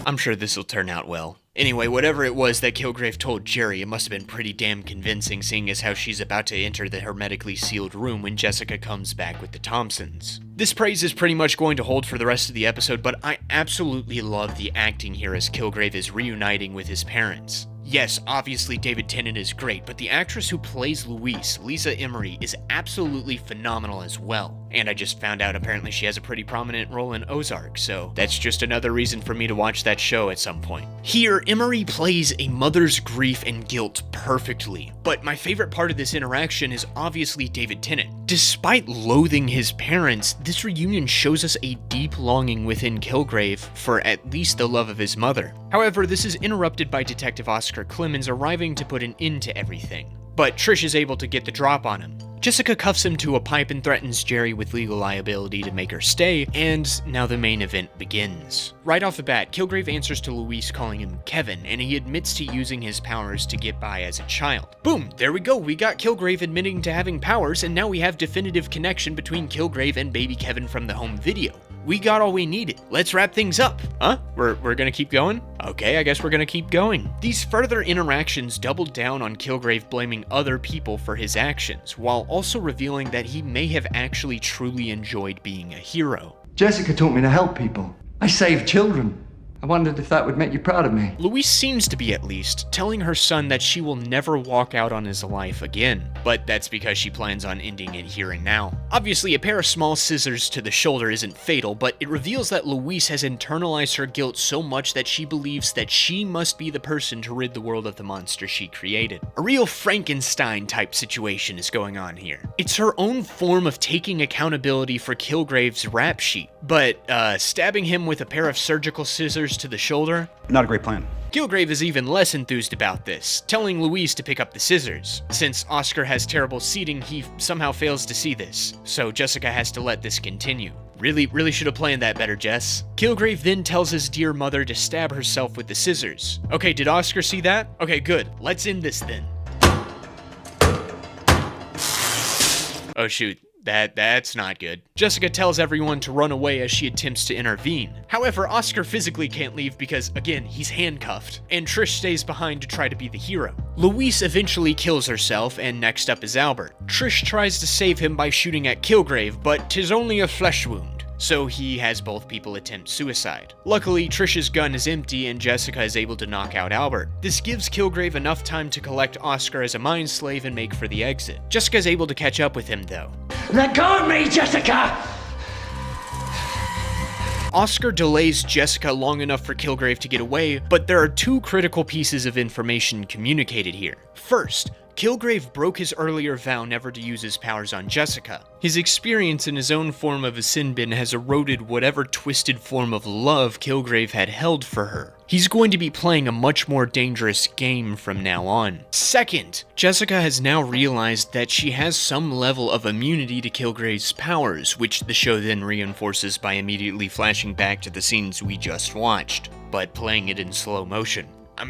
I'm sure this'll turn out well. Anyway, whatever it was that Kilgrave told Jerry, it must have been pretty damn convincing, seeing as how she's about to enter the hermetically sealed room when Jessica comes back with the Thompsons. This praise is pretty much going to hold for the rest of the episode, but I absolutely love the acting here as Kilgrave is reuniting with his parents. Yes, obviously David Tennant is great, but the actress who plays Louise, Lisa Emery, is absolutely phenomenal as well. And I just found out apparently she has a pretty prominent role in Ozark, so that's just another reason for me to watch that show at some point. Here, Emery plays a mother's grief and guilt perfectly, but my favorite part of this interaction is obviously David Tennant. Despite loathing his parents, this reunion shows us a deep longing within Kilgrave for at least the love of his mother. However, this is interrupted by Detective Oscar Clemens arriving to put an end to everything. But Trish is able to get the drop on him. Jessica cuffs him to a pipe and threatens Jerry with legal liability to make her stay, and now the main event begins. Right off the bat, Kilgrave answers to Louise calling him Kevin, and he admits to using his powers to get by as a child. Boom, there we go, we got Kilgrave admitting to having powers, and now we have definitive connection between Kilgrave and baby Kevin from the home video. We got all we needed. Let's wrap things up. Huh? We're gonna keep going? Okay, I guess we're gonna keep going. These further interactions doubled down on Kilgrave blaming other people for his actions, while also revealing that he may have actually truly enjoyed being a hero. Jessica taught me to help people. I saved children. I wondered if that would make you proud of me. Louise seems to be, at least, telling her son that she will never walk out on his life again, but that's because she plans on ending it here and now. Obviously, a pair of small scissors to the shoulder isn't fatal, but it reveals that Louise has internalized her guilt so much that she believes that she must be the person to rid the world of the monster she created. A real Frankenstein-type situation is going on here. It's her own form of taking accountability for Kilgrave's rap sheet, but stabbing him with a pair of surgical scissors to the shoulder? Not a great plan. Kilgrave is even less enthused about this, telling Louise to pick up the scissors. Since Oscar has terrible seeing, he somehow fails to see this, so Jessica has to let this continue. Really should have planned that better, Jess. Kilgrave then tells his dear mother to stab herself with the scissors. Okay, did Oscar see that? Okay, good. Let's end this then. Oh shoot, that's not good. Jessica tells everyone to run away as she attempts to intervene. However, Oscar physically can't leave because, again, he's handcuffed, and Trish stays behind to try to be the hero. Louise eventually kills herself, and next up is Albert. Trish tries to save him by shooting at Kilgrave, but 'tis only a flesh wound, so he has both people attempt suicide. Luckily, Trish's gun is empty and Jessica is able to knock out Albert. This gives Kilgrave enough time to collect Oscar as a mind slave and make for the exit. Jessica is able to catch up with him though. Let go of me, Jessica! Oscar delays Jessica long enough for Kilgrave to get away, but there are two critical pieces of information communicated here. First, Kilgrave broke his earlier vow never to use his powers on Jessica. His experience in his own form of a sin bin has eroded whatever twisted form of love Kilgrave had held for her. He's going to be playing a much more dangerous game from now on. Second, Jessica has now realized that she has some level of immunity to Kilgrave's powers, which the show then reinforces by immediately flashing back to the scenes we just watched, but playing it in slow motion.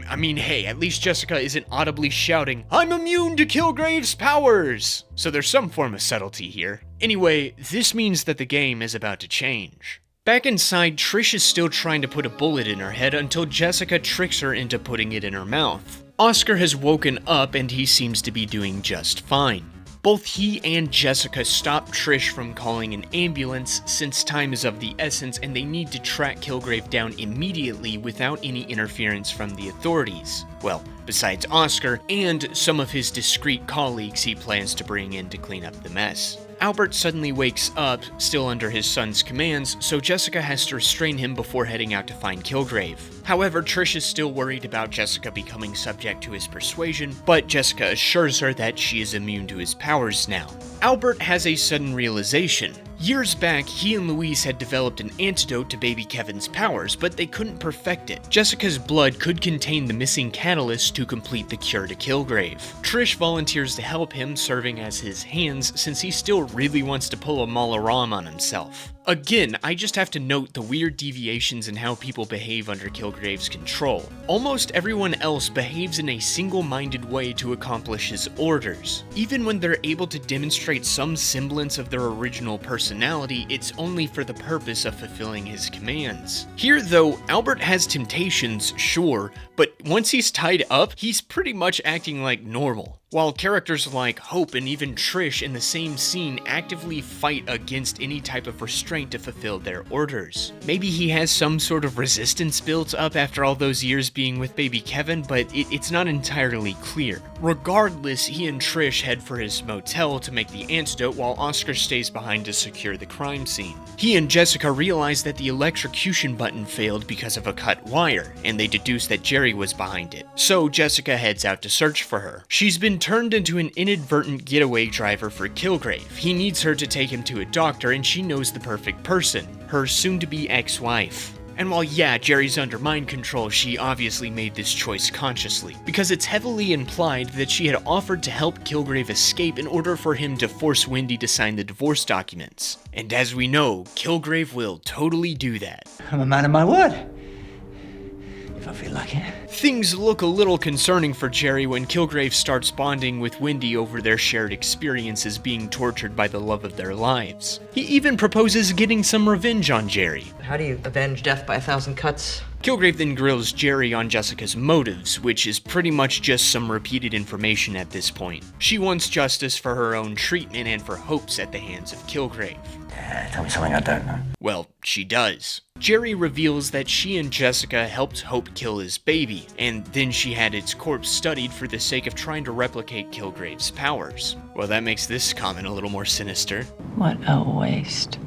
I mean, hey, at least Jessica isn't audibly shouting, "I'm immune to Kilgrave's powers!" So there's some form of subtlety here. Anyway, this means that the game is about to change. Back inside, Trish is still trying to put a bullet in her head until Jessica tricks her into putting it in her mouth. Oscar has woken up and he seems to be doing just fine. Both he and Jessica stop Trish from calling an ambulance since time is of the essence and they need to track Kilgrave down immediately without any interference from the authorities. Well, besides Oscar and some of his discreet colleagues he plans to bring in to clean up the mess. Albert suddenly wakes up, still under his son's commands, so Jessica has to restrain him before heading out to find Kilgrave. However, Trish is still worried about Jessica becoming subject to his persuasion, but Jessica assures her that she is immune to his powers now. Albert has a sudden realization. Years back, he and Louise had developed an antidote to baby Kevin's powers, but they couldn't perfect it. Jessica's blood could contain the missing catalyst to complete the cure to Kilgrave. Trish volunteers to help him, serving as his hands, since he still really wants to pull a Malaram on himself. Again, I just have to note the weird deviations in how people behave under Kilgrave's control. Almost everyone else behaves in a single-minded way to accomplish his orders. Even when they're able to demonstrate some semblance of their original personality, it's only for the purpose of fulfilling his commands. Here, though, Albert has temptations, sure, but once he's tied up, he's pretty much acting like normal. While characters like Hope and even Trish in the same scene actively fight against any type of restraint to fulfill their orders. Maybe he has some sort of resistance built up after all those years being with baby Kevin, but it's not entirely clear. Regardless, he and Trish head for his motel to make the antidote while Oscar stays behind to secure the crime scene. He and Jessica realize that the electrocution button failed because of a cut wire, and they deduce that Jerry was behind it. So Jessica heads out to search for her. She's been turned into an inadvertent getaway driver for Kilgrave. He needs her to take him to a doctor and she knows the perfect person, her soon-to-be ex-wife. And while yeah, Jerry's under mind control, she obviously made this choice consciously, because it's heavily implied that she had offered to help Kilgrave escape in order for him to force Wendy to sign the divorce documents. And as we know, Kilgrave will totally do that. I'm a man of my word. If I feel like it. Things look a little concerning for Jerry when Kilgrave starts bonding with Wendy over their shared experiences being tortured by the love of their lives. He even proposes getting some revenge on Jerry. How do you avenge death by 1,000 cuts? Kilgrave then grills Jerry on Jessica's motives, which is pretty much just some repeated information at this point. She wants justice for her own treatment and for Hope's at the hands of Kilgrave. Tell me something I don't know. Well, she does. Jerry reveals that she and Jessica helped Hope kill his baby, and then she had its corpse studied for the sake of trying to replicate Kilgrave's powers. Well, that makes this comment a little more sinister. What a waste.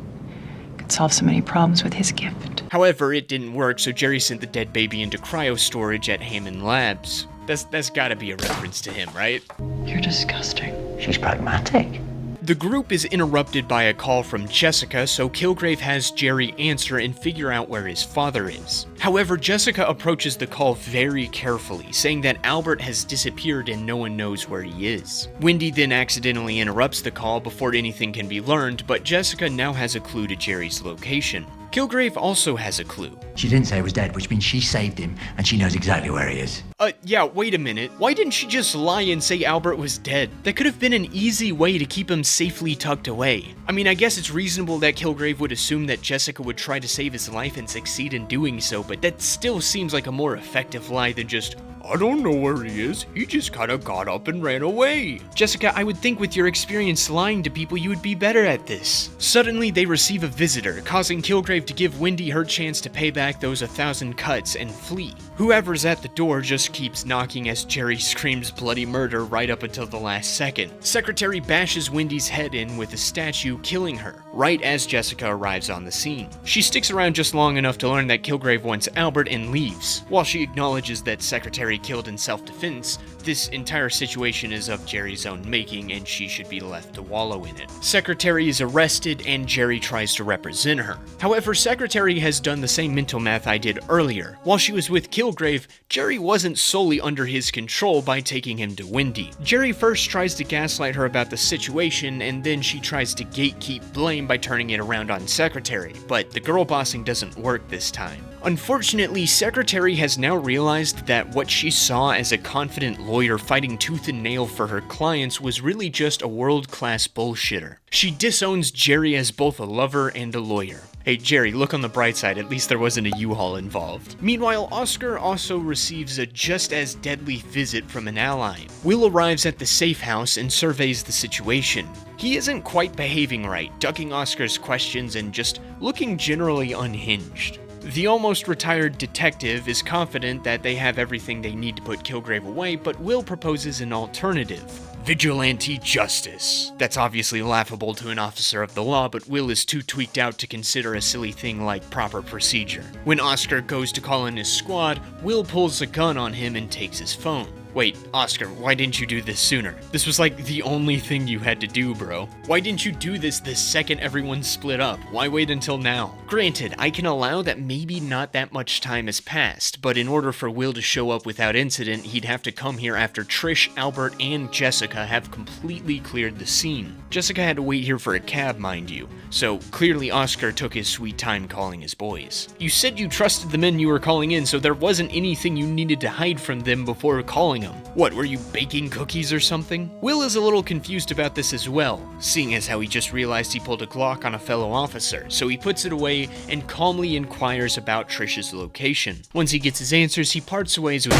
Could solve so many problems with his gift. However, it didn't work, so Jerry sent the dead baby into cryo storage at Hammond Labs. That's gotta be a reference to him, right? You're disgusting. She's pragmatic. The group is interrupted by a call from Jessica, so Kilgrave has Jerry answer and figure out where his father is. However, Jessica approaches the call very carefully, saying that Albert has disappeared and no one knows where he is. Wendy then accidentally interrupts the call before anything can be learned, but Jessica now has a clue to Jerry's location. Kilgrave also has a clue. She didn't say he was dead, which means she saved him, and she knows exactly where he is. Yeah, wait a minute. Why didn't she just lie and say Albert was dead? That could have been an easy way to keep him safely tucked away. I mean, I guess it's reasonable that Kilgrave would assume that Jessica would try to save his life and succeed in doing so, but that still seems like a more effective lie than just, I don't know where he is. He just kinda got up and ran away. Jessica, I would think with your experience lying to people, you would be better at this. Suddenly, they receive a visitor, causing Kilgrave to give Wendy her chance to pay back those 1,000 cuts and flee. Whoever's at the door just keeps knocking as Jerry screams bloody murder right up until the last second. Secretary bashes Wendy's head in with a statue, killing her, right as Jessica arrives on the scene. She sticks around just long enough to learn that Kilgrave wants Albert and leaves. While she acknowledges that Secretary killed in self-defense, this entire situation is of Jerry's own making and she should be left to wallow in it. Secretary is arrested and Jerry tries to represent her. However, Secretary has done the same mental math I did earlier. While she was with Kilgrave, Jerry wasn't solely under his control by taking him to Wendy. Jerry first tries to gaslight her about the situation and then she tries to gatekeep blame by turning it around on Secretary, but the girl bossing doesn't work this time. Unfortunately, Secretary has now realized that what she saw as a confident lawyer fighting tooth and nail for her clients was really just a world-class bullshitter. She disowns Jerry as both a lover and a lawyer. Hey Jerry, look on the bright side, at least there wasn't a U-Haul involved. Meanwhile, Oscar also receives a just as deadly visit from an ally. Will arrives at the safe house and surveys the situation. He isn't quite behaving right, ducking Oscar's questions and just looking generally unhinged. The almost retired detective is confident that they have everything they need to put Kilgrave away, but Will proposes an alternative. Vigilante justice. That's obviously laughable to an officer of the law, but Will is too tweaked out to consider a silly thing like proper procedure. When Oscar goes to call in his squad, Will pulls a gun on him and takes his phone. Wait, Oscar, why didn't you do this sooner? This was like the only thing you had to do, bro. Why didn't you do this the second everyone split up? Why wait until now? Granted, I can allow that maybe not that much time has passed, but in order for Will to show up without incident, he'd have to come here after Trish, Albert, and Jessica have completely cleared the scene. Jessica had to wait here for a cab, mind you, so clearly Oscar took his sweet time calling his boys. You said you trusted the men you were calling in, so there wasn't anything you needed to hide from them before calling them. What, were you baking cookies or something? Will is a little confused about this as well, seeing as how he just realized he pulled a Glock on a fellow officer, so he puts it away and calmly inquires about Trish's location. Once he gets his answers, he parts ways with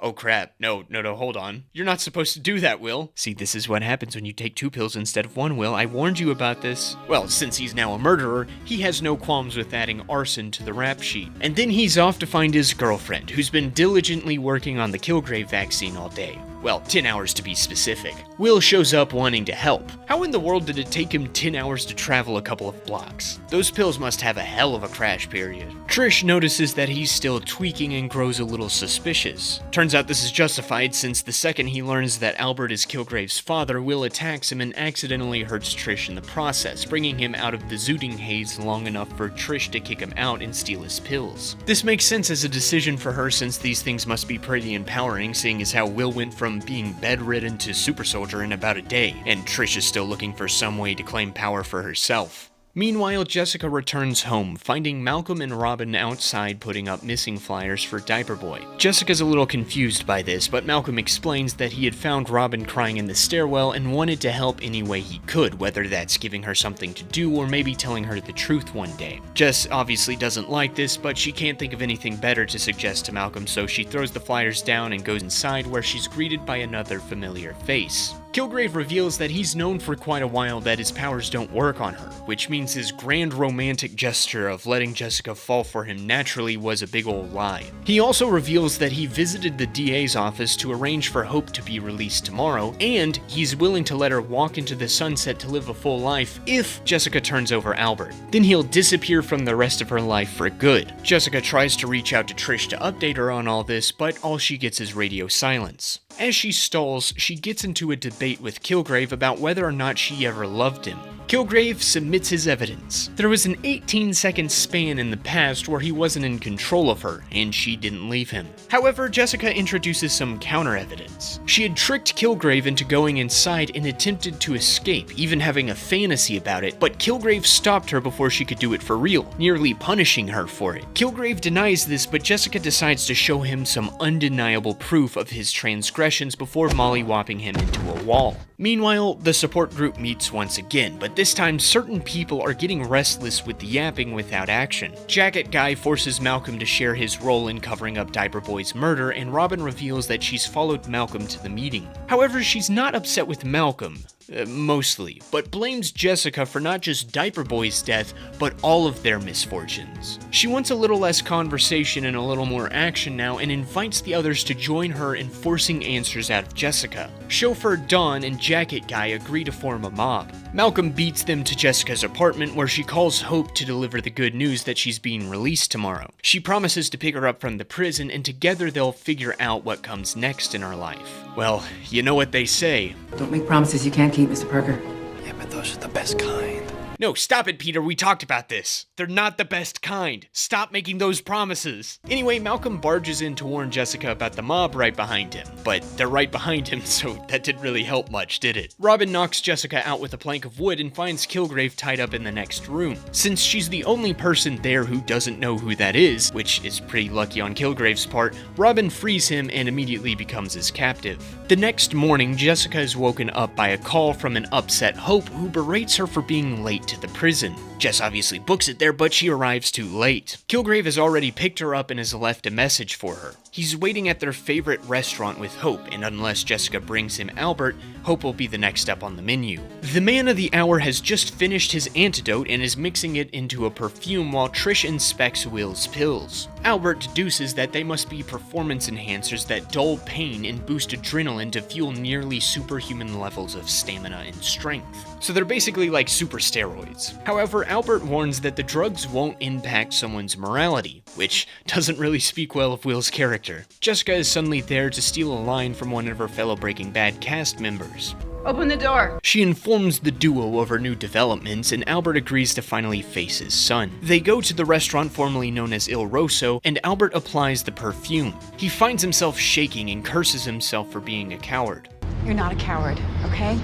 Oh crap, no, hold on. You're not supposed to do that, Will. See, this is what happens when you take 2 pills instead of 1, Will. I warned you about this. Well, since he's now a murderer, he has no qualms with adding arson to the rap sheet. And then he's off to find his girlfriend, who's been diligently working on the Kilgrave vaccine all day. Well, 10 hours to be specific. Will shows up wanting to help. How in the world did it take him 10 hours to travel a couple of blocks? Those pills must have a hell of a crash period. Trish notices that he's still tweaking and grows a little suspicious. Turns out this is justified since the second he learns that Albert is Kilgrave's father, Will attacks him and accidentally hurts Trish in the process, bringing him out of the zooting haze long enough for Trish to kick him out and steal his pills. This makes sense as a decision for her since these things must be pretty empowering, seeing as how Will went from being bedridden to super soldier in about a day, and Trish is still looking for some way to claim power for herself. Meanwhile, Jessica returns home, finding Malcolm and Robin outside putting up missing flyers for Diaper Boy. Jessica's a little confused by this, but Malcolm explains that he had found Robin crying in the stairwell and wanted to help any way he could, whether that's giving her something to do or maybe telling her the truth one day. Jess obviously doesn't like this, but she can't think of anything better to suggest to Malcolm, so she throws the flyers down and goes inside where she's greeted by another familiar face. Kilgrave reveals that he's known for quite a while that his powers don't work on her, which means his grand romantic gesture of letting Jessica fall for him naturally was a big old lie. He also reveals that he visited the DA's office to arrange for Hope to be released tomorrow, and he's willing to let her walk into the sunset to live a full life if Jessica turns over Albert. Then he'll disappear from the rest of her life for good. Jessica tries to reach out to Trish to update her on all this, but all she gets is radio silence. As she stalls, she gets into a debate with Kilgrave about whether or not she ever loved him. Kilgrave submits his evidence. There was an 18-second span in the past where he wasn't in control of her, and she didn't leave him. However, Jessica introduces some counter-evidence. She had tricked Kilgrave into going inside and attempted to escape, even having a fantasy about it, but Kilgrave stopped her before she could do it for real, nearly punishing her for it. Kilgrave denies this, but Jessica decides to show him some undeniable proof of his transgressions before mollywopping him into a wall. Meanwhile, the support group meets once again, but this time certain people are getting restless with the yapping without action. Jacket Guy forces Malcolm to share his role in covering up Diaper Boy's murder, and Robin reveals that she's followed Malcolm to the meeting. However, she's not upset with Malcolm. Mostly, but blames Jessica for not just Diaper Boy's death, but all of their misfortunes. She wants a little less conversation and a little more action now, and invites the others to join her in forcing answers out of Jessica. Chauffeur Dawn and Jacket Guy agree to form a mob. Malcolm beats them to Jessica's apartment, where she calls Hope to deliver the good news that she's being released tomorrow. She promises to pick her up from the prison, and together they'll figure out what comes next in her life. Well, you know what they say. Don't make promises you can't keep, Mr. Parker. Yeah, but those are the best kind. No, stop it, Peter. We talked about this. They're not the best kind. Stop making those promises. Anyway, Malcolm barges in to warn Jessica about the mob right behind him. But they're right behind him, so that didn't really help much, did it? Robin knocks Jessica out with a plank of wood and finds Kilgrave tied up in the next room. Since she's the only person there who doesn't know who that is, which is pretty lucky on Kilgrave's part, Robin frees him and immediately becomes his captive. The next morning, Jessica is woken up by a call from an upset Hope, who berates her for being late to the prison. Jess obviously books it there, but she arrives too late. Kilgrave has already picked her up and has left a message for her. He's waiting at their favorite restaurant with Hope, and unless Jessica brings him Albert, Hope will be the next step on the menu. The man of the hour has just finished his antidote and is mixing it into a perfume while Trish inspects Will's pills. Albert deduces that they must be performance enhancers that dull pain and boost adrenaline to fuel nearly superhuman levels of stamina and strength. So they're basically like super steroids. However, Albert warns that the drugs won't impact someone's morality, which doesn't really speak well of Will's character. Jessica is suddenly there to steal a line from one of her fellow Breaking Bad cast members. Open the door. She informs the duo of her new developments, and Albert agrees to finally face his son. They go to the restaurant formerly known as Il Rosso, and Albert applies the perfume. He finds himself shaking and curses himself for being a coward. You're not a coward, okay?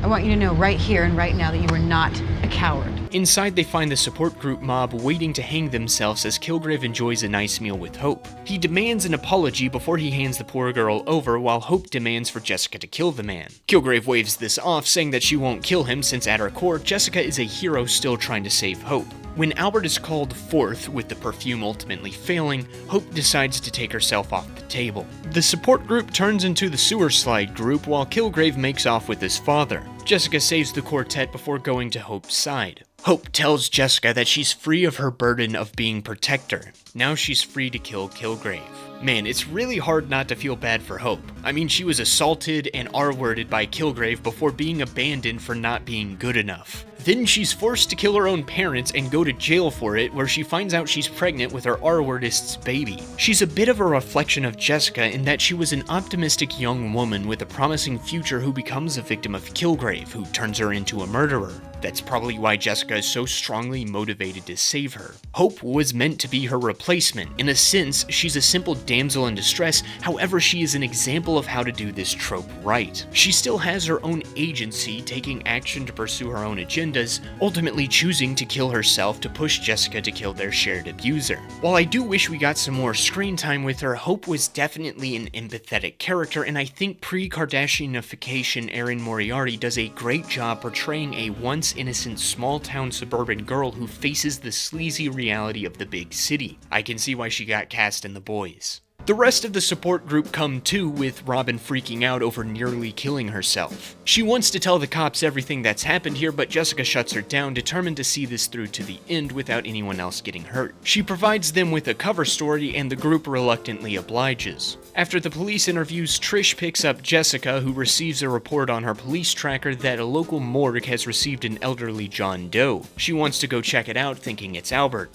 I want you to know right here and right now that you are not a coward. Inside, they find the support group mob waiting to hang themselves as Kilgrave enjoys a nice meal with Hope. He demands an apology before he hands the poor girl over, while Hope demands for Jessica to kill the man. Kilgrave waves this off, saying that she won't kill him since at her core, Jessica is a hero still trying to save Hope. When Albert is called forth, with the perfume ultimately failing, Hope decides to take herself off the table. The support group turns into the sewer slide group, while Kilgrave makes off with his father. Jessica saves the quartet before going to Hope's side. Hope tells Jessica that she's free of her burden of being protector. Now she's free to kill Kilgrave. Man, it's really hard not to feel bad for Hope. I mean, she was assaulted and R-worded by Kilgrave before being abandoned for not being good enough. Then she's forced to kill her own parents and go to jail for it, where she finds out she's pregnant with her R-wordist's baby. She's a bit of a reflection of Jessica in that she was an optimistic young woman with a promising future who becomes a victim of Kilgrave, who turns her into a murderer. That's probably why Jessica is so strongly motivated to save her. Hope was meant to be her replacement. In a sense, she's a simple damsel in distress, however she is an example of how to do this trope right. She still has her own agency, taking action to pursue her own agendas, ultimately choosing to kill herself to push Jessica to kill their shared abuser. While I do wish we got some more screen time with her, Hope was definitely an empathetic character, and I think pre-Kardashianification Erin Moriarty does a great job portraying a once innocent small-town suburban girl who faces the sleazy reality of the big city. I can see why she got cast in The Boys. The rest of the support group come too, with Robin freaking out over nearly killing herself. She wants to tell the cops everything that's happened here, but Jessica shuts her down, determined to see this through to the end without anyone else getting hurt. She provides them with a cover story, and the group reluctantly obliges. After the police interviews, Trish picks up Jessica, who receives a report on her police tracker that a local morgue has received an elderly John Doe. She wants to go check it out, thinking it's Albert.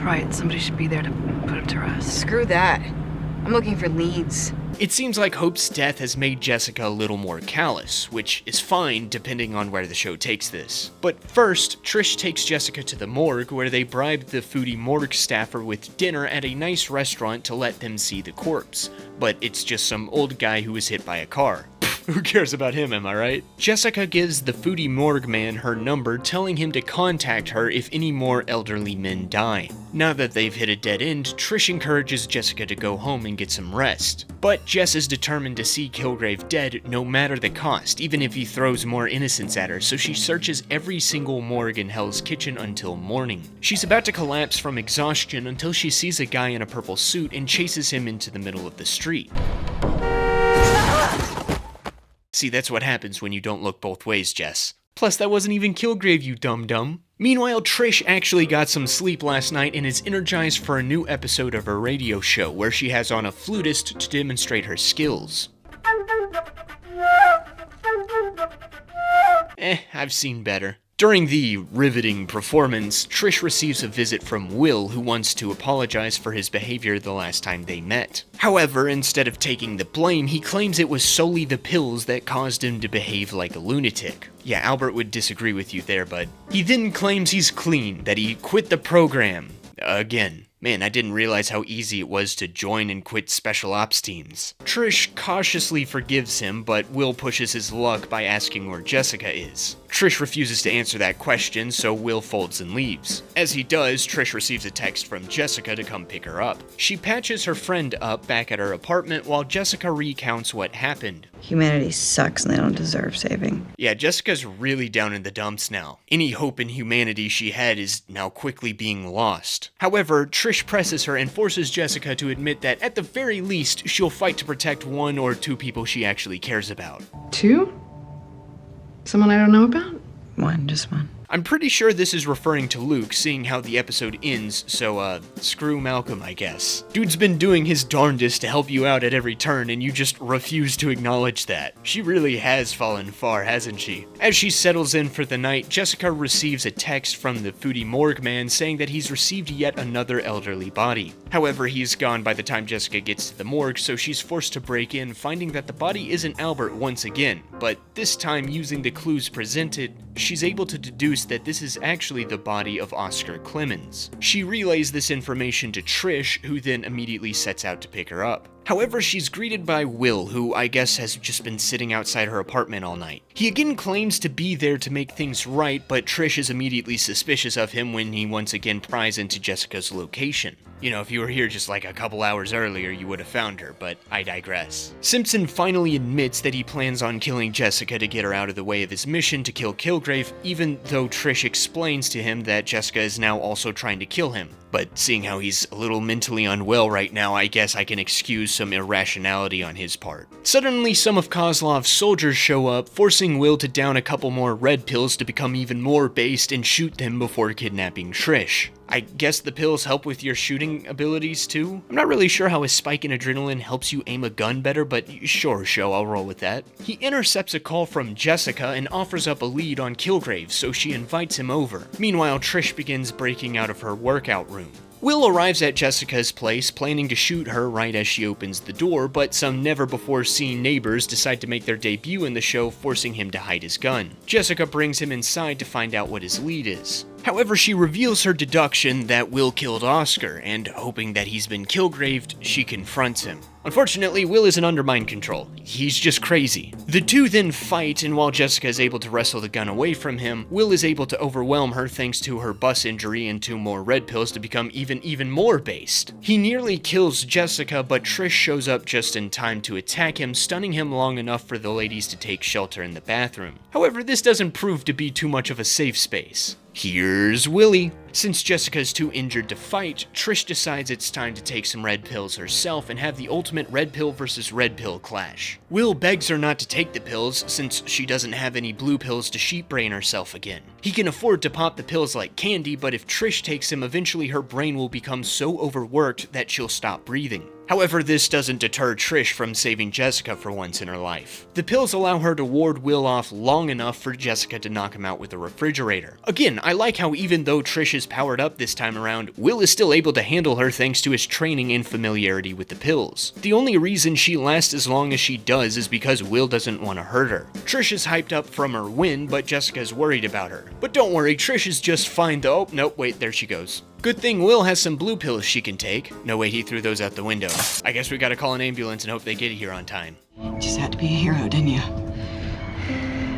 Right, somebody should be there to put him to rest. Screw that. I'm looking for leads. It seems like Hope's death has made Jessica a little more callous, which is fine depending on where the show takes this. But first, Trish takes Jessica to the morgue where they bribed the foodie morgue staffer with dinner at a nice restaurant to let them see the corpse. But it's just some old guy who was hit by a car. Who cares about him, am I right? Jessica gives the foodie morgue man her number, telling him to contact her if any more elderly men die. Now that they've hit a dead end, Trish encourages Jessica to go home and get some rest. But Jess is determined to see Kilgrave dead no matter the cost, even if he throws more innocents at her, so she searches every single morgue in Hell's Kitchen until morning. She's about to collapse from exhaustion until she sees a guy in a purple suit and chases him into the middle of the street. See, that's what happens when you don't look both ways, Jess. Plus, that wasn't even Kilgrave, you dum-dum. Meanwhile, Trish actually got some sleep last night and is energized for a new episode of her radio show, where she has on a flutist to demonstrate her skills. I've seen better. During the riveting performance, Trish receives a visit from Will, who wants to apologize for his behavior the last time they met. However, instead of taking the blame, he claims it was solely the pills that caused him to behave like a lunatic. Yeah, Albert would disagree with you there, bud. He then claims he's clean, that he quit the program. Again. Man, I didn't realize how easy it was to join and quit special ops teams. Trish cautiously forgives him, but Will pushes his luck by asking where Jessica is. Trish refuses to answer that question, so Will folds and leaves. As he does, Trish receives a text from Jessica to come pick her up. She patches her friend up back at her apartment while Jessica recounts what happened. Humanity sucks and they don't deserve saving. Yeah, Jessica's really down in the dumps now. Any hope in humanity she had is now quickly being lost. However, Trish presses her and forces Jessica to admit that at the very least, she'll fight to protect one or two people she actually cares about. 2? Someone I don't know about? One, just one. I'm pretty sure this is referring to Luke, seeing how the episode ends, so, screw Malcolm, I guess. Dude's been doing his darndest to help you out at every turn, and you just refuse to acknowledge that. She really has fallen far, hasn't she? As she settles in for the night, Jessica receives a text from the foodie morgue man saying that he's received yet another elderly body. However, he's gone by the time Jessica gets to the morgue, so she's forced to break in, finding that the body isn't Albert once again, but this time using the clues presented, she's able to deduce that this is actually the body of Oscar Clemens. She relays this information to Trish, who then immediately sets out to pick her up. However, she's greeted by Will, who I guess has just been sitting outside her apartment all night. He again claims to be there to make things right, but Trish is immediately suspicious of him when he once again pries into Jessica's location. You know, if you were here just like a couple hours earlier, you would have found her, but I digress. Simpson finally admits that he plans on killing Jessica to get her out of the way of his mission to kill Kilgrave, even though Trish explains to him that Jessica is now also trying to kill him. But seeing how he's a little mentally unwell right now, I guess I can excuse some irrationality on his part. Suddenly, some of Kozlov's soldiers show up, forcing Will to down a couple more red pills to become even more based and shoot them before kidnapping Trish. I guess the pills help with your shooting abilities too? I'm not really sure how a spike in adrenaline helps you aim a gun better, but sure, show, I'll roll with that. He intercepts a call from Jessica and offers up a lead on Kilgrave, so she invites him over. Meanwhile, Trish begins breaking out of her workout room. Will arrives at Jessica's place, planning to shoot her right as she opens the door, but some never-before-seen neighbors decide to make their debut in the show, forcing him to hide his gun. Jessica brings him inside to find out what his lead is. However, she reveals her deduction that Will killed Oscar, and hoping that he's been Kilgraved, she confronts him. Unfortunately, Will isn't under mind control. He's just crazy. The two then fight, and while Jessica is able to wrestle the gun away from him, Will is able to overwhelm her thanks to her bus injury and 2 more red pills to become even more based. He nearly kills Jessica, but Trish shows up just in time to attack him, stunning him long enough for the ladies to take shelter in the bathroom. However, this doesn't prove to be too much of a safe space. Here's Willie. Since Jessica's too injured to fight, Trish decides it's time to take some red pills herself and have the ultimate red pill versus red pill clash. Will begs her not to take the pills since she doesn't have any blue pills to sheep-brain herself again. He can afford to pop the pills like candy, but if Trish takes him, eventually her brain will become so overworked that she'll stop breathing. However, this doesn't deter Trish from saving Jessica for once in her life. The pills allow her to ward Will off long enough for Jessica to knock him out with a refrigerator. Again, I like how even though Trish is powered up this time around, Will is still able to handle her thanks to his training and familiarity with the pills. The only reason she lasts as long as she does is because Will doesn't want to hurt her. Trish is hyped up from her win, but Jessica's worried about her. But don't worry, Trish is just fine though. Oh, nope, wait, there she goes. Good thing Will has some blue pills she can take. No, wait, he threw those out the window. I guess we gotta call an ambulance and hope they get here on time. Just had to be a hero, didn't you?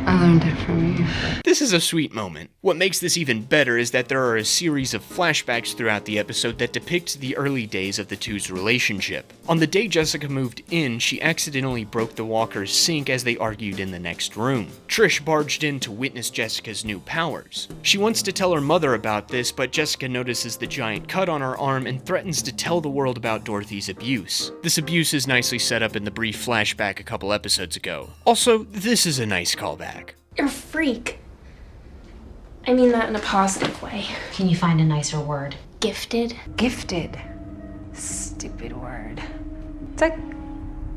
I learned it from you. This is a sweet moment. What makes this even better is that there are a series of flashbacks throughout the episode that depict the early days of the two's relationship. On the day Jessica moved in, she accidentally broke the walker's sink as they argued in the next room. Trish barged in to witness Jessica's new powers. She wants to tell her mother about this, but Jessica notices the giant cut on her arm and threatens to tell the world about Dorothy's abuse. This abuse is nicely set up in the brief flashback a couple episodes ago. Also, this is a nice callback. You're a freak. I mean that in a positive way. Can you find a nicer word? Gifted. Gifted. Stupid word. It's like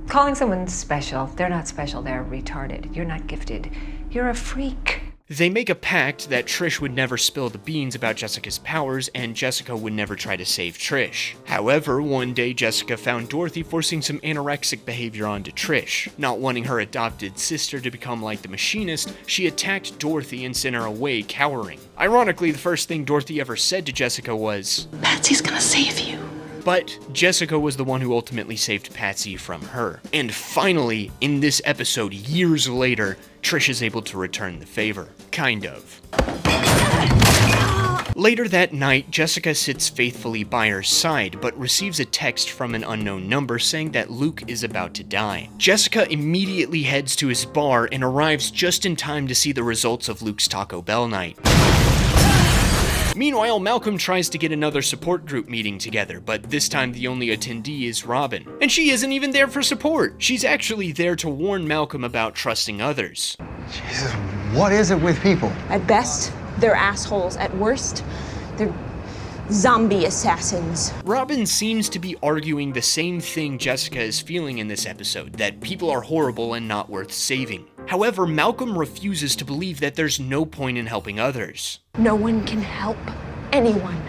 calling someone special. They're not special, they're retarded. You're not gifted. You're a freak. They make a pact that Trish would never spill the beans about Jessica's powers and Jessica would never try to save Trish. However, one day Jessica found Dorothy forcing some anorexic behavior onto Trish. Not wanting her adopted sister to become like the machinist, she attacked Dorothy and sent her away cowering. Ironically, the first thing Dorothy ever said to Jessica was, Patsy's gonna save you. But Jessica was the one who ultimately saved Patsy from her. And finally, in this episode, years later, Trish is able to return the favor. Kind of. Later that night, Jessica sits faithfully by her side, but receives a text from an unknown number saying that Luke is about to die. Jessica immediately heads to his bar and arrives just in time to see the results of Luke's Taco Bell night. Meanwhile, Malcolm tries to get another support group meeting together, but this time the only attendee is Robin. And she isn't even there for support. She's actually there to warn Malcolm about trusting others. Jesus, what is it with people? At best, they're assholes. At worst, they're zombie assassins. Robin seems to be arguing the same thing Jessica is feeling in this episode, that people are horrible and not worth saving. However, Malcolm refuses to believe that there's no point in helping others. No one can help anyone.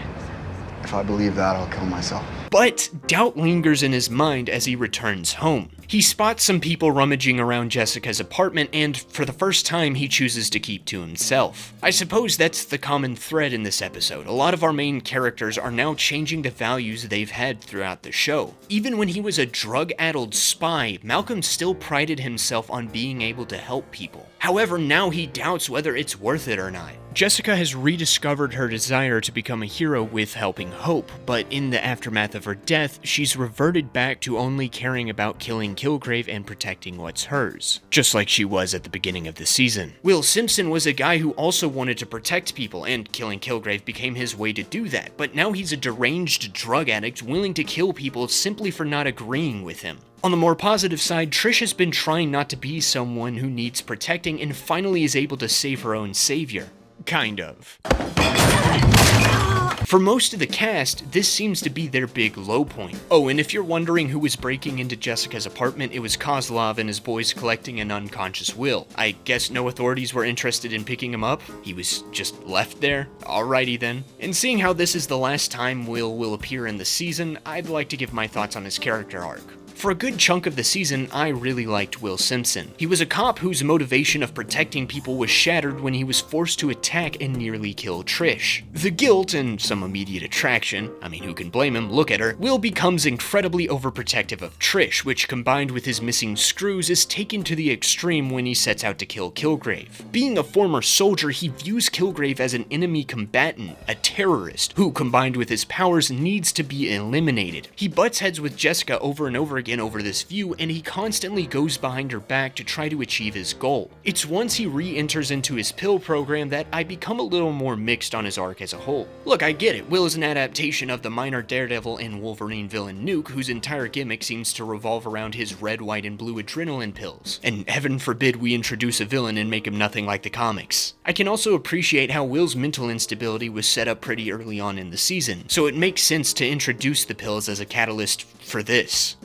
If I believe that, I'll kill myself. But doubt lingers in his mind as he returns home. He spots some people rummaging around Jessica's apartment, and for the first time, he chooses to keep to himself. I suppose that's the common thread in this episode. A lot of our main characters are now changing the values they've had throughout the show. Even when he was a drug-addled spy, Malcolm still prided himself on being able to help people. However, now he doubts whether it's worth it or not. Jessica has rediscovered her desire to become a hero with helping Hope, but in the aftermath of her death, she's reverted back to only caring about killing Kilgrave and protecting what's hers, just like she was at the beginning of the season. Will Simpson was a guy who also wanted to protect people, and killing Kilgrave became his way to do that, but now he's a deranged drug addict willing to kill people simply for not agreeing with him. On the more positive side, Trish has been trying not to be someone who needs protecting and finally is able to save her own savior. Kind of. For most of the cast, this seems to be their big low point. Oh, and if you're wondering who was breaking into Jessica's apartment, it was Kozlov and his boys collecting an unconscious Will. I guess no authorities were interested in picking him up? He was just left there? Alrighty then. And seeing how this is the last time Will will appear in the season, I'd like to give my thoughts on his character arc. For a good chunk of the season, I really liked Will Simpson. He was a cop whose motivation of protecting people was shattered when he was forced to attack and nearly kill Trish. The guilt and some immediate attraction, I mean who can blame him, look at her, Will becomes incredibly overprotective of Trish, which combined with his missing screws is taken to the extreme when he sets out to kill Kilgrave. Being a former soldier, he views Kilgrave as an enemy combatant, a terrorist, who combined with his powers needs to be eliminated. He butts heads with Jessica over and over again over this view, and he constantly goes behind her back to try to achieve his goal. It's once he re-enters into his pill program that I become a little more mixed on his arc as a whole. Look, I get it, Will is an adaptation of the minor Daredevil and Wolverine villain Nuke, whose entire gimmick seems to revolve around his red, white, and blue adrenaline pills. And heaven forbid we introduce a villain and make him nothing like the comics. I can also appreciate how Will's mental instability was set up pretty early on in the season, so it makes sense to introduce the pills as a catalyst for this.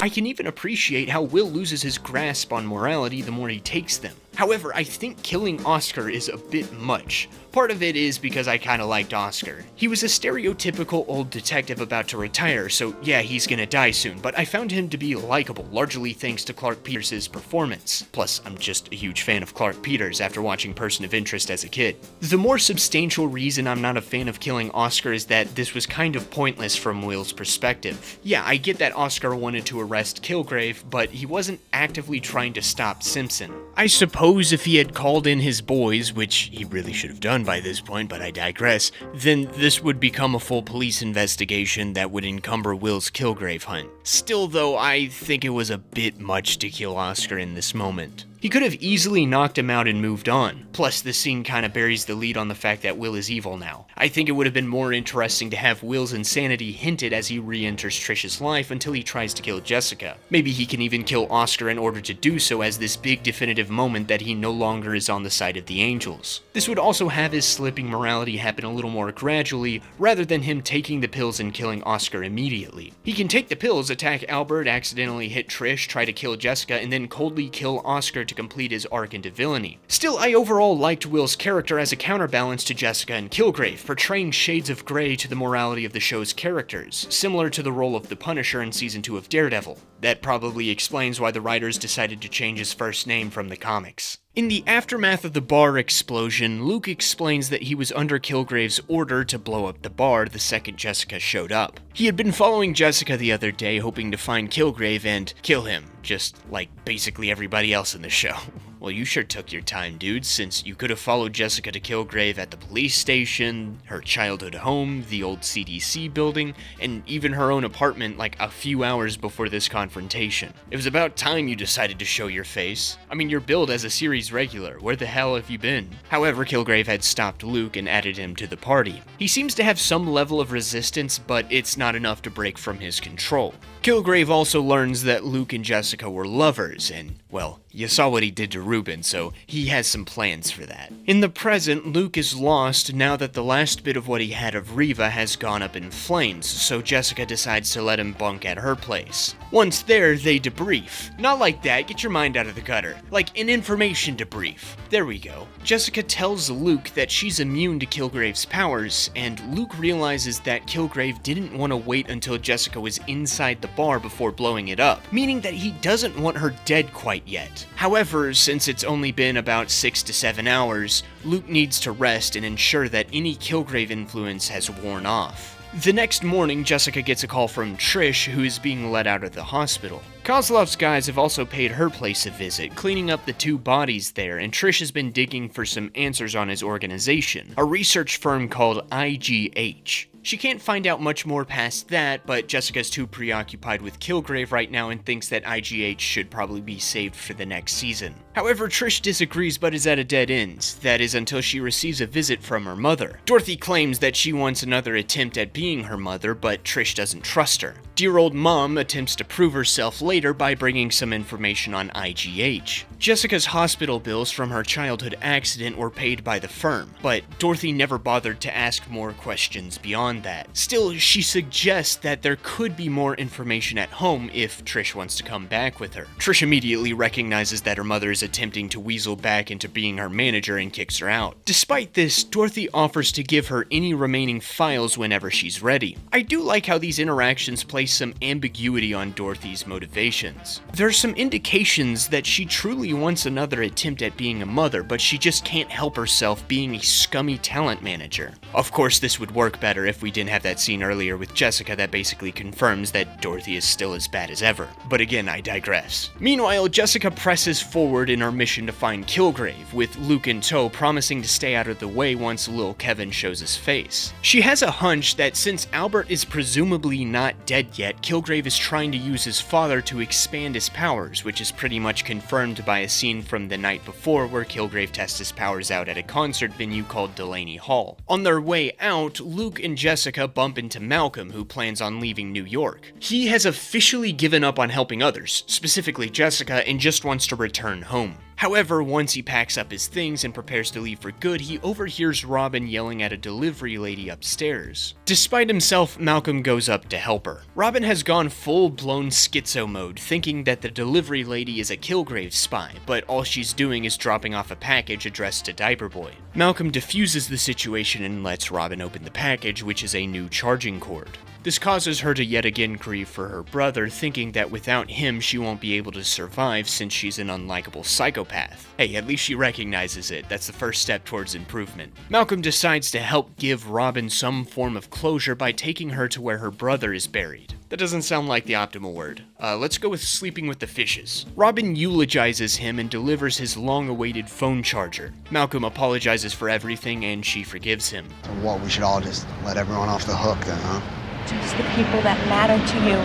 I can even appreciate how Will loses his grasp on morality the more he takes them. However, I think killing Oscar is a bit much. Part of it is because I kinda liked Oscar. He was a stereotypical old detective about to retire, so yeah, he's gonna die soon, but I found him to be likable, largely thanks to Clark Peters' performance. Plus, I'm just a huge fan of Clark Peters after watching Person of Interest as a kid. The more substantial reason I'm not a fan of killing Oscar is that this was kind of pointless from Will's perspective. Yeah, I get that Oscar wanted to arrest Kilgrave, but he wasn't actively trying to stop Simpson. I suppose if he had called in his boys, which he really should have done by this point, but I digress, then this would become a full police investigation that would encumber Will's Kilgrave hunt. Still though, I think it was a bit much to kill Oscar in this moment. He could have easily knocked him out and moved on. Plus, the scene kinda buries the lead on the fact that Will is evil now. I think it would have been more interesting to have Will's insanity hinted as he re-enters Trish's life until he tries to kill Jessica. Maybe he can even kill Oscar in order to do so as this big definitive moment that he no longer is on the side of the angels. This would also have his slipping morality happen a little more gradually, rather than him taking the pills and killing Oscar immediately. He can take the pills, attack Albert, accidentally hit Trish, try to kill Jessica, and then coldly kill Oscar to complete his arc into villainy. Still, I overall liked Will's character as a counterbalance to Jessica and Kilgrave, portraying shades of grey to the morality of the show's characters, similar to the role of the Punisher in Season 2 of Daredevil. That probably explains why the writers decided to change his first name from the comics. In the aftermath of the bar explosion, Luke explains that he was under Kilgrave's order to blow up the bar the second Jessica showed up. He had been following Jessica the other day, hoping to find Kilgrave and kill him, just like basically everybody else in the show. Well, you sure took your time, dude, since you could have followed Jessica to Kilgrave at the police station, her childhood home, the old CDC building, and even her own apartment like a few hours before this confrontation. It was about time you decided to show your face. I mean, you're billed as a series regular. Where the hell have you been? However, Kilgrave had stopped Luke and added him to the party. He seems to have some level of resistance, but it's not enough to break from his control. Kilgrave also learns that Luke and Jessica were lovers, and, well, you saw what he did to Ruben, so he has some plans for that. In the present, Luke is lost now that the last bit of what he had of Riva has gone up in flames, so Jessica decides to let him bunk at her place. Once there, they debrief. Not like that, get your mind out of the gutter. Like an information debrief. There we go. Jessica tells Luke that she's immune to Kilgrave's powers, and Luke realizes that Kilgrave didn't want to wait until Jessica was inside the bar before blowing it up, meaning that he doesn't want her dead quite yet. However, since it's only been about 6 to 7 hours, Luke needs to rest and ensure that any Kilgrave influence has worn off. The next morning, Jessica gets a call from Trish, who is being let out of the hospital. Kozlov's guys have also paid her place a visit, cleaning up the 2 bodies there, and Trish has been digging for some answers on his organization, a research firm called IGH. She can't find out much more past that, but Jessica's too preoccupied with Kilgrave right now and thinks that IGH should probably be saved for the next season. However, Trish disagrees but is at a dead end, that is until she receives a visit from her mother. Dorothy claims that she wants another attempt at being her mother, but Trish doesn't trust her. Dear old mom attempts to prove herself later by bringing some information on IGH. Jessica's hospital bills from her childhood accident were paid by the firm, but Dorothy never bothered to ask more questions beyond that. Still, she suggests that there could be more information at home if Trish wants to come back with her. Trish immediately recognizes that her mother is attempting to weasel back into being her manager and kicks her out. Despite this, Dorothy offers to give her any remaining files whenever she's ready. I do like how these interactions place some ambiguity on Dorothy's motivations. There's some indications that she truly wants another attempt at being a mother, but she just can't help herself being a scummy talent manager. Of course, this would work better if we didn't have that scene earlier with Jessica that basically confirms that Dorothy is still as bad as ever. But again, I digress. Meanwhile, Jessica presses forward in her mission to find Kilgrave, with Luke in tow promising to stay out of the way once Lil Kevin shows his face. She has a hunch that since Albert is presumably not dead yet, Kilgrave is trying to use his father to expand his powers, which is pretty much confirmed by a scene from the night before where Kilgrave tests his powers out at a concert venue called Delaney Hall. On their way out, Luke and Jessica bump into Malcolm, who plans on leaving New York. He has officially given up on helping others, specifically Jessica, and just wants to return home. However, once he packs up his things and prepares to leave for good, he overhears Robin yelling at a delivery lady upstairs. Despite himself, Malcolm goes up to help her. Robin has gone full-blown schizo mode, thinking that the delivery lady is a Kilgrave spy, but all she's doing is dropping off a package addressed to Diaper Boy. Malcolm diffuses the situation and lets Robin open the package, which is a new charging cord. This causes her to yet again grieve for her brother, thinking that without him she won't be able to survive since she's an unlikable psychopath. Hey, at least she recognizes it. That's the first step towards improvement. Malcolm decides to help give Robin some form of closure by taking her to where her brother is buried. That doesn't sound like the optimal word. Let's go with sleeping with the fishes. Robin eulogizes him and delivers his long-awaited phone charger. Malcolm apologizes for everything and she forgives him. So what, we should all just let everyone off the hook then, huh? Just the people that matter to you.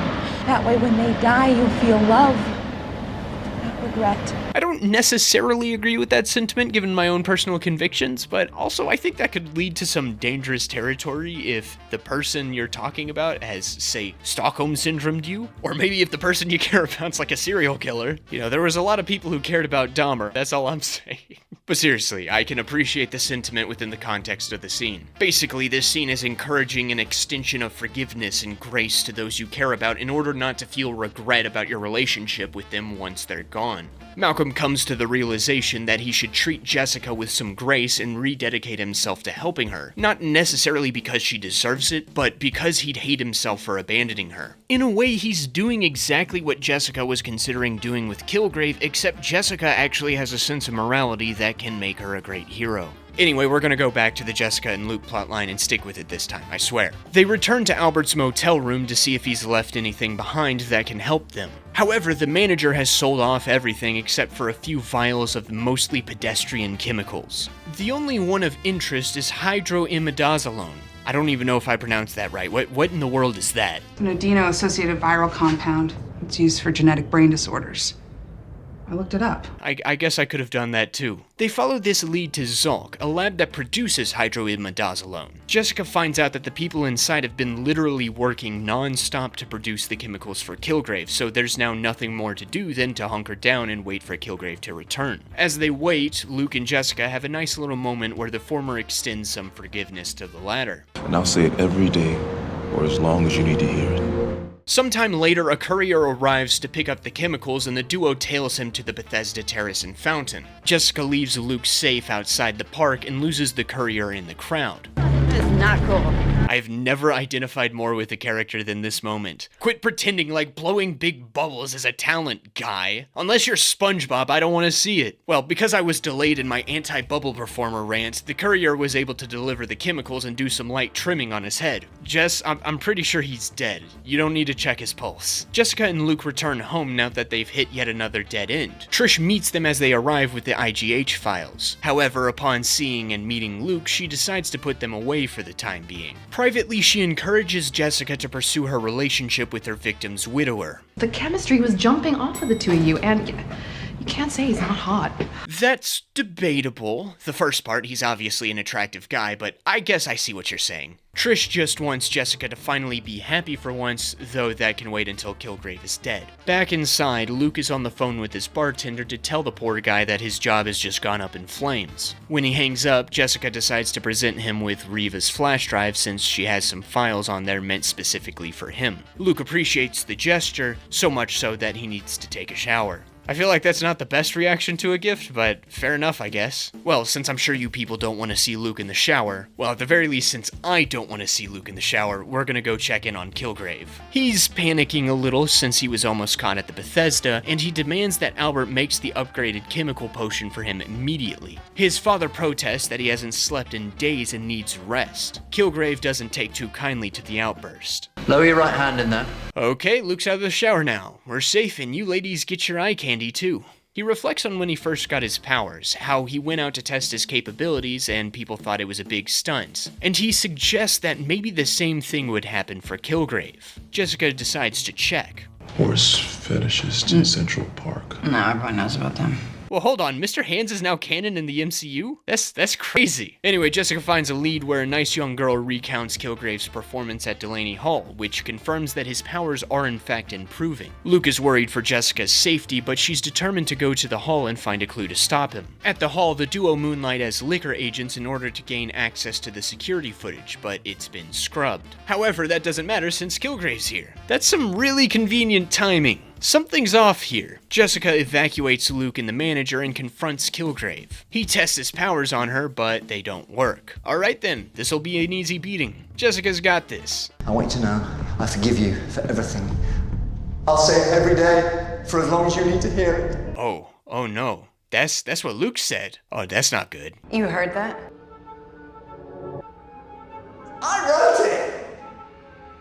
That way when they die, you'll feel love, not regret. I don't necessarily agree with that sentiment given my own personal convictions, but also I think that could lead to some dangerous territory if the person you're talking about has, say, Stockholm Syndromed you, or maybe if the person you care about's like a serial killer. You know, there was a lot of people who cared about Dahmer, that's all I'm saying. But seriously, I can appreciate the sentiment within the context of the scene. Basically, this scene is encouraging an extension of forgiveness and grace to those you care about in order not to feel regret about your relationship with them once they're gone. Malcolm comes to the realization that he should treat Jessica with some grace and rededicate himself to helping her, not necessarily because she deserves it, but because he'd hate himself for abandoning her. In a way, he's doing exactly what Jessica was considering doing with Kilgrave, except Jessica actually has a sense of morality that can make her a great hero. Anyway, we're gonna go back to the Jessica and Luke plotline and stick with it this time, I swear. They return to Albert's motel room to see if he's left anything behind that can help them. However, the manager has sold off everything except for a few vials of mostly pedestrian chemicals. The only one of interest is hydroimidazolone. I don't even know if I pronounced that right. What in the world is that? An adeno-associated viral compound. It's used for genetic brain disorders. I looked it up. I guess I could have done that too. They follow this lead to Zolk, a lab that produces hydroimidazolone. Jessica finds out that the people inside have been literally working non-stop to produce the chemicals for Kilgrave, so there's now nothing more to do than to hunker down and wait for Kilgrave to return. As they wait, Luke and Jessica have a nice little moment where the former extends some forgiveness to the latter. And I'll say it every day, or as long as you need to hear it. Sometime later, a courier arrives to pick up the chemicals and the duo tails him to the Bethesda Terrace and Fountain. Jessica leaves Luke safe outside the park and loses the courier in the crowd. This is not cool. I've never identified more with a character than this moment. Quit pretending like blowing big bubbles is a talent, guy. Unless you're SpongeBob, I don't want to see it. Well, because I was delayed in my anti-bubble performer rant, the courier was able to deliver the chemicals and do some light trimming on his head. Jess, I'm pretty sure he's dead. You don't need to check his pulse. Jessica and Luke return home now that they've hit yet another dead end. Trish meets them as they arrive with the IGH files. However, upon seeing and meeting Luke, she decides to put them away for the time being. Privately, she encourages Jessica to pursue her relationship with her victim's widower. The chemistry was jumping off of the two of you, and you can't say he's not hot. That's debatable. The first part, he's obviously an attractive guy, but I guess I see what you're saying. Trish just wants Jessica to finally be happy for once, though that can wait until Kilgrave is dead. Back inside, Luke is on the phone with his bartender to tell the poor guy that his job has just gone up in flames. When he hangs up, Jessica decides to present him with Reva's flash drive since she has some files on there meant specifically for him. Luke appreciates the gesture, so much so that he needs to take a shower. I feel like that's not the best reaction to a gift, but fair enough, I guess. Well, since I'm sure you people don't want to see Luke in the shower, well, at the very least, since I don't want to see Luke in the shower, we're gonna go check in on Kilgrave. He's panicking a little since he was almost caught at the Bethesda, and he demands that Albert makes the upgraded chemical potion for him immediately. His father protests that he hasn't slept in days and needs rest. Kilgrave doesn't take too kindly to the outburst. Lower your right hand in there. Okay, Luke's out of the shower now. We're safe, and you ladies get your eye candy too. He reflects on when he first got his powers, how he went out to test his capabilities and people thought it was a big stunt. And he suggests that maybe the same thing would happen for Kilgrave. Jessica decides to check. Horse fetishists in Central Park. No, everyone knows about them. Well, hold on, Mr. Hands is now canon in the MCU? That's crazy. Anyway, Jessica finds a lead where a nice young girl recounts Kilgrave's performance at Delaney Hall, which confirms that his powers are in fact improving. Luke is worried for Jessica's safety, but she's determined to go to the hall and find a clue to stop him. At the hall, the duo moonlight as liquor agents in order to gain access to the security footage, but it's been scrubbed. However, that doesn't matter since Kilgrave's here. That's some really convenient timing. Something's off here. Jessica evacuates Luke and the manager and confronts Kilgrave. He tests his powers on her, but they don't work. Alright then, this'll be an easy beating. Jessica's got this. I want you to know I forgive you for everything. I'll say it every day for as long as you need to hear it. Oh no. That's what Luke said. Oh, that's not good. You heard that? I wrote it!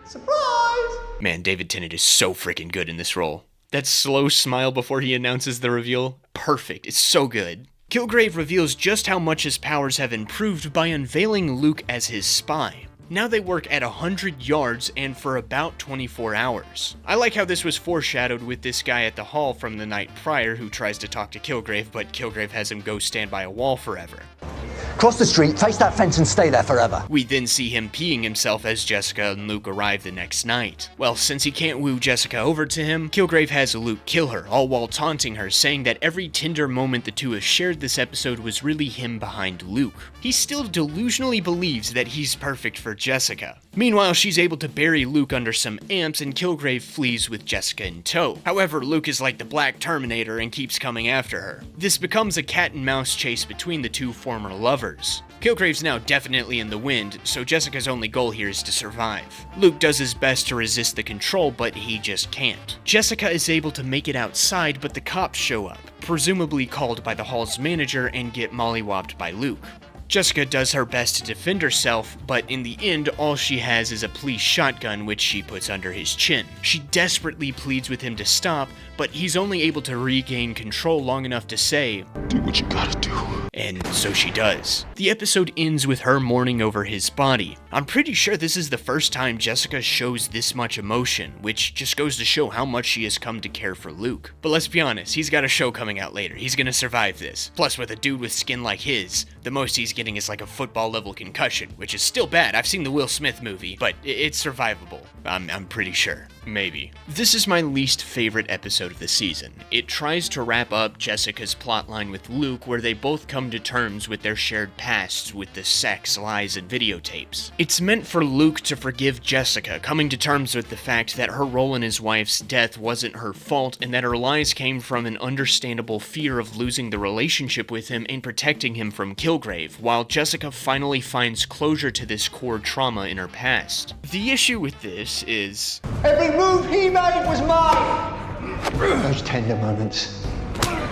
Surprise! Man, David Tennant is so freaking good in this role. That slow smile before he announces the reveal, perfect, it's so good. Kilgrave reveals just how much his powers have improved by unveiling Luke as his spy. Now they work at 100 yards and for about 24 hours. I like how this was foreshadowed with this guy at the hall from the night prior who tries to talk to Kilgrave, but Kilgrave has him go stand by a wall forever. Cross the street, face that fence and stay there forever. We then see him peeing himself as Jessica and Luke arrive the next night. Well, since he can't woo Jessica over to him, Kilgrave has Luke kill her, all while taunting her, saying that every tender moment the two have shared this episode was really him behind Luke. He still delusionally believes that he's perfect for Jessica. Meanwhile, she's able to bury Luke under some amps and Kilgrave flees with Jessica in tow. However, Luke is like the Black Terminator and keeps coming after her. This becomes a cat and mouse chase between the two former lovers. Kilgrave's now definitely in the wind, so Jessica's only goal here is to survive. Luke does his best to resist the control, but he just can't. Jessica is able to make it outside, but the cops show up, presumably called by the hall's manager, and get mollywopped by Luke. Jessica does her best to defend herself, but in the end, all she has is a police shotgun which she puts under his chin. She desperately pleads with him to stop, but he's only able to regain control long enough to say, "Do what you gotta do." And so she does. The episode ends with her mourning over his body. I'm pretty sure this is the first time Jessica shows this much emotion, which just goes to show how much she has come to care for Luke. But let's be honest, he's got a show coming out later. He's gonna survive this. Plus, with a dude with skin like his, the most he's getting is like a football level concussion, which is still bad. I've seen the Will Smith movie, but it's survivable. I'm pretty sure. Maybe. This is my least favorite episode of the season. It tries to wrap up Jessica's plotline with Luke, where they both come to terms with their shared pasts with the sex, lies, and videotapes. It's meant for Luke to forgive Jessica, coming to terms with the fact that her role in his wife's death wasn't her fault, and that her lies came from an understandable fear of losing the relationship with him and protecting him from Kilgrave, while Jessica finally finds closure to this core trauma in her past. The issue with this is... Every move he made was mine! Those tender moments,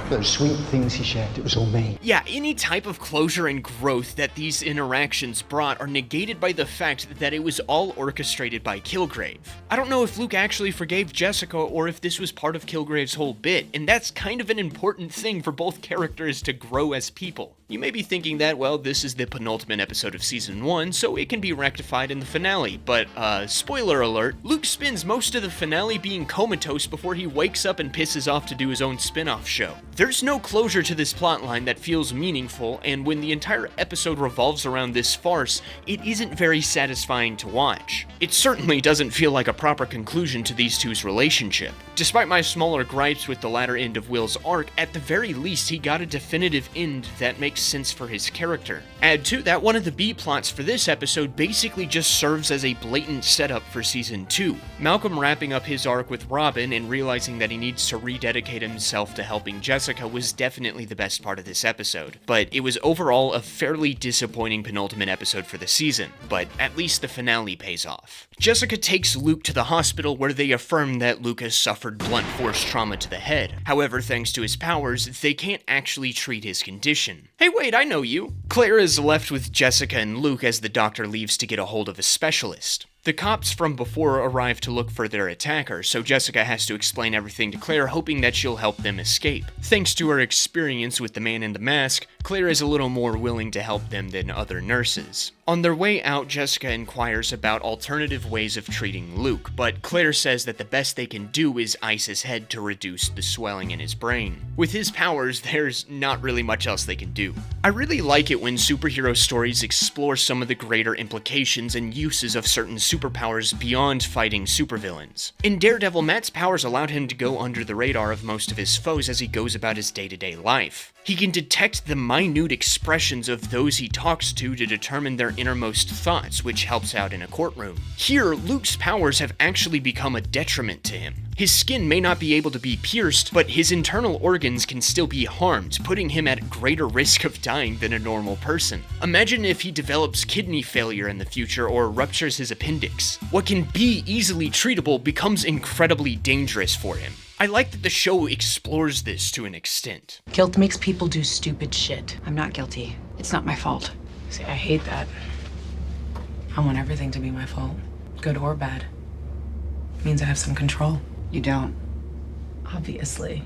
those sweet things he shared, it was all me. Yeah, any type of closure and growth that these interactions brought are negated by the fact that it was all orchestrated by Kilgrave. I don't know if Luke actually forgave Jessica or if this was part of Kilgrave's whole bit, and that's kind of an important thing for both characters to grow as people. You may be thinking that, well, this is the penultimate episode of Season 1, so it can be rectified in the finale, but, spoiler alert, Luke spends most of the finale being comatose before he wakes up and pisses off to do his own spin-off show. There's no closure to this plotline that feels meaningful, and when the entire episode revolves around this farce, it isn't very satisfying to watch. It certainly doesn't feel like a proper conclusion to these two's relationship. Despite my smaller gripes with the latter end of Will's arc, at the very least he got a definitive end that makes sense for his character. Add to that, one of the B-plots for this episode basically just serves as a blatant setup for Season 2. Malcolm wrapping up his arc with Robin and realizing that he needs to rededicate himself to helping Jessica was definitely the best part of this episode, but it was overall a fairly disappointing penultimate episode for the season, but at least the finale pays off. Jessica takes Luke to the hospital where they affirm that Luke has suffered blunt force trauma to the head. However, thanks to his powers, they can't actually treat his condition. Hey wait, I know you! Claire is left with Jessica and Luke as the doctor leaves to get a hold of a specialist. The cops from before arrive to look for their attacker, so Jessica has to explain everything to Claire, hoping that she'll help them escape. Thanks to her experience with the man in the mask, Claire is a little more willing to help them than other nurses. On their way out, Jessica inquires about alternative ways of treating Luke, but Claire says that the best they can do is ice his head to reduce the swelling in his brain. With his powers, there's not really much else they can do. I really like it when superhero stories explore some of the greater implications and uses of certain superpowers beyond fighting supervillains. In Daredevil, Matt's powers allowed him to go under the radar of most of his foes as he goes about his day-to-day life. He can detect the minute expressions of those he talks to determine their innermost thoughts, which helps out in a courtroom. Here, Luke's powers have actually become a detriment to him. His skin may not be able to be pierced, but his internal organs can still be harmed, putting him at greater risk of dying than a normal person. Imagine if he develops kidney failure in the future or ruptures his appendix. What can be easily treatable becomes incredibly dangerous for him. I like that the show explores this to an extent. Guilt makes people do stupid shit. I'm not guilty. It's not my fault. See, I hate that. I want everything to be my fault, good or bad. It means I have some control. You don't. Obviously.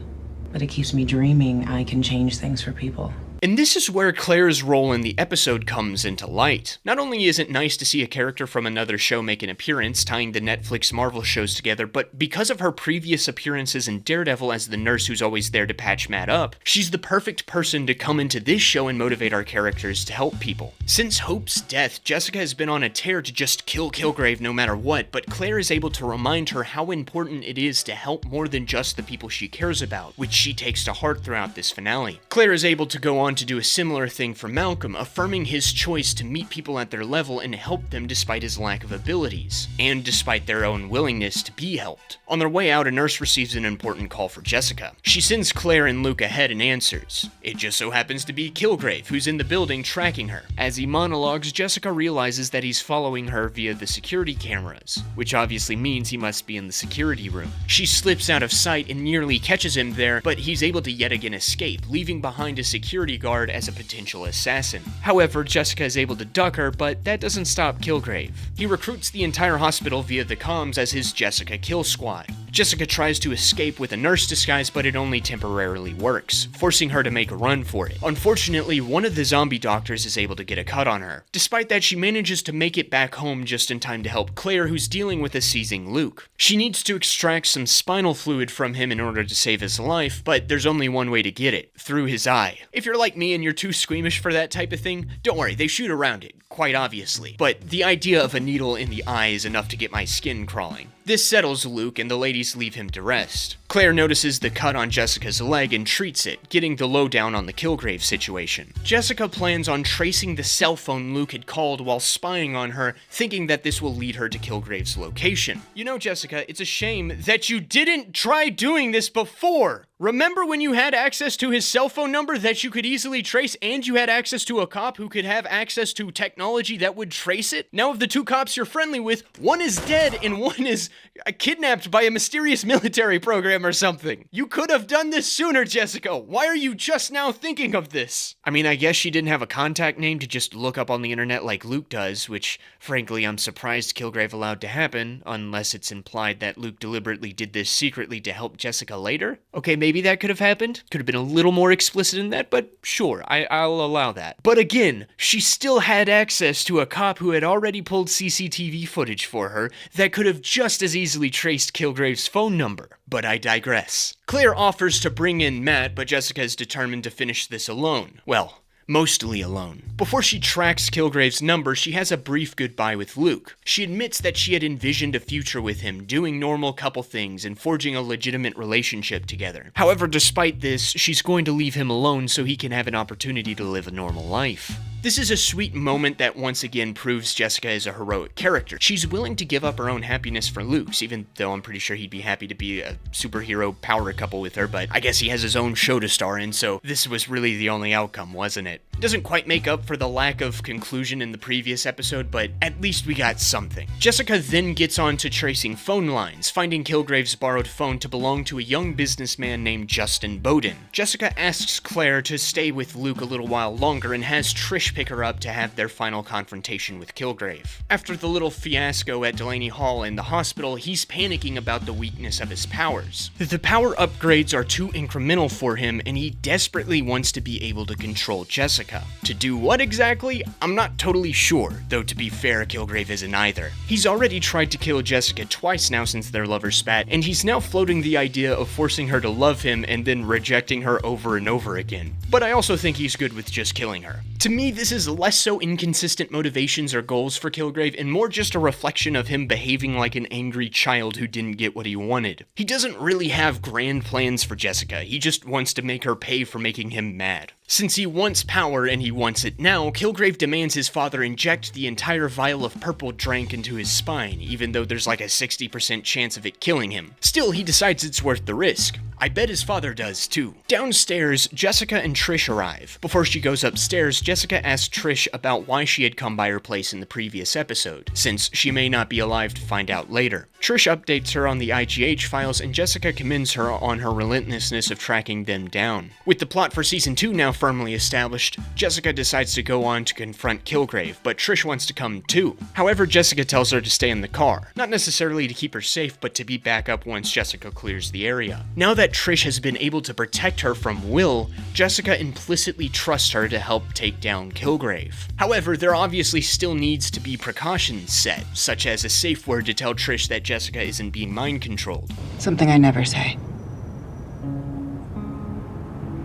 But it keeps me dreaming I can change things for people. And this is where Claire's role in the episode comes into light. Not only is it nice to see a character from another show make an appearance, tying the Netflix Marvel shows together, but because of her previous appearances in Daredevil as the nurse who's always there to patch Matt up, she's the perfect person to come into this show and motivate our characters to help people. Since Hope's death, Jessica has been on a tear to just kill Kilgrave no matter what, but Claire is able to remind her how important it is to help more than just the people she cares about, which she takes to heart throughout this finale. Claire is able to go on to do a similar thing for Malcolm, affirming his choice to meet people at their level and help them despite his lack of abilities, and despite their own willingness to be helped. On their way out, a nurse receives an important call for Jessica. She sends Claire and Luke ahead and answers. It just so happens to be Kilgrave, who's in the building tracking her. As he monologues, Jessica realizes that he's following her via the security cameras, which obviously means he must be in the security room. She slips out of sight and nearly catches him there, but he's able to yet again escape, leaving behind a security guard as a potential assassin. However, Jessica is able to duck her, but that doesn't stop Kilgrave. He recruits the entire hospital via the comms as his Jessica Kill Squad. Jessica tries to escape with a nurse disguise, but it only temporarily works, forcing her to make a run for it. Unfortunately, one of the zombie doctors is able to get a cut on her. Despite that, she manages to make it back home just in time to help Claire, who's dealing with a seizing Luke. She needs to extract some spinal fluid from him in order to save his life, but there's only one way to get it, through his eye. If you're like me and you're too squeamish for that type of thing, don't worry, they shoot around it, quite obviously. But the idea of a needle in the eye is enough to get my skin crawling. This settles Luke, and the ladies leave him to rest. Claire notices the cut on Jessica's leg and treats it, getting the lowdown on the Kilgrave situation. Jessica plans on tracing the cell phone Luke had called while spying on her, thinking that this will lead her to Kilgrave's location. You know, Jessica, it's a shame that you didn't try doing this before! Remember when you had access to his cell phone number that you could easily trace, and you had access to a cop who could have access to technology that would trace it? Now of the two cops you're friendly with, one is dead and one is kidnapped by a mysterious military program or something. You could have done this sooner, Jessica. Why are you just now thinking of this? I mean, I guess she didn't have a contact name to just look up on the internet like Luke does, which, frankly, I'm surprised Kilgrave allowed to happen, unless it's implied that Luke deliberately did this secretly to help Jessica later. Okay, maybe that could have happened. Could have been a little more explicit in that, but sure, I'll allow that. But again, she still had access to a cop who had already pulled CCTV footage for her that could have just as easily traced Kilgrave's phone number. But I digress. Claire offers to bring in Matt, but Jessica is determined to finish this alone. Well, mostly alone. Before she tracks Kilgrave's number, she has a brief goodbye with Luke. She admits that she had envisioned a future with him, doing normal couple things and forging a legitimate relationship together. However, despite this, she's going to leave him alone so he can have an opportunity to live a normal life. This is a sweet moment that once again proves Jessica is a heroic character. She's willing to give up her own happiness for Luke's, even though I'm pretty sure he'd be happy to be a superhero power couple with her, but I guess he has his own show to star in, so this was really the only outcome, wasn't it? It doesn't quite make up for the lack of conclusion in the previous episode, but at least we got something. Jessica then gets on to tracing phone lines, finding Kilgrave's borrowed phone to belong to a young businessman named Justin Bowden. Jessica asks Claire to stay with Luke a little while longer and has Trish pick her up to have their final confrontation with Kilgrave. After the little fiasco at Delaney Hall in the hospital, he's panicking about the weakness of his powers. The power upgrades are too incremental for him, and he desperately wants to be able to control Jessica. Jessica. To do what exactly? I'm not totally sure, though to be fair, Kilgrave isn't either. He's already tried to kill Jessica twice now since their lovers spat, and he's now floating the idea of forcing her to love him and then rejecting her over and over again. But I also think he's good with just killing her. To me, this is less so inconsistent motivations or goals for Kilgrave and more just a reflection of him behaving like an angry child who didn't get what he wanted. He doesn't really have grand plans for Jessica, he just wants to make her pay for making him mad. Since he wants power and he wants it now, Kilgrave demands his father inject the entire vial of purple drink into his spine, even though there's like a 60% chance of it killing him. Still, he decides it's worth the risk. I bet his father does too. Downstairs, Jessica and Trish arrive. Before she goes upstairs, Jessica asks Trish about why she had come by her place in the previous episode, since she may not be alive to find out later. Trish updates her on the IGH files and Jessica commends her on her relentlessness of tracking them down. With the plot for season 2 now firmly established, Jessica decides to go on to confront Kilgrave, but Trish wants to come too. However, Jessica tells her to stay in the car, not necessarily to keep her safe, but to be back up once Jessica clears the area. Now that Trish has been able to protect her from Will, Jessica implicitly trusts her to help take down Kilgrave. However, there obviously still needs to be precautions set, such as a safe word to tell Trish that Jessica isn't being mind controlled. Something I never say.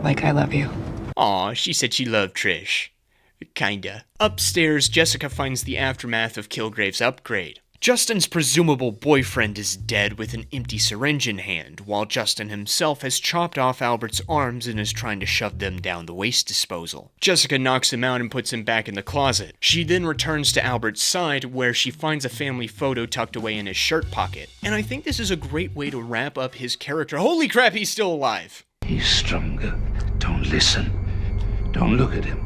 Like I love you. Aw, she said she loved Trish. Kinda. Upstairs, Jessica finds the aftermath of Kilgrave's upgrade. Justin's presumable boyfriend is dead with an empty syringe in hand, while Justin himself has chopped off Albert's arms and is trying to shove them down the waste disposal. Jessica knocks him out and puts him back in the closet. She then returns to Albert's side, where she finds a family photo tucked away in his shirt pocket. And I think this is a great way to wrap up his character. Holy crap, he's still alive! He's stronger. Don't listen. Don't look at him.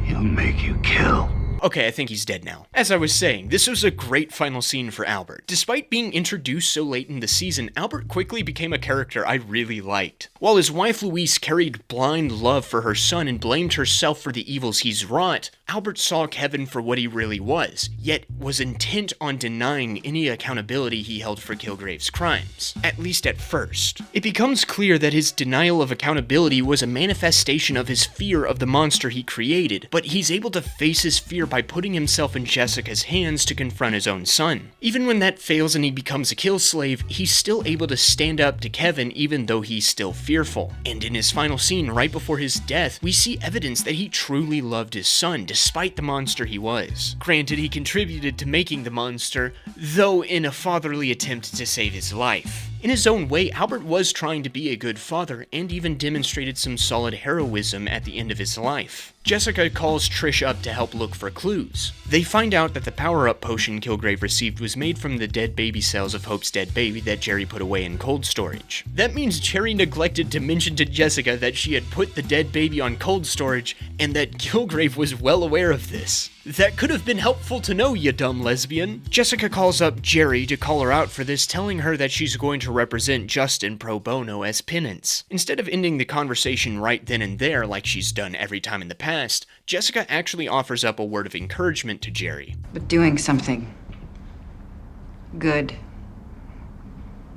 He'll make you kill. Okay, I think he's dead now. As I was saying, this was a great final scene for Albert. Despite being introduced so late in the season, Albert quickly became a character I really liked. While his wife Louise carried blind love for her son and blamed herself for the evils he's wrought, Albert saw Kevin for what he really was, yet was intent on denying any accountability he held for Kilgrave's crimes, at least at first. It becomes clear that his denial of accountability was a manifestation of his fear of the monster he created, but he's able to face his fear by putting himself in Jessica's hands to confront his own son. Even when that fails and he becomes a kill slave, he's still able to stand up to Kevin even though he's still fearful. And in his final scene right before his death, we see evidence that he truly loved his son despite the monster he was. Granted, he contributed to making the monster, though in a fatherly attempt to save his life. In his own way, Albert was trying to be a good father and even demonstrated some solid heroism at the end of his life. Jessica calls Trish up to help look for clues. They find out that the power-up potion Kilgrave received was made from the dead baby cells of Hope's dead baby that Jerry put away in cold storage. That means Jerry neglected to mention to Jessica that she had put the dead baby on cold storage and that Kilgrave was well aware of this. That could have been helpful to know, you dumb lesbian. Jessica calls up Jerry to call her out for this, telling her that she's going to represent Justin pro bono as penance. Instead of ending the conversation right then and there like she's done every time in the past, Jessica actually offers up a word of encouragement to Jerry. But doing something good,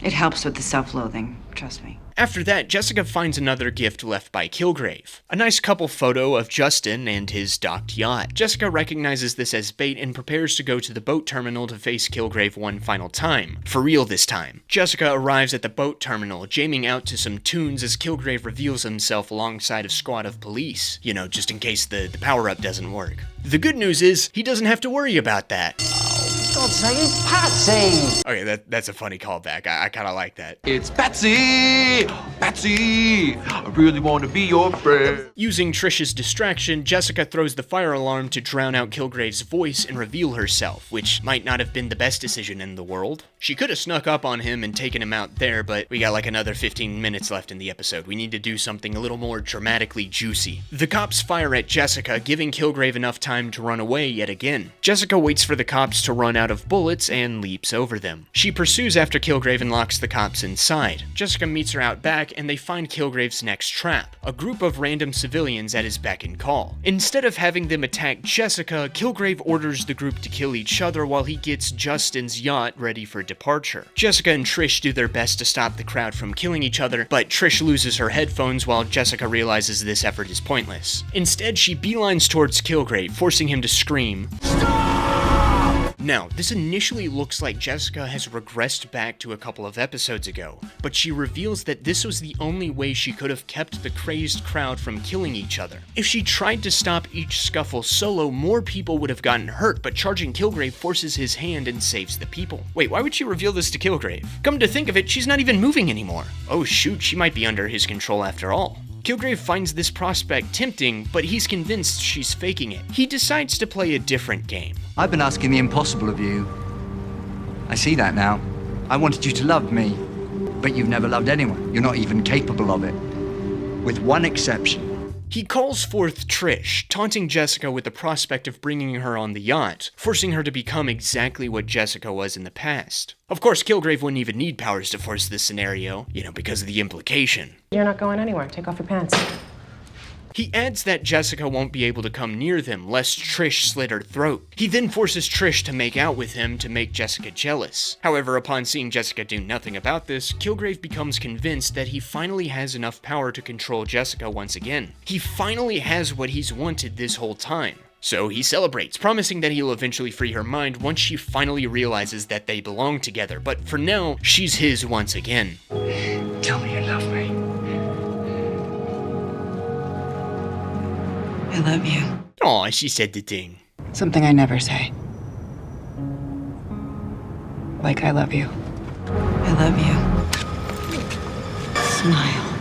it helps with the self-loathing, trust me. After that, Jessica finds another gift left by Kilgrave. A nice couple photo of Justin and his docked yacht. Jessica recognizes this as bait and prepares to go to the boat terminal to face Kilgrave one final time. For real this time. Jessica arrives at the boat terminal, jamming out to some tunes as Kilgrave reveals himself alongside a squad of police. You know, just in case the power-up doesn't work. The good news is, he doesn't have to worry about that. God's sake, Patsy! Okay, that's a funny callback. I kind of like that. It's Patsy! Patsy! I really want to be your friend. Using Trish's distraction, Jessica throws the fire alarm to drown out Kilgrave's voice and reveal herself, which might not have been the best decision in the world. She could have snuck up on him and taken him out there, but we got like another 15 minutes left in the episode. We need to do something a little more dramatically juicy. The cops fire at Jessica, giving Kilgrave enough time to run away yet again. Jessica waits for the cops to run out out of bullets and leaps over them. She pursues after Kilgrave and locks the cops inside. Jessica meets her out back and they find Kilgrave's next trap, a group of random civilians at his beck and call. Instead of having them attack Jessica, Kilgrave orders the group to kill each other while he gets Justin's yacht ready for departure. Jessica and Trish do their best to stop the crowd from killing each other, but Trish loses her headphones while Jessica realizes this effort is pointless. Instead, she beelines towards Kilgrave, forcing him to scream, "Stop!" Now, this initially looks like Jessica has regressed back to a couple of episodes ago, but she reveals that this was the only way she could have kept the crazed crowd from killing each other. If she tried to stop each scuffle solo, more people would have gotten hurt, but charging Kilgrave forces his hand and saves the people. Wait, why would she reveal this to Kilgrave? Come to think of it, she's not even moving anymore. Oh shoot, she might be under his control after all. Kilgrave finds this prospect tempting, but he's convinced she's faking it. He decides to play a different game. I've been asking the impossible of you. I see that now. I wanted you to love me, but you've never loved anyone. You're not even capable of it. With one exception. He calls forth Trish, taunting Jessica with the prospect of bringing her on the yacht, forcing her to become exactly what Jessica was in the past. Of course, Kilgrave wouldn't even need powers to force this scenario, because of the implication. You're not going anywhere. Take off your pants. He adds that Jessica won't be able to come near them lest Trish slit her throat. He then forces Trish to make out with him to make Jessica jealous. However, upon seeing Jessica do nothing about this, Kilgrave becomes convinced that he finally has enough power to control Jessica once again. He finally has what he's wanted this whole time. So he celebrates, promising that he'll eventually free her mind once she finally realizes that they belong together, but for now, she's his once again. Tell me you love me. I love you. Aw, she said the thing. Something I never say. Like I love you. I love you. Smile.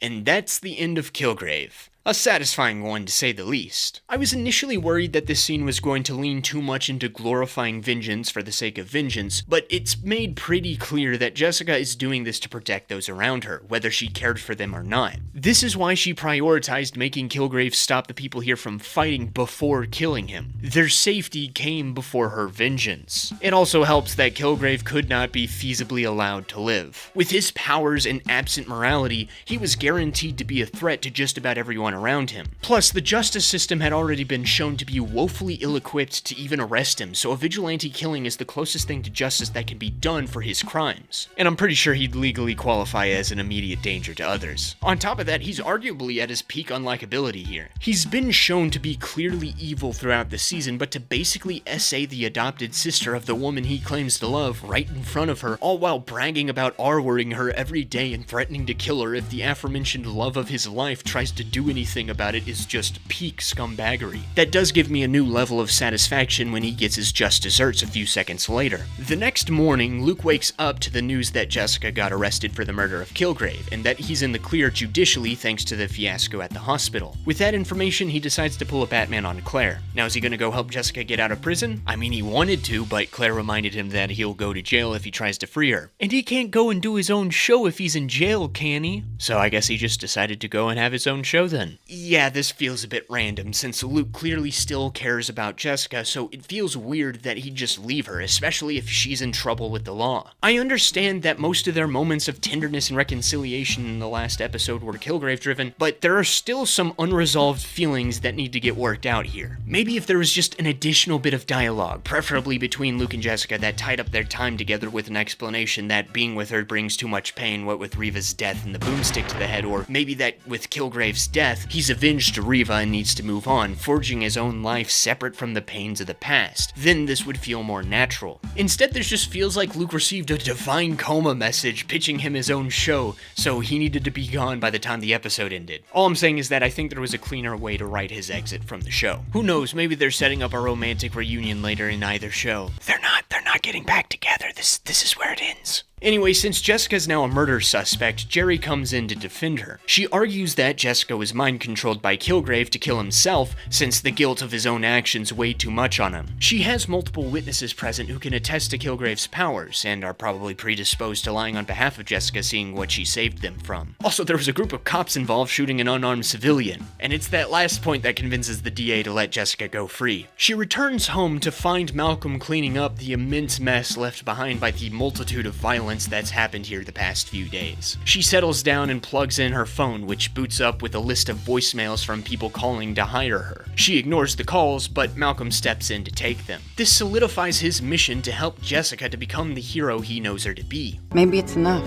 And that's the end of Kilgrave. A satisfying one, to say the least. I was initially worried that this scene was going to lean too much into glorifying vengeance for the sake of vengeance, but it's made pretty clear that Jessica is doing this to protect those around her, whether she cared for them or not. This is why she prioritized making Kilgrave stop the people here from fighting before killing him. Their safety came before her vengeance. It also helps that Kilgrave could not be feasibly allowed to live. With his powers and absent morality, he was guaranteed to be a threat to just about everyone around him. Plus, the justice system had already been shown to be woefully ill-equipped to even arrest him, so a vigilante killing is the closest thing to justice that can be done for his crimes. And I'm pretty sure he'd legally qualify as an immediate danger to others. On top of that, he's arguably at his peak unlikability here. He's been shown to be clearly evil throughout the season, but to basically essay the adopted sister of the woman he claims to love right in front of her, all while bragging about R-wording her every day and threatening to kill her if the aforementioned love of his life tries to do anything about it, is just peak scumbaggery. That does give me a new level of satisfaction when he gets his just desserts a few seconds later. The next morning, Luke wakes up to the news that Jessica got arrested for the murder of Kilgrave, and that he's in the clear judicially thanks to the fiasco at the hospital. With that information, he decides to pull a Batman on Claire. Now, is he gonna go help Jessica get out of prison? I mean, he wanted to, but Claire reminded him that he'll go to jail if he tries to free her. And he can't go and do his own show if he's in jail, can he? So I guess he just decided to go and have his own show then. Yeah, this feels a bit random, since Luke clearly still cares about Jessica, so it feels weird that he'd just leave her, especially if she's in trouble with the law. I understand that most of their moments of tenderness and reconciliation in the last episode were Kilgrave-driven, but there are still some unresolved feelings that need to get worked out here. Maybe if there was just an additional bit of dialogue, preferably between Luke and Jessica, that tied up their time together with an explanation that being with her brings too much pain, what with Reva's death and the boomstick to the head, or maybe that with Kilgrave's death, he's avenged Reva and needs to move on, forging his own life separate from the pains of the past. Then this would feel more natural. Instead, this just feels like Luke received a divine coma message pitching him his own show, so he needed to be gone by the time the episode ended. All I'm saying is that I think there was a cleaner way to write his exit from the show. Who knows, maybe they're setting up a romantic reunion later in either show. They're not getting back together. This is where Samaritans. Anyway, since Jessica's now a murder suspect, Jerry comes in to defend her. She argues that Jessica was mind-controlled by Kilgrave to kill himself, since the guilt of his own actions weighed too much on him. She has multiple witnesses present who can attest to Kilgrave's powers, and are probably predisposed to lying on behalf of Jessica, seeing what she saved them from. Also, there was a group of cops involved shooting an unarmed civilian, and it's that last point that convinces the DA to let Jessica go free. She returns home to find Malcolm cleaning up the immense mess left behind by the multitude of violence that's happened here the past few days. She settles down and plugs in her phone, which boots up with a list of voicemails from people calling to hire her. She ignores the calls, but Malcolm steps in to take them. This solidifies his mission to help Jessica to become the hero he knows her to be. Maybe it's enough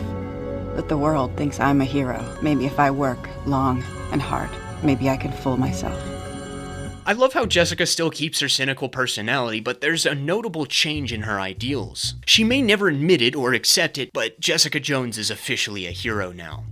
that the world thinks I'm a hero. Maybe if I work long and hard, maybe I can fool myself. I love how Jessica still keeps her cynical personality, but there's a notable change in her ideals. She may never admit it or accept it, but Jessica Jones is officially a hero now.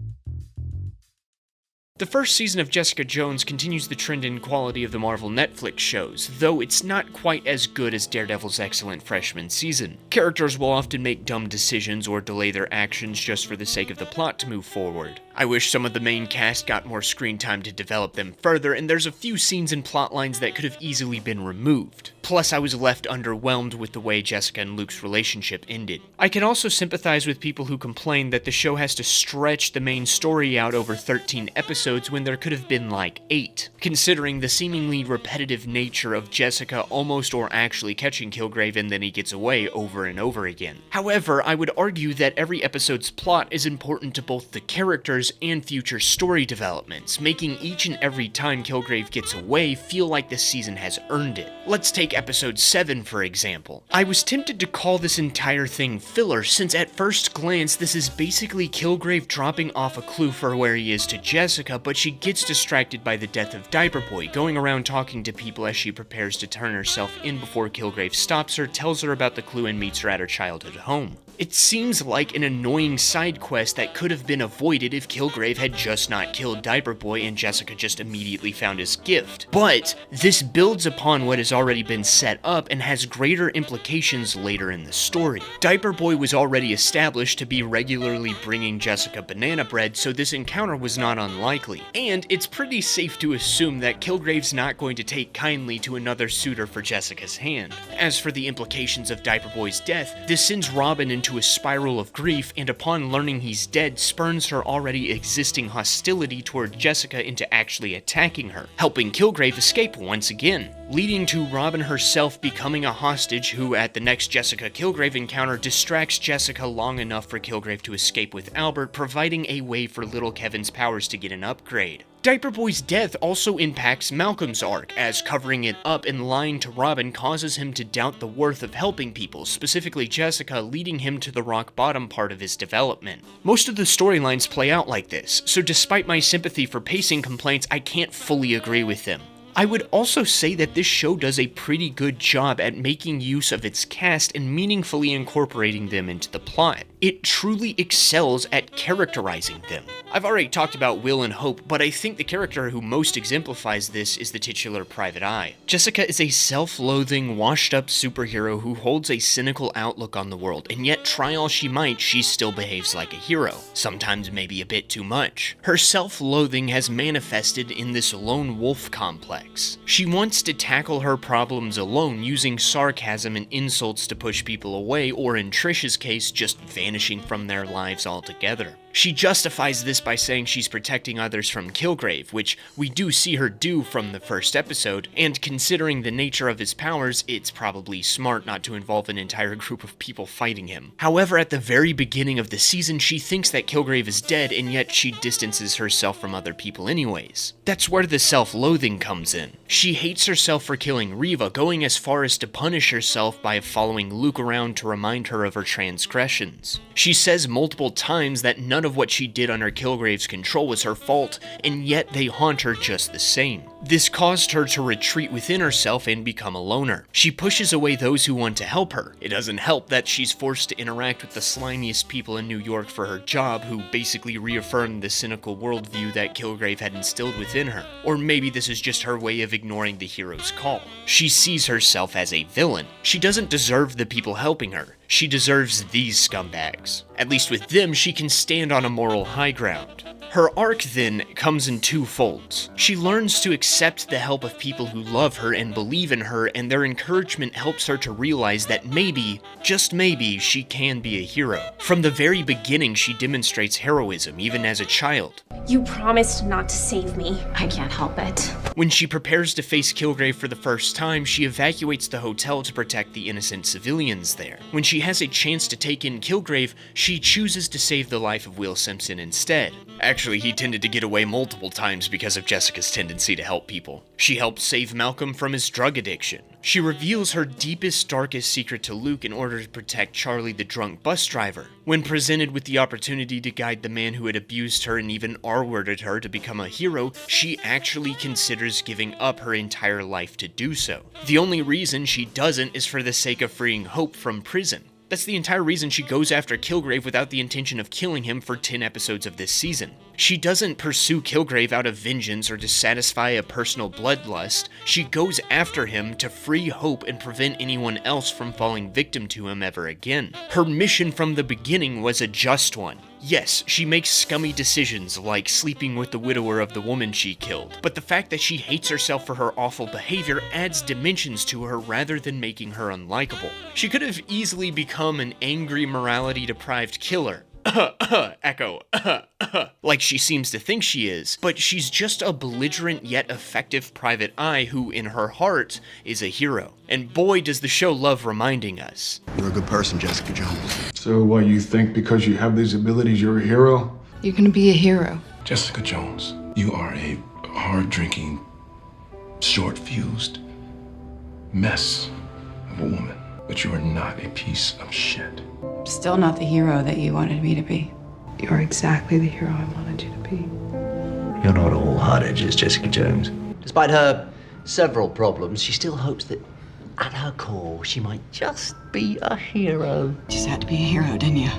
The first season of Jessica Jones continues the trend in quality of the Marvel Netflix shows, though it's not quite as good as Daredevil's excellent freshman season. Characters will often make dumb decisions or delay their actions just for the sake of the plot to move forward. I wish some of the main cast got more screen time to develop them further, and there's a few scenes and plot lines that could have easily been removed. Plus, I was left underwhelmed with the way Jessica and Luke's relationship ended. I can also sympathize with people who complain that the show has to stretch the main story out over 13 episodes when there could have been like 8, considering the seemingly repetitive nature of Jessica almost or actually catching Kilgrave and then he gets away over and over again. However, I would argue that every episode's plot is important to both the characters and future story developments, making each and every time Kilgrave gets away feel like this season has earned it. Let's take episode 7 for example. I was tempted to call this entire thing filler, since at first glance this is basically Kilgrave dropping off a clue for where he is to Jessica, but she gets distracted by the death of Diaper Boy, going around talking to people as she prepares to turn herself in before Kilgrave stops her, tells her about the clue, and meets her at her childhood home. It seems like an annoying side quest that could have been avoided if Kilgrave had just not killed Diaper Boy and Jessica just immediately found his gift. But this builds upon what has already been set up and has greater implications later in the story. Diaper Boy was already established to be regularly bringing Jessica banana bread, so this encounter was not unlikely. And it's pretty safe to assume that Kilgrave's not going to take kindly to another suitor for Jessica's hand. As for the implications of Diaper Boy's death, this sends Robin into a spiral of grief, and upon learning he's dead, spurns her already existing hostility toward Jessica into actually attacking her, helping Kilgrave escape once again, leading to Robin herself becoming a hostage who, at the next Jessica Kilgrave encounter, distracts Jessica long enough for Kilgrave to escape with Albert, providing a way for little Kevin's powers to get an upgrade. Diaper Boy's death also impacts Malcolm's arc, as covering it up and lying to Robin causes him to doubt the worth of helping people, specifically Jessica, leading him to the rock bottom part of his development. Most of the storylines play out like this, so despite my sympathy for pacing complaints, I can't fully agree with them. I would also say that this show does a pretty good job at making use of its cast and meaningfully incorporating them into the plot. It truly excels at characterizing them. I've already talked about Will and Hope, but I think the character who most exemplifies this is the titular Private Eye. Jessica is a self-loathing, washed-up superhero who holds a cynical outlook on the world, and yet try all she might, she still behaves like a hero, sometimes maybe a bit too much. Her self-loathing has manifested in this lone wolf complex. She wants to tackle her problems alone, using sarcasm and insults to push people away, or in Trish's case, just vanishing from their lives altogether. She justifies this by saying she's protecting others from Kilgrave, which we do see her do from the first episode, and considering the nature of his powers, it's probably smart not to involve an entire group of people fighting him. However, at the very beginning of the season, she thinks that Kilgrave is dead, and yet she distances herself from other people anyways. That's where the self-loathing comes in. She hates herself for killing Reva, going as far as to punish herself by following Luke around to remind her of her transgressions. She says multiple times that none of what she did under Kilgrave's control was her fault, and yet they haunt her just the same. This caused her to retreat within herself and become a loner. She pushes away those who want to help her. It doesn't help that she's forced to interact with the slimiest people in New York for her job, who basically reaffirmed the cynical worldview that Kilgrave had instilled within her. Or maybe this is just her way of ignoring the hero's call. She sees herself as a villain. She doesn't deserve the people helping her. She deserves these scumbags. At least with them, she can stand on a moral high ground. Her arc, then, comes in two folds. She learns to accept the help of people who love her and believe in her, and their encouragement helps her to realize that maybe, just maybe, she can be a hero. From the very beginning, she demonstrates heroism, even as a child. You promised not to save me. I can't help it. When she prepares to face Kilgrave for the first time, she evacuates the hotel to protect the innocent civilians there. When she has a chance to take in Kilgrave, she chooses to save the life of Will Simpson instead. Actually, he tended to get away multiple times because of Jessica's tendency to help people. She helped save Malcolm from his drug addiction. She reveals her deepest, darkest secret to Luke in order to protect Charlie, the drunk bus driver. When presented with the opportunity to guide the man who had abused her and even R-worded her to become a hero, she actually considers giving up her entire life to do so. The only reason she doesn't is for the sake of freeing Hope from prison. That's the entire reason she goes after Kilgrave without the intention of killing him for 10 episodes of this season. She doesn't pursue Kilgrave out of vengeance or to satisfy a personal bloodlust. She goes after him to free Hope and prevent anyone else from falling victim to him ever again. Her mission from the beginning was a just one. Yes, she makes scummy decisions like sleeping with the widower of the woman she killed, but the fact that she hates herself for her awful behavior adds dimensions to her rather than making her unlikable. She could have easily become an angry, morality-deprived killer. Echo. Like she seems to think she is, but she's just a belligerent yet effective private eye who, in her heart, is a hero. And boy, does the show love reminding us. You're a good person, Jessica Jones. So what, you think because you have these abilities you're a hero? You're gonna be a hero. Jessica Jones, you are a hard-drinking, short-fused mess of a woman. But you are not a piece of shit. Still not the hero that you wanted me to be. You're exactly the hero I wanted you to be. You're not all hard edges, Jessica Jones. Despite her several problems, she still hopes that at her core she might just be a hero. Just had to be a hero, didn't you?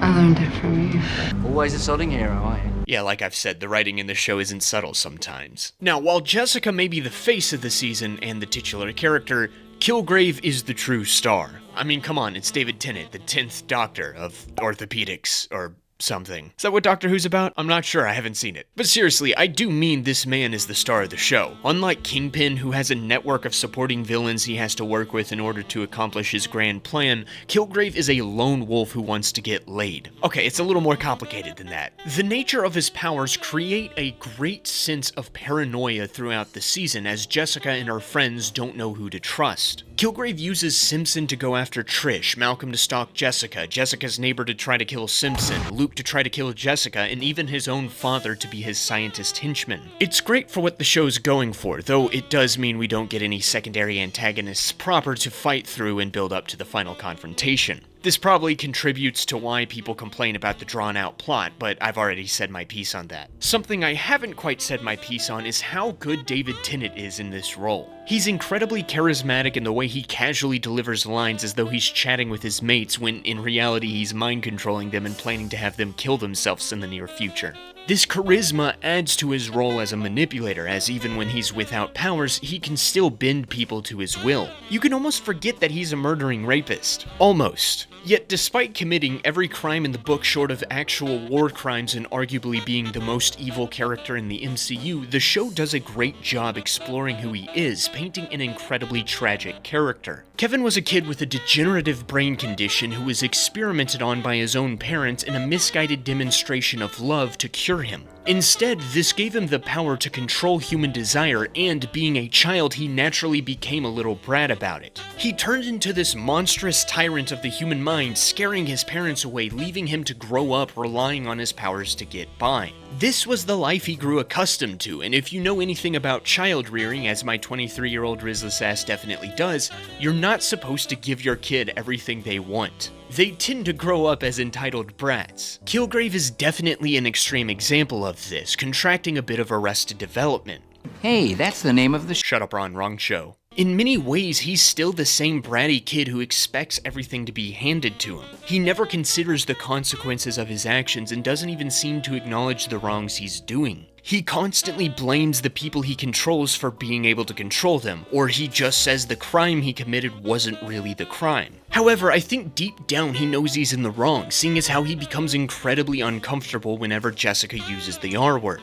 I learned it from you. Always a sodding hero, aren't you? Yeah, like I've said, the writing in the show isn't subtle sometimes. Now, while Jessica may be the face of the season and the titular character, Kilgrave is the true star. I mean, come on, it's David Tennant, the 10th Doctor of orthopedics, or something. Is that what Doctor Who's about? I'm not sure, I haven't seen it. But seriously, I do mean this man is the star of the show. Unlike Kingpin, who has a network of supporting villains he has to work with in order to accomplish his grand plan, Kilgrave is a lone wolf who wants to get laid. Okay, it's a little more complicated than that. The nature of his powers create a great sense of paranoia throughout the season, as Jessica and her friends don't know who to trust. Kilgrave uses Simpson to go after Trish, Malcolm to stalk Jessica, Jessica's neighbor to try to kill Simpson, Luke to try to kill Jessica, and even his own father to be his scientist henchman. It's great for what the show's going for, though it does mean we don't get any secondary antagonists proper to fight through and build up to the final confrontation. This probably contributes to why people complain about the drawn-out plot, but I've already said my piece on that. Something I haven't quite said my piece on is how good David Tennant is in this role. He's incredibly charismatic in the way he casually delivers lines as though he's chatting with his mates when in reality he's mind-controlling them and planning to have them kill themselves in the near future. This charisma adds to his role as a manipulator, as even when he's without powers, he can still bend people to his will. You can almost forget that he's a murdering rapist. Almost. Yet despite committing every crime in the book short of actual war crimes and arguably being the most evil character in the MCU, the show does a great job exploring who he is, painting an incredibly tragic character. Kevin was a kid with a degenerative brain condition who was experimented on by his own parents in a misguided demonstration of love to cure him. Instead, this gave him the power to control human desire, and being a child, he naturally became a little brat about it. He turned into this monstrous tyrant of the human mind, scaring his parents away, leaving him to grow up relying on his powers to get by. This was the life he grew accustomed to, and if you know anything about child rearing, as my 23-year-old Rizless ass definitely does, you're not supposed to give your kid everything they want. They tend to grow up as entitled brats. Kilgrave is definitely an extreme example of of this, contracting a bit of Arrested Development. Hey, that's the name of the Shut up, Ron, wrong show. In many ways, he's still the same bratty kid who expects everything to be handed to him. He never considers the consequences of his actions and doesn't even seem to acknowledge the wrongs he's doing. He constantly blames the people he controls for being able to control them, or he just says the crime he committed wasn't really the crime. However, I think deep down he knows he's in the wrong, seeing as how he becomes incredibly uncomfortable whenever Jessica uses the R word.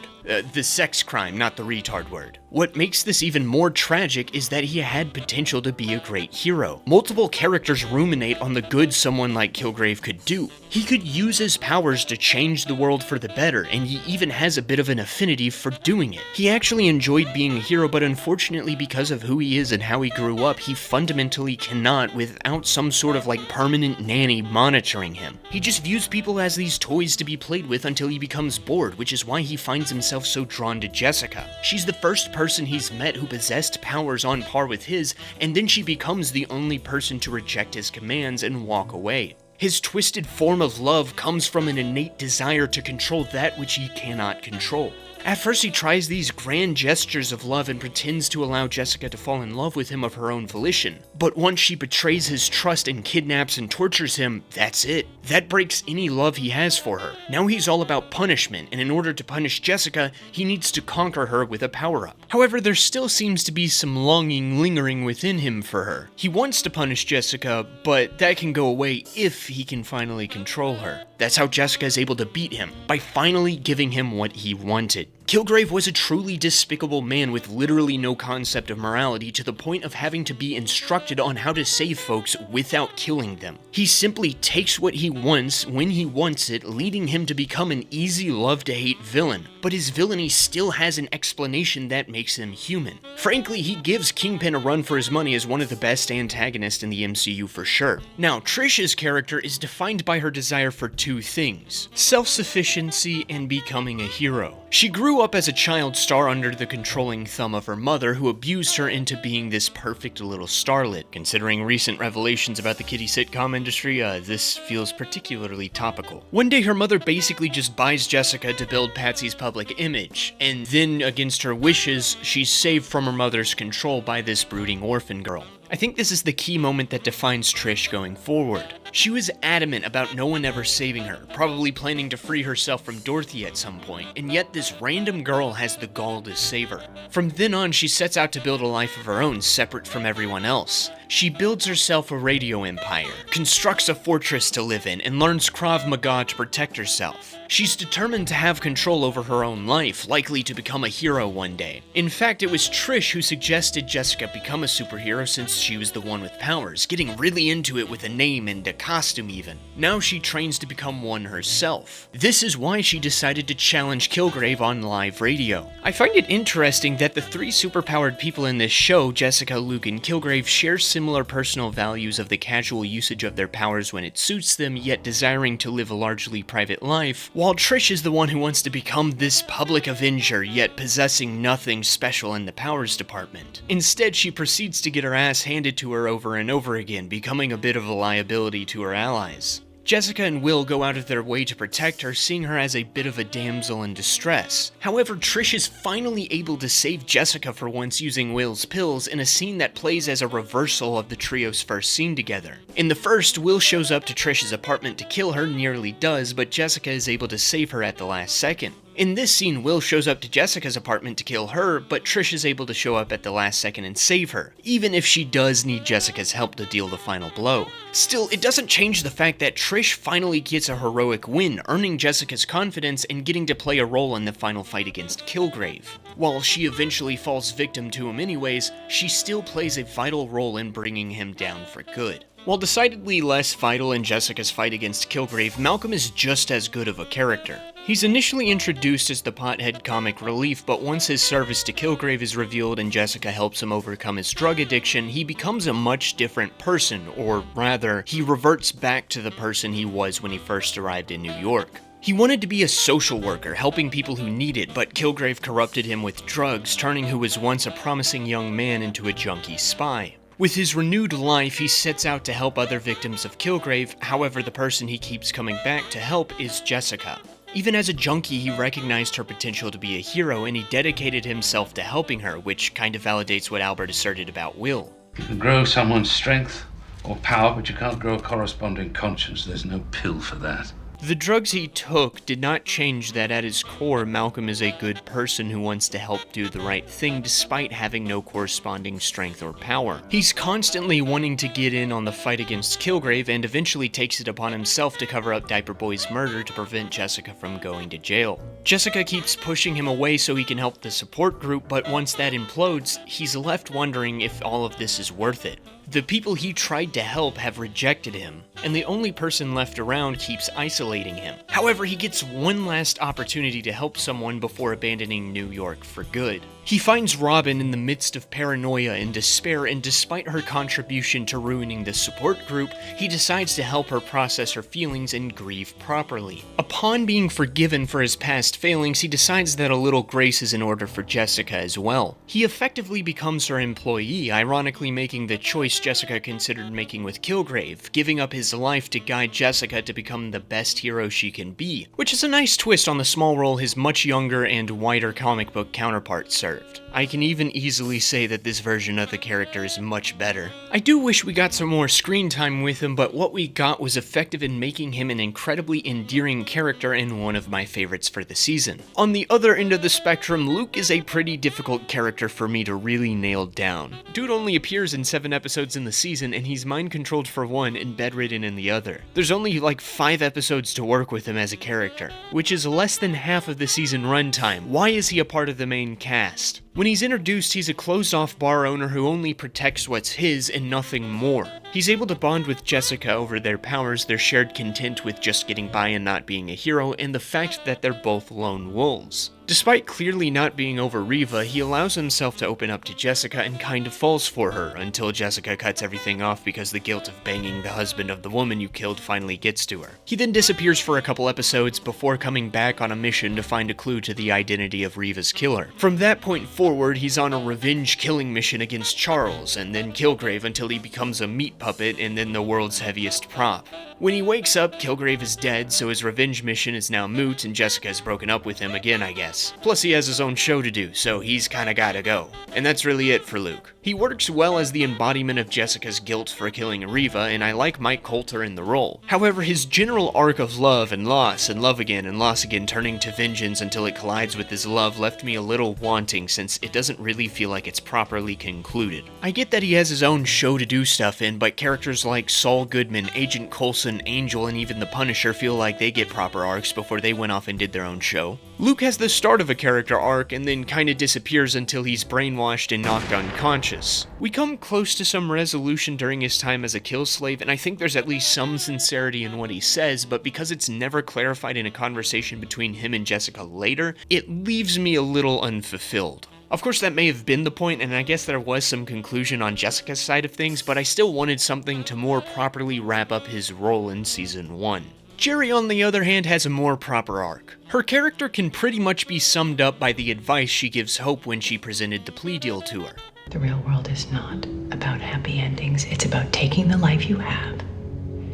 The sex crime, not the retard word. What makes this even more tragic is that he had potential to be a great hero. Multiple characters ruminate on the good someone like Kilgrave could do. He could use his powers to change the world for the better, and he even has a bit of an affinity for doing it. He actually enjoyed being a hero, but unfortunately because of who he is and how he grew up, he fundamentally cannot without some sort of like permanent nanny monitoring him. He just views people as these toys to be played with until he becomes bored, which is why he finds himself so drawn to Jessica. She's the first person he's met who possessed powers on par with his, and then she becomes the only person to reject his commands and walk away. His twisted form of love comes from an innate desire to control that which he cannot control. At first he tries these grand gestures of love and pretends to allow Jessica to fall in love with him of her own volition. But once she betrays his trust and kidnaps and tortures him, that's it. That breaks any love he has for her. Now he's all about punishment, and in order to punish Jessica, he needs to conquer her with a power-up. However, there still seems to be some longing lingering within him for her. He wants to punish Jessica, but that can go away if he can finally control her. That's how Jessica is able to beat him, by finally giving him what he wanted. Kilgrave was a truly despicable man with literally no concept of morality, to the point of having to be instructed on how to save folks without killing them. He simply takes what he wants when he wants it, leading him to become an easy love-to-hate villain. But his villainy still has an explanation that makes him human. Frankly, he gives Kingpin a run for his money as one of the best antagonists in the MCU for sure. Now, Trish's character is defined by her desire for two things: self-sufficiency and becoming a hero. She grew up as a child star under the controlling thumb of her mother, who abused her into being this perfect little starlet. Considering recent revelations about the kiddie sitcom industry, this feels particularly topical. One day her mother basically just buys Jessica to build Patsy's public image, and then against her wishes, she's saved from her mother's control by this brooding orphan girl. I think this is the key moment that defines Trish going forward. She was adamant about no one ever saving her, probably planning to free herself from Dorothy at some point, and yet this random girl has the gall to save her. From then on, she sets out to build a life of her own, separate from everyone else. She builds herself a radio empire, constructs a fortress to live in, and learns Krav Maga to protect herself. She's determined to have control over her own life, likely to become a hero one day. In fact, it was Trish who suggested Jessica become a superhero since she was the one with powers, getting really into it with a name and a costume even. Now she trains to become one herself. This is why she decided to challenge Kilgrave on live radio. I find it interesting that the three superpowered people in this show, Jessica, Luke, and Kilgrave, share similar personal values of the casual usage of their powers when it suits them, yet desiring to live a largely private life, while Trish is the one who wants to become this public avenger, yet possessing nothing special in the powers department. Instead, she proceeds to get her ass handed to her over and over again, becoming a bit of a liability to her allies. Jessica and Will go out of their way to protect her, seeing her as a bit of a damsel in distress. However, Trish is finally able to save Jessica for once using Will's pills in a scene that plays as a reversal of the trio's first scene together. In the first, Will shows up to Trish's apartment to kill her, nearly does, but Jessica is able to save her at the last second. In this scene, Will shows up to Jessica's apartment to kill her, but Trish is able to show up at the last second and save her, even if she does need Jessica's help to deal the final blow. Still, it doesn't change the fact that Trish finally gets a heroic win, earning Jessica's confidence and getting to play a role in the final fight against Kilgrave. While she eventually falls victim to him anyways, she still plays a vital role in bringing him down for good. While decidedly less vital in Jessica's fight against Kilgrave, Malcolm is just as good of a character. He's initially introduced as the pothead comic relief, but once his service to Kilgrave is revealed and Jessica helps him overcome his drug addiction, he becomes a much different person, or rather, he reverts back to the person he was when he first arrived in New York. He wanted to be a social worker, helping people who need it, but Kilgrave corrupted him with drugs, turning who was once a promising young man into a junkie spy. With his renewed life, he sets out to help other victims of Kilgrave, however the person he keeps coming back to help is Jessica. Even as a junkie, he recognized her potential to be a hero, and he dedicated himself to helping her, which kind of validates what Albert asserted about Will. You can grow someone's strength or power, but you can't grow a corresponding conscience. There's no pill for that. The drugs he took did not change that at his core, Malcolm is a good person who wants to help do the right thing despite having no corresponding strength or power. He's constantly wanting to get in on the fight against Kilgrave and eventually takes it upon himself to cover up Diaper Boy's murder to prevent Jessica from going to jail. Jessica keeps pushing him away so he can help the support group, but once that implodes, he's left wondering if all of this is worth it. The people he tried to help have rejected him, and the only person left around keeps isolating him. However, he gets one last opportunity to help someone before abandoning New York for good. He finds Robin in the midst of paranoia and despair, and despite her contribution to ruining the support group, he decides to help her process her feelings and grieve properly. Upon being forgiven for his past failings, he decides that a little grace is in order for Jessica as well. He effectively becomes her employee, ironically making the choice Jessica considered making with Kilgrave, giving up his life to guide Jessica to become the best hero she can be, which is a nice twist on the small role his much younger and wider comic book counterpart served. I can even easily say that this version of the character is much better. I do wish we got some more screen time with him, but what we got was effective in making him an incredibly endearing character and one of my favorites for the season. On the other end of the spectrum, Luke is a pretty difficult character for me to really nail down. Dude only appears in 7 episodes in the season, and he's mind-controlled for one and bedridden in the other. There's only like 5 episodes to work with him as a character, which is less than half of the season runtime. Why is he a part of the main cast? When he's introduced, he's a closed-off bar owner who only protects what's his and nothing more. He's able to bond with Jessica over their powers, their shared content with just getting by and not being a hero, and the fact that they're both lone wolves. Despite clearly not being over Riva, he allows himself to open up to Jessica and kind of falls for her, until Jessica cuts everything off because the guilt of banging the husband of the woman you killed finally gets to her. He then disappears for a couple episodes before coming back on a mission to find a clue to the identity of Riva's killer. From that point forward, he's on a revenge killing mission against Charles, and then Kilgrave until he becomes a meat puppet and then the world's heaviest prop. When he wakes up, Kilgrave is dead, so his revenge mission is now moot and Jessica's broken up with him again, I guess. Plus he has his own show to do, so he's kinda gotta go. And that's really it for Luke. He works well as the embodiment of Jessica's guilt for killing Riva, and I like Mike Colter in the role. However, his general arc of love and love again and loss again turning to vengeance until it collides with his love left me a little wanting since it doesn't really feel like it's properly concluded. I get that he has his own show to do stuff in, but characters like Saul Goodman, Agent Coulson, Angel, and even the Punisher feel like they get proper arcs before they went off and did their own show. Luke has the start of a character arc and then kinda disappears until he's brainwashed and knocked unconscious. We come close to some resolution during his time as a kill slave, and I think there's at least some sincerity in what he says, but because it's never clarified in a conversation between him and Jessica later, it leaves me a little unfulfilled. Of course, that may have been the point, and I guess there was some conclusion on Jessica's side of things, but I still wanted something to more properly wrap up his role in Season 1. Jerry, on the other hand, has a more proper arc. Her character can pretty much be summed up by the advice she gives Hope when she presented the plea deal to her. The real world is not about happy endings. It's about taking the life you have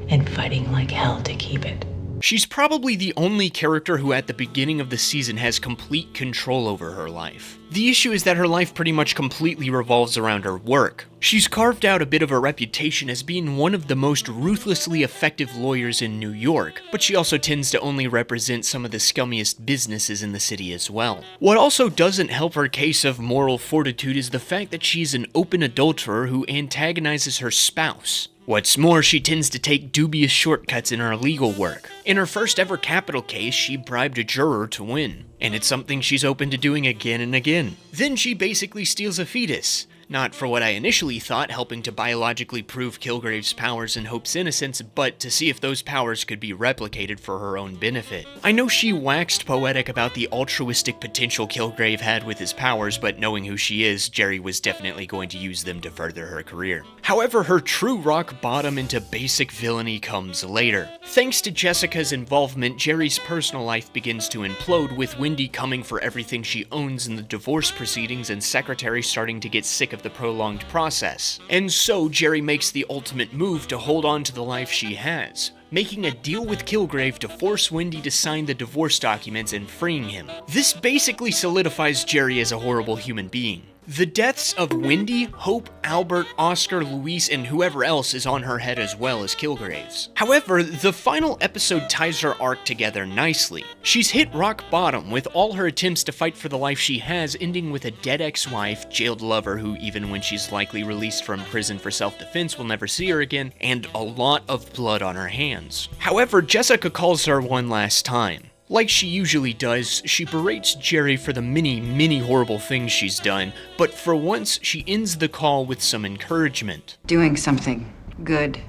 and fighting like hell to keep it. She's probably the only character who at the beginning of the season has complete control over her life. The issue is that her life pretty much completely revolves around her work. She's carved out a bit of a reputation as being one of the most ruthlessly effective lawyers in New York, but she also tends to only represent some of the scummiest businesses in the city as well. What also doesn't help her case of moral fortitude is the fact that she's an open adulterer who antagonizes her spouse. What's more, she tends to take dubious shortcuts in her legal work. In her first ever capital case, she bribed a juror to win, and it's something she's open to doing again and again. Then she basically steals a fetus. Not for what I initially thought, helping to biologically prove Kilgrave's powers and Hope's innocence, but to see if those powers could be replicated for her own benefit. I know she waxed poetic about the altruistic potential Kilgrave had with his powers, but knowing who she is, Jerry was definitely going to use them to further her career. However, her true rock bottom into basic villainy comes later. Thanks to Jessica's involvement, Jerry's personal life begins to implode, with Wendy coming for everything she owns in the divorce proceedings and Secretary starting to get sick of the prolonged process. And so Jerry makes the ultimate move to hold on to the life she has, making a deal with Kilgrave to force Wendy to sign the divorce documents and freeing him. This basically solidifies Jerry as a horrible human being. The deaths of Wendy, Hope, Albert, Oscar, Luis, and whoever else is on her head as well as Kilgrave's. However, the final episode ties her arc together nicely. She's hit rock bottom with all her attempts to fight for the life she has ending with a dead ex-wife, jailed lover who even when she's likely released from prison for self-defense will never see her again, and a lot of blood on her hands. However, Jessica calls her one last time. Like she usually does, she berates Jerry for the many horrible things she's done, but for once she ends the call with some encouragement. Doing something good.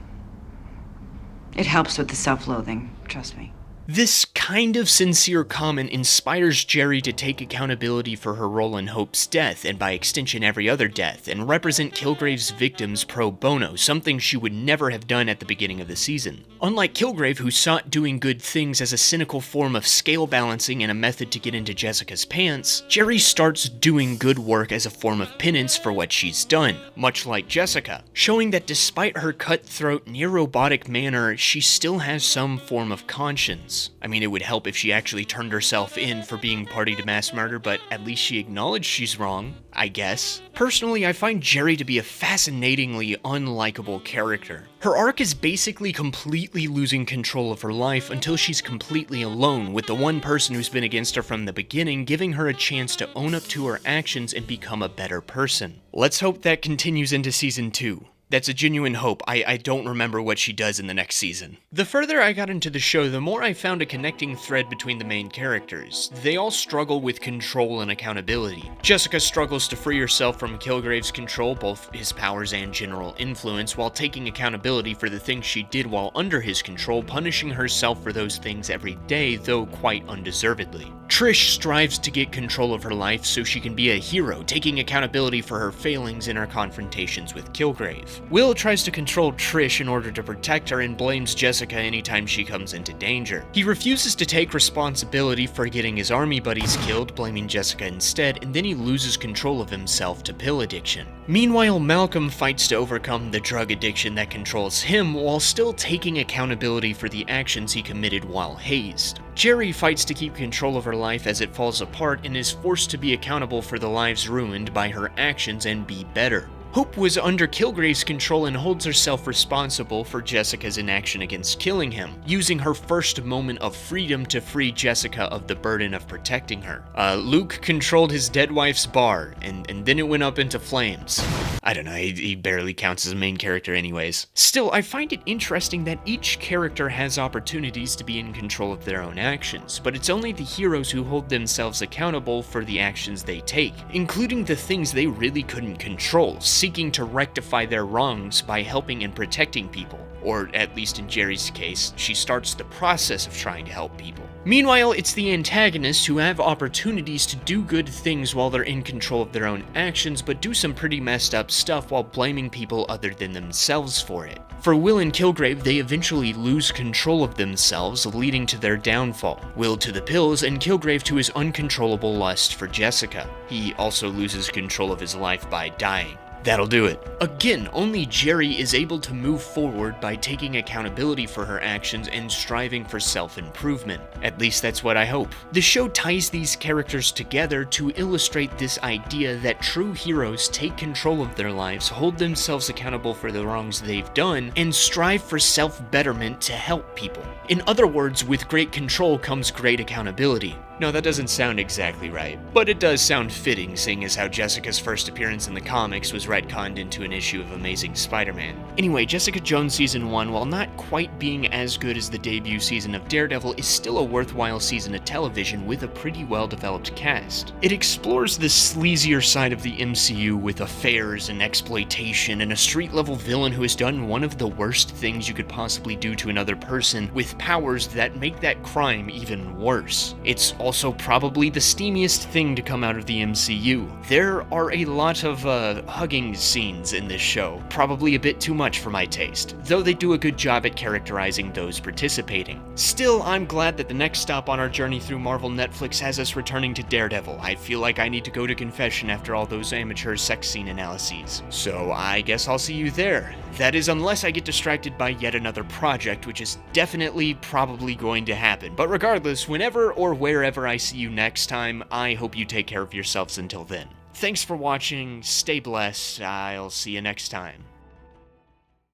It helps with the self-loathing, trust me. This kind of sincere comment inspires Jerry to take accountability for her role in Hope's death, and by extension every other death, and represent Kilgrave's victims pro bono, something she would never have done at the beginning of the season. Unlike Kilgrave, who sought doing good things as a cynical form of scale balancing and a method to get into Jessica's pants, Jerry starts doing good work as a form of penance for what she's done, much like Jessica, showing that despite her cutthroat, near-robotic manner, she still has some form of conscience. I mean, it would help if she actually turned herself in for being party to mass murder, but at least she acknowledged she's wrong, I guess. Personally, I find Jerry to be a fascinatingly unlikable character. Her arc is basically completely losing control of her life until she's completely alone, with the one person who's been against her from the beginning giving her a chance to own up to her actions and become a better person. Let's hope that continues into season 2. That's a genuine hope. I don't remember what she does in the next season. The further I got into the show, the more I found a connecting thread between the main characters. They all struggle with control and accountability. Jessica struggles to free herself from Kilgrave's control, both his powers and general influence, while taking accountability for the things she did while under his control, punishing herself for those things every day, though quite undeservedly. Trish strives to get control of her life so she can be a hero, taking accountability for her failings in her confrontations with Kilgrave. Will tries to control Trish in order to protect her and blames Jessica anytime she comes into danger. He refuses to take responsibility for getting his army buddies killed, blaming Jessica instead, and then he loses control of himself to pill addiction. Meanwhile, Malcolm fights to overcome the drug addiction that controls him while still taking accountability for the actions he committed while hazed. Jerry fights to keep control of her life as it falls apart and is forced to be accountable for the lives ruined by her actions and be better. Hope was under Kilgrave's control and holds herself responsible for Jessica's inaction against killing him, using her first moment of freedom to free Jessica of the burden of protecting her. Luke controlled his dead wife's bar, and then it went up into flames. I don't know, he barely counts as a main character anyways. Still, I find it interesting that each character has opportunities to be in control of their own actions, but it's only the heroes who hold themselves accountable for the actions they take, including the things they really couldn't control, seeking to rectify their wrongs by helping and protecting people. Or, at least in Jerry's case, she starts the process of trying to help people. Meanwhile, it's the antagonists who have opportunities to do good things while they're in control of their own actions, but do some pretty messed up stuff while blaming people other than themselves for it. For Will and Kilgrave, they eventually lose control of themselves, leading to their downfall. Will to the pills, and Kilgrave to his uncontrollable lust for Jessica. He also loses control of his life by dying. That'll do it. Again, only Jerry is able to move forward by taking accountability for her actions and striving for self-improvement. At least that's what I hope. The show ties these characters together to illustrate this idea that true heroes take control of their lives, hold themselves accountable for the wrongs they've done, and strive for self-betterment to help people. In other words, with great control comes great accountability. No, that doesn't sound exactly right, but it does sound fitting, seeing as how Jessica's first appearance in the comics was retconned into an issue of Amazing Spider-Man. Anyway, Jessica Jones Season 1, while not quite being as good as the debut season of Daredevil, is still a worthwhile season of television with a pretty well-developed cast. It explores the sleazier side of the MCU with affairs and exploitation and a street-level villain who has done one of the worst things you could possibly do to another person with powers that make that crime even worse. It's also probably the steamiest thing to come out of the MCU. There are a lot of hugging intriguing scenes in this show, probably a bit too much for my taste, though they do a good job at characterizing those participating. Still, I'm glad that the next stop on our journey through Marvel Netflix has us returning to Daredevil. I feel like I need to go to confession after all those amateur sex scene analyses. So I guess I'll see you there. That is, unless I get distracted by yet another project, which is definitely probably going to happen. But regardless, whenever or wherever I see you next time, I hope you take care of yourselves until then. Thanks for watching, stay blessed, I'll see you next time.